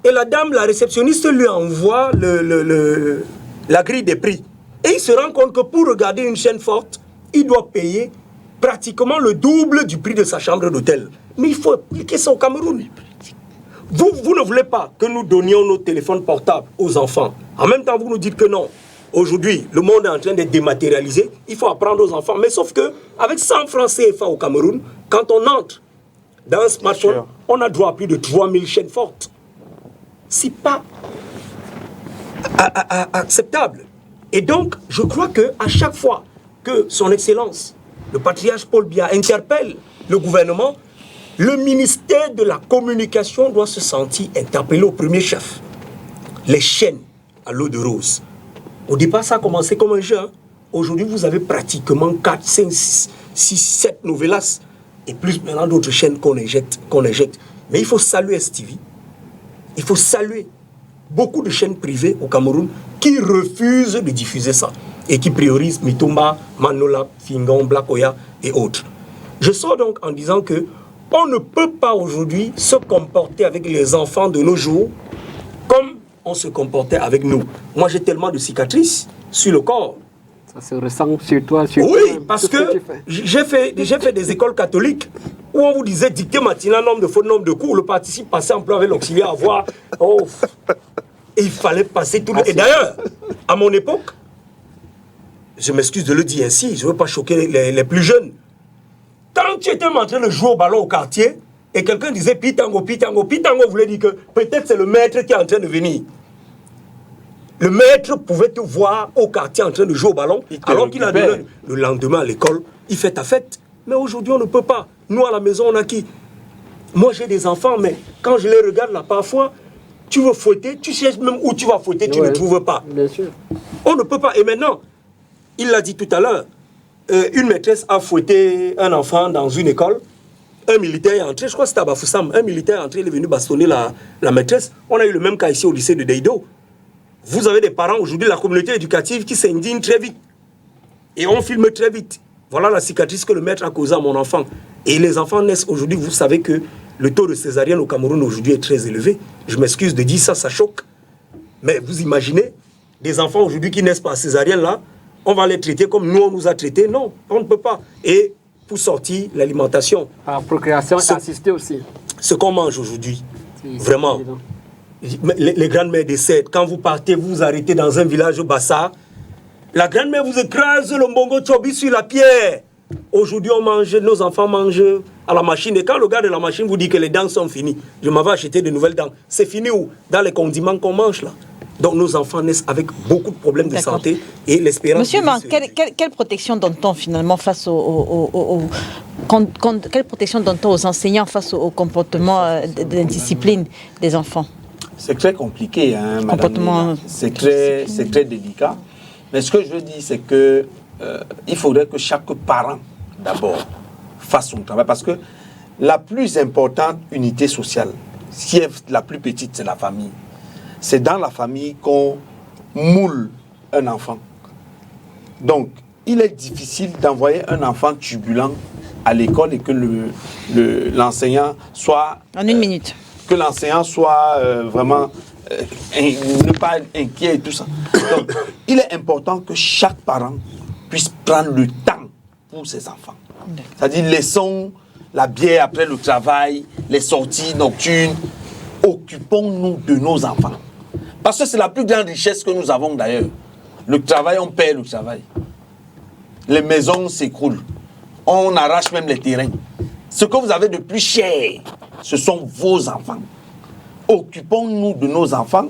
B: Et la dame, la réceptionniste, lui envoie la grille des prix. Et il se rend compte que pour regarder une chaîne forte, il doit payer pratiquement le double du prix de sa chambre d'hôtel. Mais il faut appliquer ça au Cameroun. Vous ne voulez pas que nous donnions nos téléphones portables aux enfants. En même temps, vous nous dites que non. Aujourd'hui, le monde est en train d'être dématérialisé. Il faut apprendre aux enfants. Mais sauf que, avec 100 francs CFA au Cameroun, quand on entre dans un smartphone, on a droit à plus de 3000 chaînes fortes. C'est pas acceptable. Et donc, je crois qu'à chaque fois que son Excellence, le patriarche Paul Biya, interpelle le gouvernement, le ministère de la Communication doit se sentir interpellé au premier chef. Les chaînes à l'eau de rose. Au départ, ça a commencé comme un jeu. Hein. Aujourd'hui, vous avez pratiquement 4, 5, 6, 7 novellas et plus maintenant d'autres chaînes qu'on injecte. Mais il faut saluer STV. Il faut saluer beaucoup de chaînes privées au Cameroun qui refusent de diffuser ça et qui priorisent Mitumba, Manola, Fingon, Blakoya et autres. Je sors donc en disant que on ne peut pas aujourd'hui se comporter avec les enfants de nos jours comme on se comportait avec nous. Moi, j'ai tellement de cicatrices sur le corps.
D: Ça se ressent sur toi,
B: oui, parce que j'ai fait des écoles catholiques où on vous disait dictée matinale, nombre de fautes, nombre de cours. Le participe passé emploi avec l'auxiliaire à voir. Oh. Et il fallait passer tout le... Et d'ailleurs, à mon époque, je m'excuse de le dire ainsi, je ne veux pas choquer les plus jeunes. Quand tu étais en train de jouer au ballon au quartier, et quelqu'un disait Pitango, Pitango, Pitango voulait dire que peut-être c'est le maître qui est en train de venir. Le maître pouvait te voir au quartier en train de jouer au ballon, alors qu'il a donné le lendemain à l'école, il fait ta fête. Mais aujourd'hui, on ne peut pas. Nous, à la maison, on a qui? Moi, j'ai des enfants, mais quand je les regarde là, parfois, tu veux fouetter, tu cherches même où tu vas fouetter, tu ne trouves pas.
D: Bien sûr.
B: On ne peut pas. Et maintenant, il l'a dit tout à l'heure, une maîtresse a fouetté un enfant dans une école. Un militaire est entré, je crois que c'était à Bafoussam, un militaire est entré, il est venu bastonner la maîtresse. On a eu le même cas ici au lycée de Deido. Vous avez des parents aujourd'hui, la communauté éducative qui s'indigne très vite. Et on filme très vite. Voilà la cicatrice que le maître a causée à mon enfant. Et les enfants naissent aujourd'hui, vous savez que le taux de césarienne au Cameroun aujourd'hui est très élevé. Je m'excuse de dire ça, ça choque. Mais vous imaginez, des enfants aujourd'hui qui naissent par césarienne là, on va les traiter comme nous on nous a traités? Non, on ne peut pas. Et pour sortir, l'alimentation.
D: La procréation assistée aussi.
B: Ce qu'on mange aujourd'hui, vraiment. Les grandes-mères décèdent. Quand vous partez, vous vous arrêtez dans un village au Bassa. La grand-mère vous écrase le mbongo chobi sur la pierre. Aujourd'hui, on mange, nos enfants mangent à la machine. Et quand le gars de la machine vous dit que les dents sont finies, je m'en vais acheter de nouvelles dents. C'est fini où? Dans les condiments qu'on mange là. Donc nos enfants naissent avec beaucoup de problèmes de santé et l'espérance.
A: Monsieur Mang, quelle protection donne-t-on finalement face quelle protection donne-t-on aux enseignants face au comportement d'indiscipline des enfants?
E: C'est très compliqué, hein, madame. C'est très délicat. Mais ce que je veux dire, c'est que il faudrait que chaque parent, d'abord, fasse son travail. Parce que la plus importante unité sociale, qui est la plus petite, c'est la famille. C'est dans la famille qu'on moule un enfant. Donc, il est difficile d'envoyer un enfant turbulent à l'école et que l'enseignant soit...
A: En une minute.
E: Que l'enseignant soit vraiment... ne pas inquiet et tout ça. Donc, il est important que chaque parent puisse prendre le temps pour ses enfants. C'est-à-dire, laissons la bière après le travail, les sorties nocturnes. Occupons-nous de nos enfants. Parce que c'est la plus grande richesse que nous avons d'ailleurs. Le travail, on perd le travail. Les maisons s'écroulent. On arrache même les terrains. Ce que vous avez de plus cher, ce sont vos enfants. Occupons-nous de nos enfants,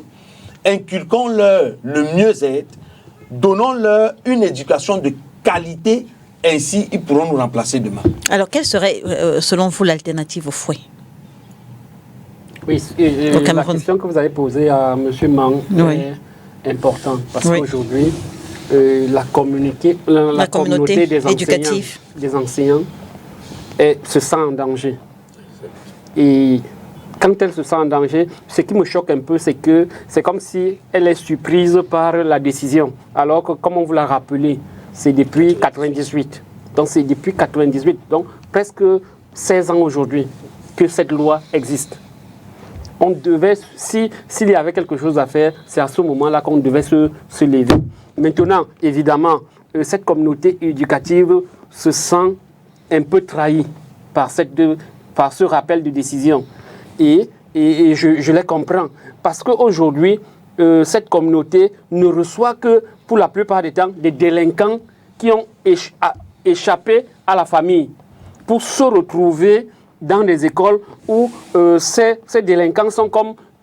E: inculquons-leur le mieux-être, donnons-leur une éducation de qualité, ainsi ils pourront nous remplacer demain.
A: Alors, quelle serait, selon vous, l'alternative au fouet?
D: Oui, la question que vous avez posée à M. Mang est importante parce qu'aujourd'hui, la communauté des enseignants se sent en danger. Et quand elle se sent en danger, ce qui me choque un peu, c'est que c'est comme si elle est surprise par la décision. Alors que, comme on vous l'a rappelé, c'est depuis 1998. Donc c'est depuis 1998, donc presque 16 ans aujourd'hui, que cette loi existe. On devait, s'il y avait quelque chose à faire, c'est à ce moment-là qu'on devait se lever. Maintenant, évidemment, cette communauté éducative se sent un peu trahie par ce rappel de décision. Et je les comprends. Parce qu'aujourd'hui, cette communauté ne reçoit que, pour la plupart des temps, des délinquants qui ont échappé à la famille pour se retrouver dans des écoles où ces délinquants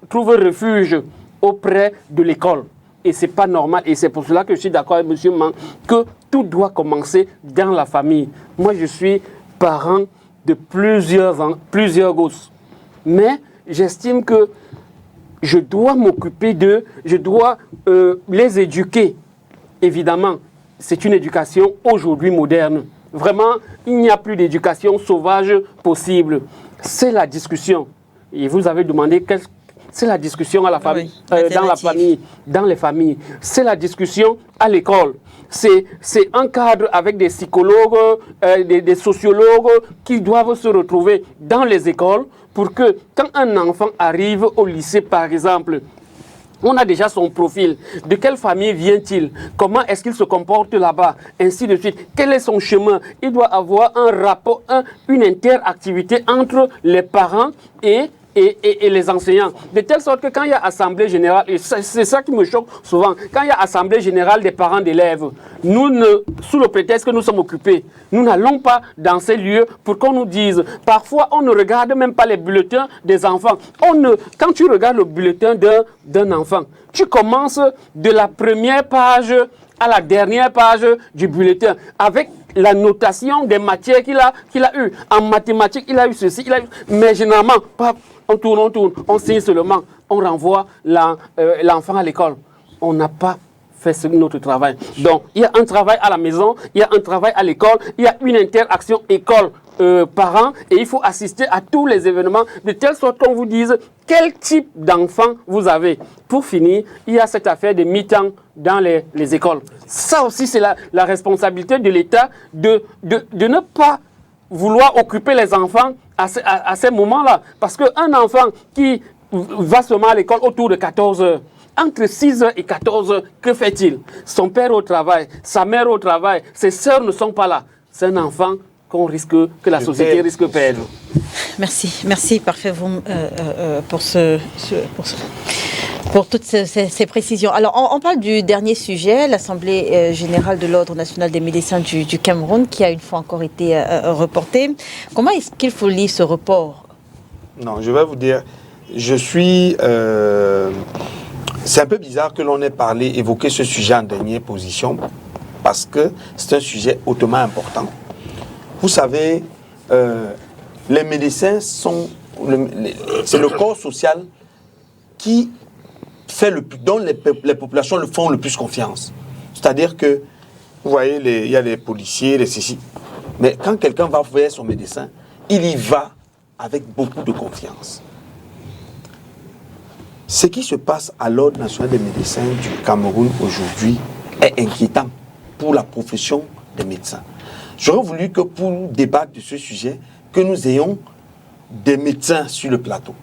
D: trouvent refuge auprès de l'école. Et ce n'est pas normal. Et c'est pour cela que je suis d'accord avec M. Mang que tout doit commencer dans la famille. Moi, je suis parent de plusieurs gosses. Mais j'estime que je dois m'occuper d'eux, je dois les éduquer. Évidemment, c'est une éducation aujourd'hui moderne. Vraiment, il n'y a plus d'éducation sauvage possible. C'est la discussion. Et vous avez demandé c'est la discussion à la famille, dans la famille, dans les familles. C'est la discussion à l'école. C'est un cadre avec des psychologues, des sociologues qui doivent se retrouver dans les écoles pour que quand un enfant arrive au lycée, par exemple, on a déjà son profil. De quelle famille vient-il? Comment est-ce qu'il se comporte là-bas? Ainsi de suite. Quel est son chemin? Il doit avoir un rapport, une interactivité entre les parents et et les enseignants. De telle sorte que quand il y a assemblée générale, et c'est ça qui me choque souvent, quand il y a assemblée générale des parents d'élèves, sous le prétexte que nous sommes occupés, nous n'allons pas dans ces lieux pour qu'on nous dise. Parfois, on ne regarde même pas les bulletins des enfants. Quand tu regardes le bulletin d'un enfant, tu commences de la première page à la dernière page du bulletin avec la notation des matières qu'il a eues. En mathématiques, il a eu ceci, mais généralement, on tourne, on signe seulement, on renvoie l'enfant à l'école. On n'a pas fait notre travail. Donc, il y a un travail à la maison, il y a un travail à l'école, il y a une interaction école-parents, et il faut assister à tous les événements de telle sorte qu'on vous dise quel type d'enfant vous avez. Pour finir, il y a cette affaire de mi-temps dans les écoles. Ça aussi, c'est la responsabilité de l'État de ne pas vouloir occuper les enfants à ces moments-là. Parce qu'un enfant qui va seulement à l'école autour de 14 heures, entre 6h et 14h, que fait-il? Son père au travail, sa mère au travail, ses sœurs ne sont pas là. C'est un enfant que la société risque de perdre.
A: Merci, parfait pour toutes ces précisions. Alors, on parle du dernier sujet, l'Assemblée générale de l'Ordre national des médecins du Cameroun, qui a une fois encore été reportée. Comment est-ce qu'il faut lire ce report?
C: Non, je vais vous dire, c'est un peu bizarre que l'on ait évoqué ce sujet en dernière position, parce que c'est un sujet hautement important. Vous savez, les médecins c'est le corps social dont les populations le font le plus confiance. C'est-à-dire que, vous voyez, il y a les policiers, les ceci. Mais quand quelqu'un va voir son médecin, il y va avec beaucoup de confiance. Ce qui se passe à l'Ordre national des médecins du Cameroun aujourd'hui est inquiétant pour la profession des médecins. J'aurais voulu que pour débattre de ce sujet, que nous ayons des médecins sur le plateau.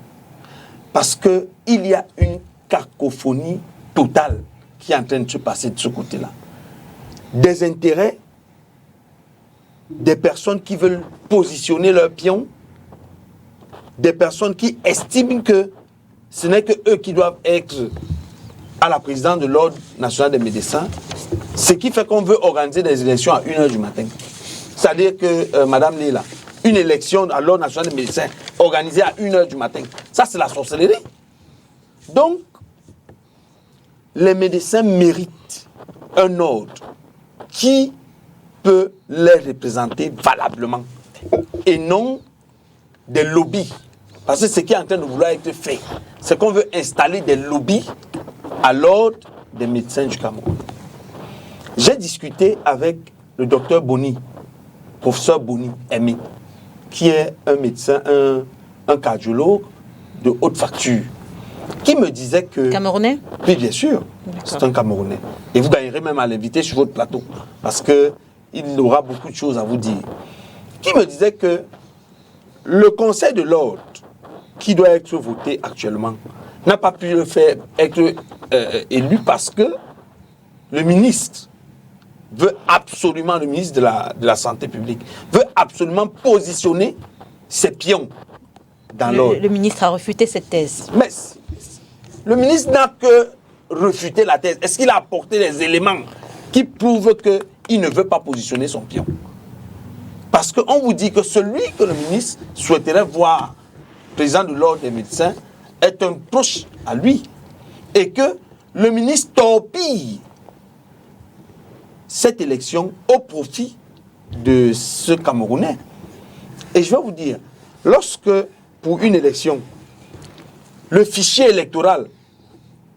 C: Parce qu'il y a une cacophonie totale qui est en train de se passer de ce côté-là. Des intérêts, des personnes qui veulent positionner leurs pions, des personnes qui estiment que ce n'est que eux qui doivent être à la présidence de l'Ordre national des médecins, ce qui fait qu'on veut organiser des élections à 1h du matin. C'est-à-dire que, Madame Lila, une élection à l'Ordre national des médecins organisée à 1h du matin, ça c'est la sorcellerie. Donc, les médecins méritent un ordre qui peut les représenter valablement et non des lobbies. Parce que ce qui est en train de vouloir être fait, c'est qu'on veut installer des lobbies à l'Ordre des médecins du Cameroun. J'ai discuté avec le docteur Boni, professeur Boni Aimé, qui est un médecin, un cardiologue de haute facture, qui me disait que...
A: Camerounais?
C: Oui, bien sûr, c'est un Camerounais. Et vous gagnerez même à l'inviter sur votre plateau, parce qu'il aura beaucoup de choses à vous dire. Qui me disait que le Conseil de l'Ordre, qui doit être voté actuellement, n'a pas pu le faire être élu parce que le ministre veut absolument, le ministre de la Santé publique, veut absolument positionner ses pions dans l'ordre.
A: Le ministre a refuté cette thèse.
C: Mais le ministre n'a que refuté la thèse. Est-ce qu'il a apporté les éléments qui prouvent qu'il ne veut pas positionner son pion? Parce qu'on vous dit que celui que le ministre souhaiterait voir président de l'Ordre des médecins est un proche à lui et que le ministre torpille cette élection au profit de ce Camerounais. Et je vais vous dire, lorsque pour une élection, le fichier électoral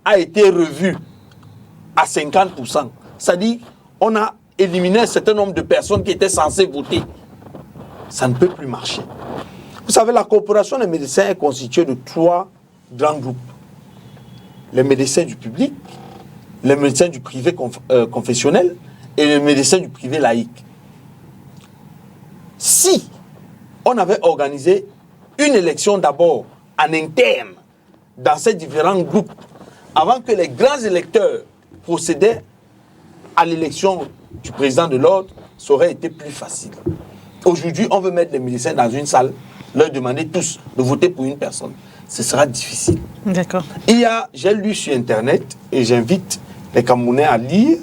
C: a été revu à 50%, c'est-à-dire on a éliminé un certain nombre de personnes qui étaient censées voter, ça ne peut plus marcher. Vous savez, la corporation des médecins est constituée de 3 grands groupes. Les médecins du public, les médecins du privé confessionnel et les médecins du privé laïque. Si on avait organisé une élection d'abord en interne dans ces différents groupes, avant que les grands électeurs procédaient à l'élection du président de l'ordre, ça aurait été plus facile. Aujourd'hui, on veut mettre les médecins dans une salle
E: leur demander tous de voter pour une personne. Ce sera difficile.
A: D'accord.
E: J'ai lu sur Internet, et j'invite les Camerounais à lire,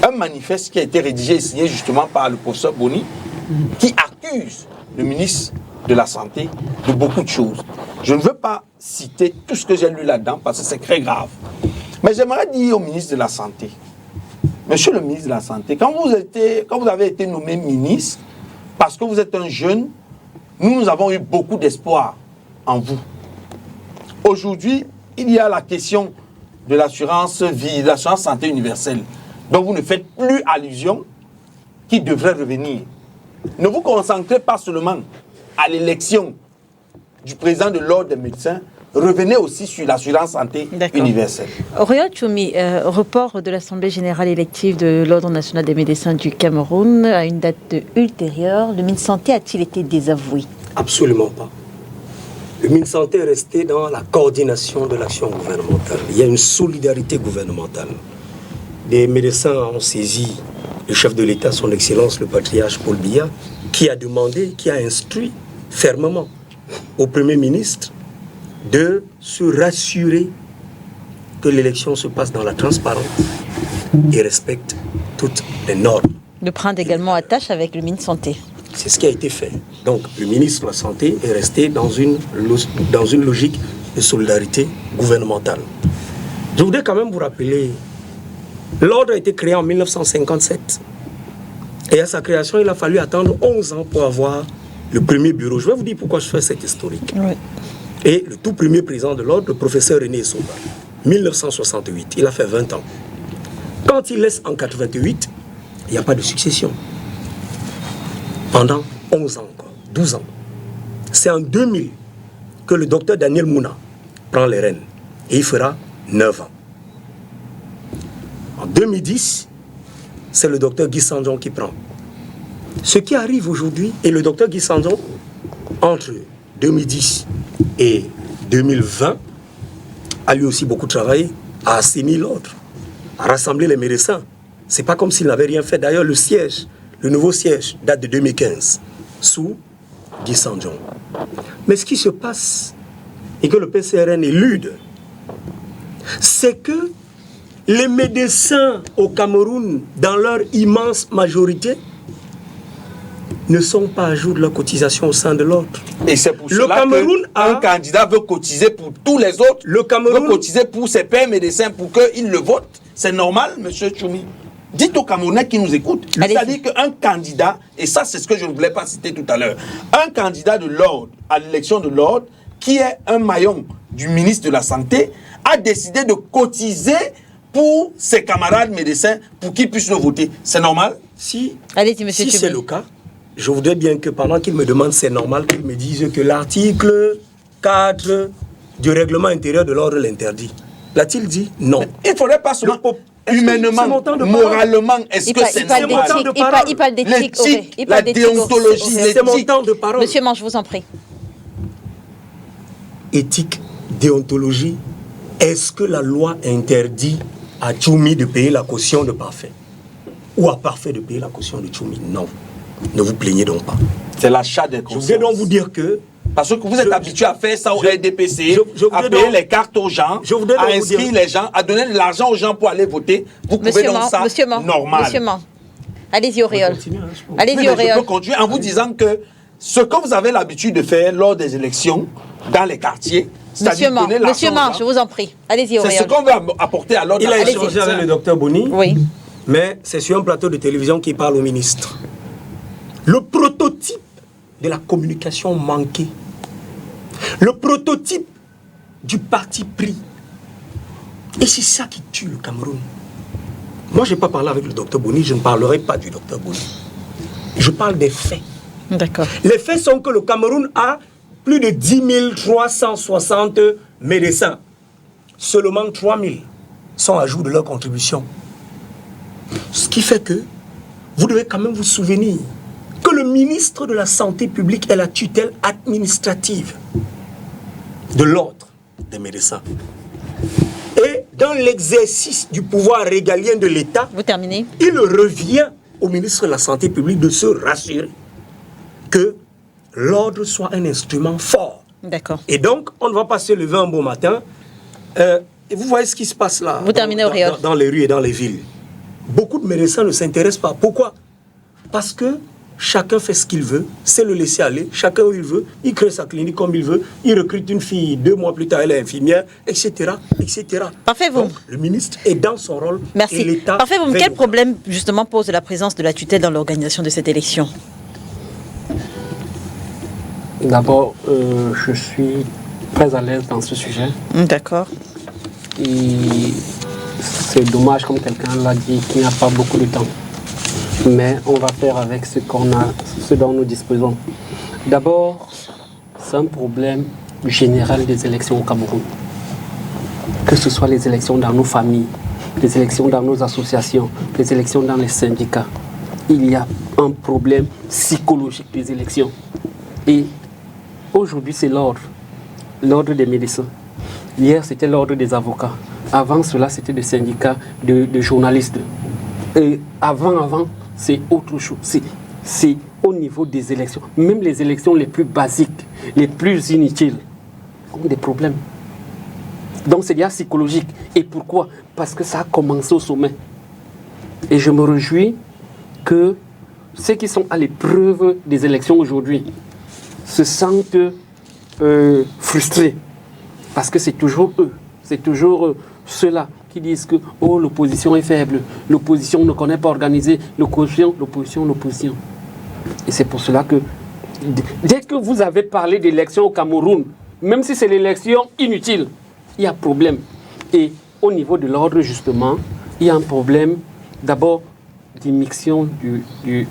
E: un manifeste qui a été rédigé et signé justement par le professeur Boni, qui accuse le ministre de la Santé de beaucoup de choses. Je ne veux pas citer tout ce que j'ai lu là-dedans parce que c'est très grave. Mais j'aimerais dire au ministre de la Santé, Monsieur le ministre de la Santé, quand vous avez été nommé ministre, parce que vous êtes un jeune, nous avons eu beaucoup d'espoir en vous. Aujourd'hui, il y a la question de l'assurance vie, de l'assurance santé universelle, dont vous ne faites plus allusion, qui devrait revenir. Ne vous concentrez pas seulement à l'élection du président de l'Ordre des médecins, revenez aussi sur l'assurance santé universelle.
A: Auriol Choumi, report de l'Assemblée générale élective de l'Ordre national des médecins du Cameroun à une date ultérieure, le MinSanté a-t-il été désavoué?
B: Absolument pas. Le MinSanté est resté dans la coordination de l'action gouvernementale. Il y a une solidarité gouvernementale. Les médecins ont saisi le chef de l'État, son Excellence le patriarche Paul Biya, qui a demandé, qui a instruit fermement au Premier ministre de se rassurer que l'élection se passe dans la transparence et respecte toutes les normes.
A: De prendre également attache avec le MinSanté.
B: C'est ce qui a été fait. Donc, le ministre de la Santé est resté dans une logique de solidarité gouvernementale. Je voudrais quand même vous rappeler, l'ordre a été créé en 1957. Et à sa création, il a fallu attendre 11 ans pour avoir le premier bureau. Je vais vous dire pourquoi je fais cette historique. Oui. Et le tout premier président de l'ordre, le professeur René Soba, 1968, il a fait 20 ans. Quand il laisse en 88, il n'y a pas de succession. Pendant 11 ans encore, 12 ans. C'est en 2000 que le docteur Daniel Mouna prend les rênes. Et il fera 9 ans. En 2010, c'est le docteur Guy Sandjon qui prend. Ce qui arrive aujourd'hui, et le docteur Guy Sandjon, entre 2010 et 2020, a lui aussi beaucoup travaillé, a assaini l'ordre, a rassemblé les médecins. C'est pas comme s'il n'avait rien fait. D'ailleurs, le siège, le nouveau siège, date de 2015, sous Guy Sandjon. Mais ce qui se passe, et que le PCRN élude, c'est que les médecins au Cameroun, dans leur immense majorité, ne sont pas à jour de leur cotisation au sein de l'ordre.
E: Et c'est pour cela qu'un candidat veut cotiser pour tous les autres, veut cotiser pour ses pairs médecins pour qu'ils le votent. C'est normal, monsieur Choumi. Dites aux Camerounais qui nous écoutent. C'est-à-dire qu'un candidat, et ça c'est ce que je ne voulais pas citer tout à l'heure, un candidat de l'ordre, à l'élection de l'ordre, qui est un maillon du ministre de la Santé, a décidé de cotiser pour ses camarades médecins pour qu'ils puissent le voter. C'est normal?
B: Si c'est le cas, je voudrais bien que pendant qu'il me demande c'est normal, qu'il me dise que l'article 4 du règlement intérieur de l'ordre l'interdit. L'a-t-il dit? Non.
E: Mais il ne faudrait pas seulement... Humainement, moralement, est-ce que c'est
A: normal? Il parle d'éthique,
E: la déontologie,
B: c'est mon temps de parole.
A: Monsieur Mange, je vous en prie.
B: Éthique, déontologie, est-ce que la loi interdit à Choumi de payer la caution de Parfait? Ou à Parfait de payer la caution de Choumi? Non. Ne vous plaignez donc pas.
E: C'est l'achat des consciences.
B: Je voudrais donc vous dire que...
E: Parce que vous êtes habitué à faire ça au RDPC, à payer les cartes aux gens, à inscrire les gens, à donner de l'argent aux gens pour aller voter. Vous pouvez donc ça normal.
A: Monsieur Man, allez-y Auriol.
E: Allez-y Auriol. Je peux continuer en vous disant que ce que vous avez l'habitude de faire lors des élections, dans les quartiers, c'est-à-dire donner l'argent.
A: Monsieur Man, je vous en prie. Allez-y Auriol.
E: C'est ce qu'on veut apporter à l'ordre.
B: Il a échangé avec le docteur Boni.
A: Oui.
B: Mais c'est sur un plateau de télévision qu'il parle au ministre. Le prototype de la communication manquée, le prototype du parti pris. Et c'est ça qui tue le Cameroun. Moi, je n'ai pas parlé avec le docteur Boni, je ne parlerai pas du docteur Boni. Je parle des faits.
A: D'accord.
B: Les faits sont que le Cameroun a plus de 10 360 médecins. Seulement 3 000 sont à jour de leur contribution. Ce qui fait que vous devez quand même vous souvenir que le ministre de la Santé publique est la tutelle administrative de l'ordre des médecins. Et dans l'exercice du pouvoir régalien de l'État,
A: vous terminez.
B: Il revient au ministre de la Santé publique de se rassurer que l'ordre soit un instrument fort.
A: D'accord.
B: Et donc, on ne va pas se lever un bon matin. Et vous voyez ce qui se passe là,
A: Vous terminez, Auréole.
B: dans les rues et dans les villes. Beaucoup de médecins ne s'intéressent pas. Pourquoi? Parce que chacun fait ce qu'il veut, c'est le laisser aller. Chacun où il veut, il crée sa clinique comme il veut, il recrute une fille, 2 mois plus tard, elle est infirmière, etc. etc.
A: Parfait, vous.
B: Donc, le ministre est dans son rôle.
A: Merci.
B: Et l'État.
A: Parfait, vous.
B: fait
A: Quel
B: le-
A: problème, justement, pose la présence de la tutelle dans l'organisation de cette élection?
D: D'abord, je suis très à l'aise dans ce sujet.
A: D'accord.
D: Et c'est dommage, comme quelqu'un l'a dit, qu'il n'y a pas beaucoup de temps. Mais on va faire avec ce qu'on a, ce dont nous disposons. D'abord, c'est un problème général des élections au Cameroun. Que ce soit les élections dans nos familles, les élections dans nos associations, les élections dans les syndicats. Il y a un problème psychologique des élections. Et aujourd'hui, c'est l'ordre des médecins. Hier, c'était l'ordre des avocats. Avant cela, c'était des syndicats de journalistes. Et avant, c'est autre chose. C'est au niveau des élections. Même les élections les plus basiques, les plus inutiles, ont des problèmes. Donc c'est déjà psychologique. Et pourquoi? Parce que ça a commencé au sommet. Et je me réjouis que ceux qui sont à l'épreuve des élections aujourd'hui se sentent frustrés. Parce que c'est toujours eux, c'est toujours ceux-là qui disent que oh, l'opposition est faible, l'opposition ne connaît pas organiser, l'opposition. Et c'est pour cela que dès que vous avez parlé d'élection au Cameroun, même si c'est l'élection inutile, il y a problème. Et au niveau de l'ordre, justement, il y a un problème d'abord d'immixtion du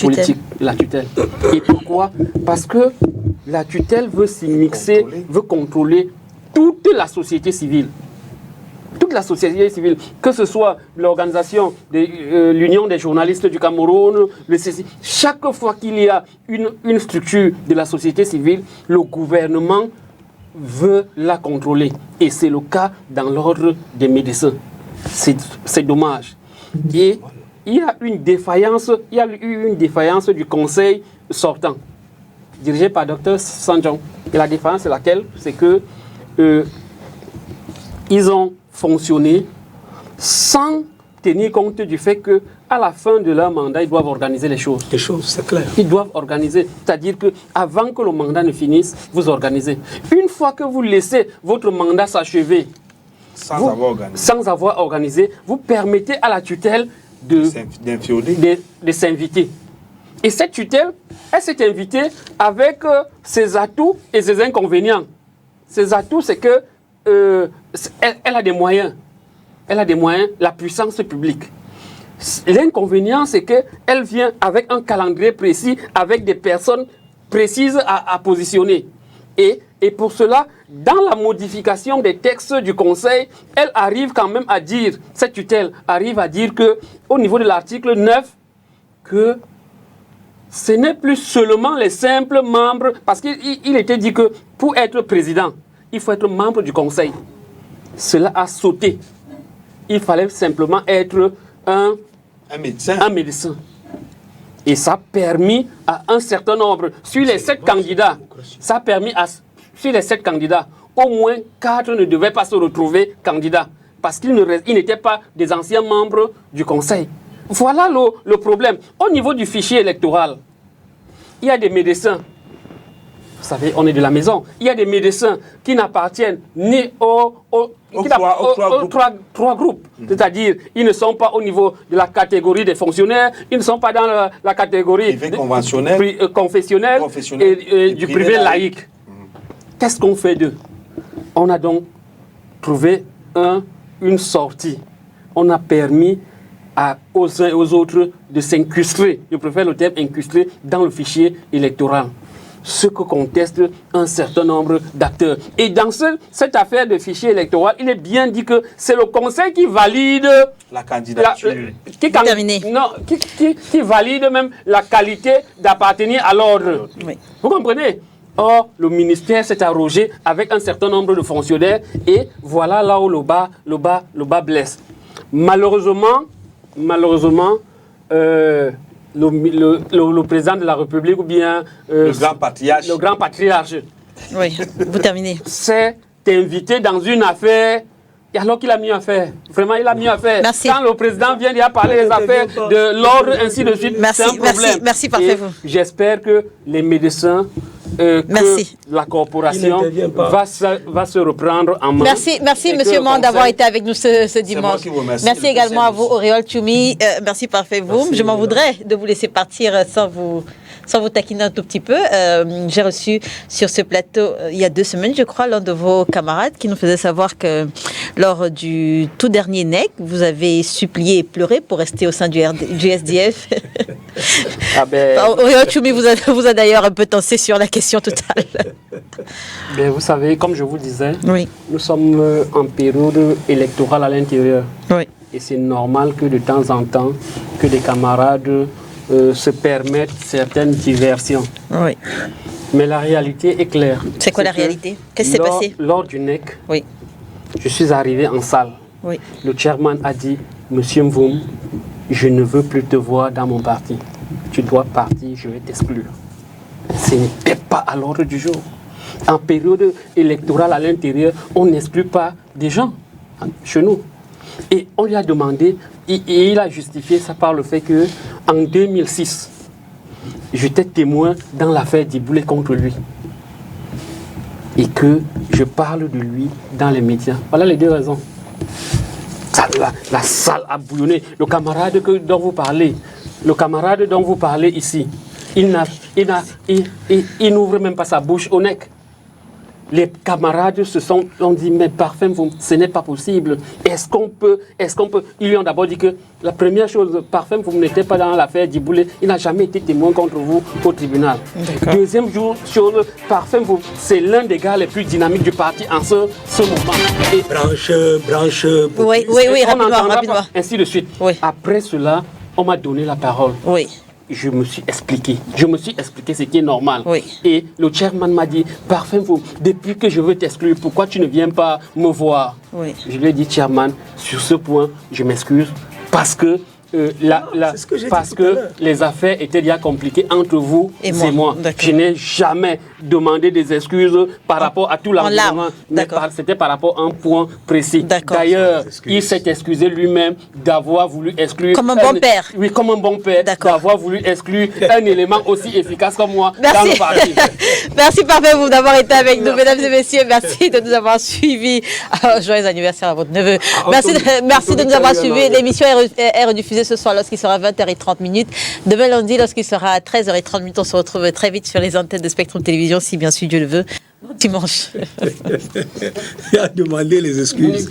D: politique, la tutelle. Et pourquoi? Parce que la tutelle veut s'immiscer, veut contrôler toute la société civile. Toute la société civile, que ce soit l'organisation de l'Union des journalistes du Cameroun, le CCI, chaque fois qu'il y a une structure de la société civile, le gouvernement veut la contrôler. Et c'est le cas dans l'ordre des médecins. C'est dommage. Et il y a eu une défaillance du conseil sortant, dirigé par Dr Sanjon. Et la défaillance, c'est laquelle? C'est que ils ont fonctionné sans tenir compte du fait qu'à la fin de leur mandat, ils doivent organiser les choses.
B: Les choses, c'est clair.
D: Ils doivent organiser. C'est-à-dire qu'avant que le mandat ne finisse, vous organisez. Une fois que vous laissez votre mandat s'achever, sans avoir organisé, vous permettez à la tutelle de s'inviter. Et cette tutelle, elle s'est invitée avec ses atouts et ses inconvénients. Ses atouts, c'est que elle a des moyens. Elle a des moyens, la puissance publique. L'inconvénient, c'est qu'elle vient avec un calendrier précis, avec des personnes précises à positionner. Et pour cela, dans la modification des textes du Conseil, elle arrive quand même à dire, cette tutelle arrive à dire qu'au niveau de l'article 9, que ce n'est plus seulement les simples membres, parce qu'il était dit que pour être président, il faut être membre du Conseil. Cela a sauté. Il fallait simplement être un médecin. Et ça a permis à un certain nombre, sur les 7 candidats, ça a permis sur les 7 candidats, au moins 4 ne devaient pas se retrouver candidats, parce qu'ils n'étaient pas des anciens membres du Conseil. Voilà le problème. Au niveau du fichier électoral, il y a des médecins. Vous savez, on est de la maison. Il y a des médecins qui n'appartiennent ni aux trois groupes. C'est-à-dire, ils ne sont pas au niveau de la catégorie des fonctionnaires, ils ne sont pas dans la catégorie confessionnelle et du privé laïque. Qu'est-ce qu'on fait d'eux? On a donc trouvé une sortie. On a permis aux uns et aux autres de s'incrustrer, je préfère le terme incrustrer, dans le fichier électoral. Ce que contestent un certain nombre d'acteurs. Et dans cette affaire de fichier électoral, il est bien dit que c'est le Conseil qui valide
E: la candidature.
D: Qui valide même la qualité d'appartenir à l'ordre.
A: Oui.
D: Vous comprenez? Or, le ministère s'est arrogé avec un certain nombre de fonctionnaires et voilà là où le bas blesse. Malheureusement, le président de la République ou bien
E: le grand patriarche.
D: Le grand patriarche.
A: Oui, vous terminez.
D: C'est invité dans une affaire. Et alors qu'il a mieux à faire. Vraiment, il a mieux à faire.
A: Merci.
D: Quand le président vient déjà parler des affaires, de l'ordre, ainsi de suite,
A: merci,
D: c'est un problème.
A: Merci, parfait. Vous.
D: J'espère que les médecins, que la corporation va se reprendre en main.
A: Merci Monsieur Mand d'avoir été avec nous ce dimanche. Merci également à vous, Auréole Tchoumi. Merci, parfait. Vous. Je m'en voudrais de vous laisser partir sans vous taquiner un tout petit peu. J'ai reçu sur ce plateau, il y a 2 semaines, je crois, l'un de vos camarades qui nous faisait savoir que lors du tout dernier NEC, vous avez supplié et pleuré pour rester au sein du SDF. Auréole Tchoumi vous a d'ailleurs un peu tensé sur la question tout à l'heure.
D: Vous savez, comme je vous disais,
A: oui.
D: Nous sommes en période électorale à l'intérieur.
A: Oui.
D: Et c'est normal que de temps en temps, que des camarades se permettent certaines diversions.
A: Oui.
D: Mais la réalité est claire.
A: C'est quoi la réalité? Qu'est-ce qui s'est passé?
D: Lors du NEC,
A: oui.
D: Je suis arrivé en salle.
A: Oui.
D: Le chairman a dit, Monsieur Mvoum, je ne veux plus te voir dans mon parti. Tu dois partir, je vais t'exclure. Ce n'était pas à l'ordre du jour. En période électorale à l'intérieur, on n'exclut pas des gens chez nous. Et on lui a demandé, et il a justifié ça par le fait que en 2006, j'étais témoin dans l'affaire Diboulé contre lui. Et que je parle de lui dans les médias. Voilà les 2 raisons. La salle a bouillonné. Le camarade dont vous parlez ici, il n'ouvre même pas sa bouche au NEC. Les camarades ont dit, mais Parfum, ce n'est pas possible. Est-ce qu'on peut, ils lui ont d'abord dit que la première chose, Parfum, vous n'étiez pas dans l'affaire Diboulé, il n'a jamais été témoin contre vous au tribunal. Deuxième chose, Parfum, c'est l'un des gars les plus dynamiques du parti en ce moment. Et
B: branche.
A: Oui, rapidement.
D: Ainsi de suite.
A: Oui.
D: Après cela, on m'a donné la parole.
A: Oui.
D: Je me suis expliqué ce qui est normal.
A: Oui.
D: Et le chairman m'a dit, Parfum, depuis que je veux t'exclure, pourquoi tu ne viens pas me voir?
A: Oui.
D: Je lui ai dit, chairman, sur ce point, je m'excuse parce que les affaires étaient déjà compliquées entre vous et moi. Je n'ai jamais demandé des excuses par rapport à tout l'environnement. C'était par rapport à un point précis. D'ailleurs, il s'est excusé lui-même d'avoir voulu exclure...
A: Comme un bon père.
D: Oui, comme un bon père, d'avoir voulu exclure un élément aussi efficace comme moi dans le parti.
A: Merci Parfait vous d'avoir été avec nous, mesdames et messieurs. Merci de nous avoir suivis. Joyeux anniversaire à votre neveu. Merci de nous avoir suivis. L'émission est rediffusée ce soir lorsqu'il sera 20h30. Demain lundi, lorsqu'il sera 13h30, on se retrouve très vite sur les antennes de Spectrum Télévision, si bien sûr Dieu le veut. Bon dimanche.
B: Il a demandé les excuses.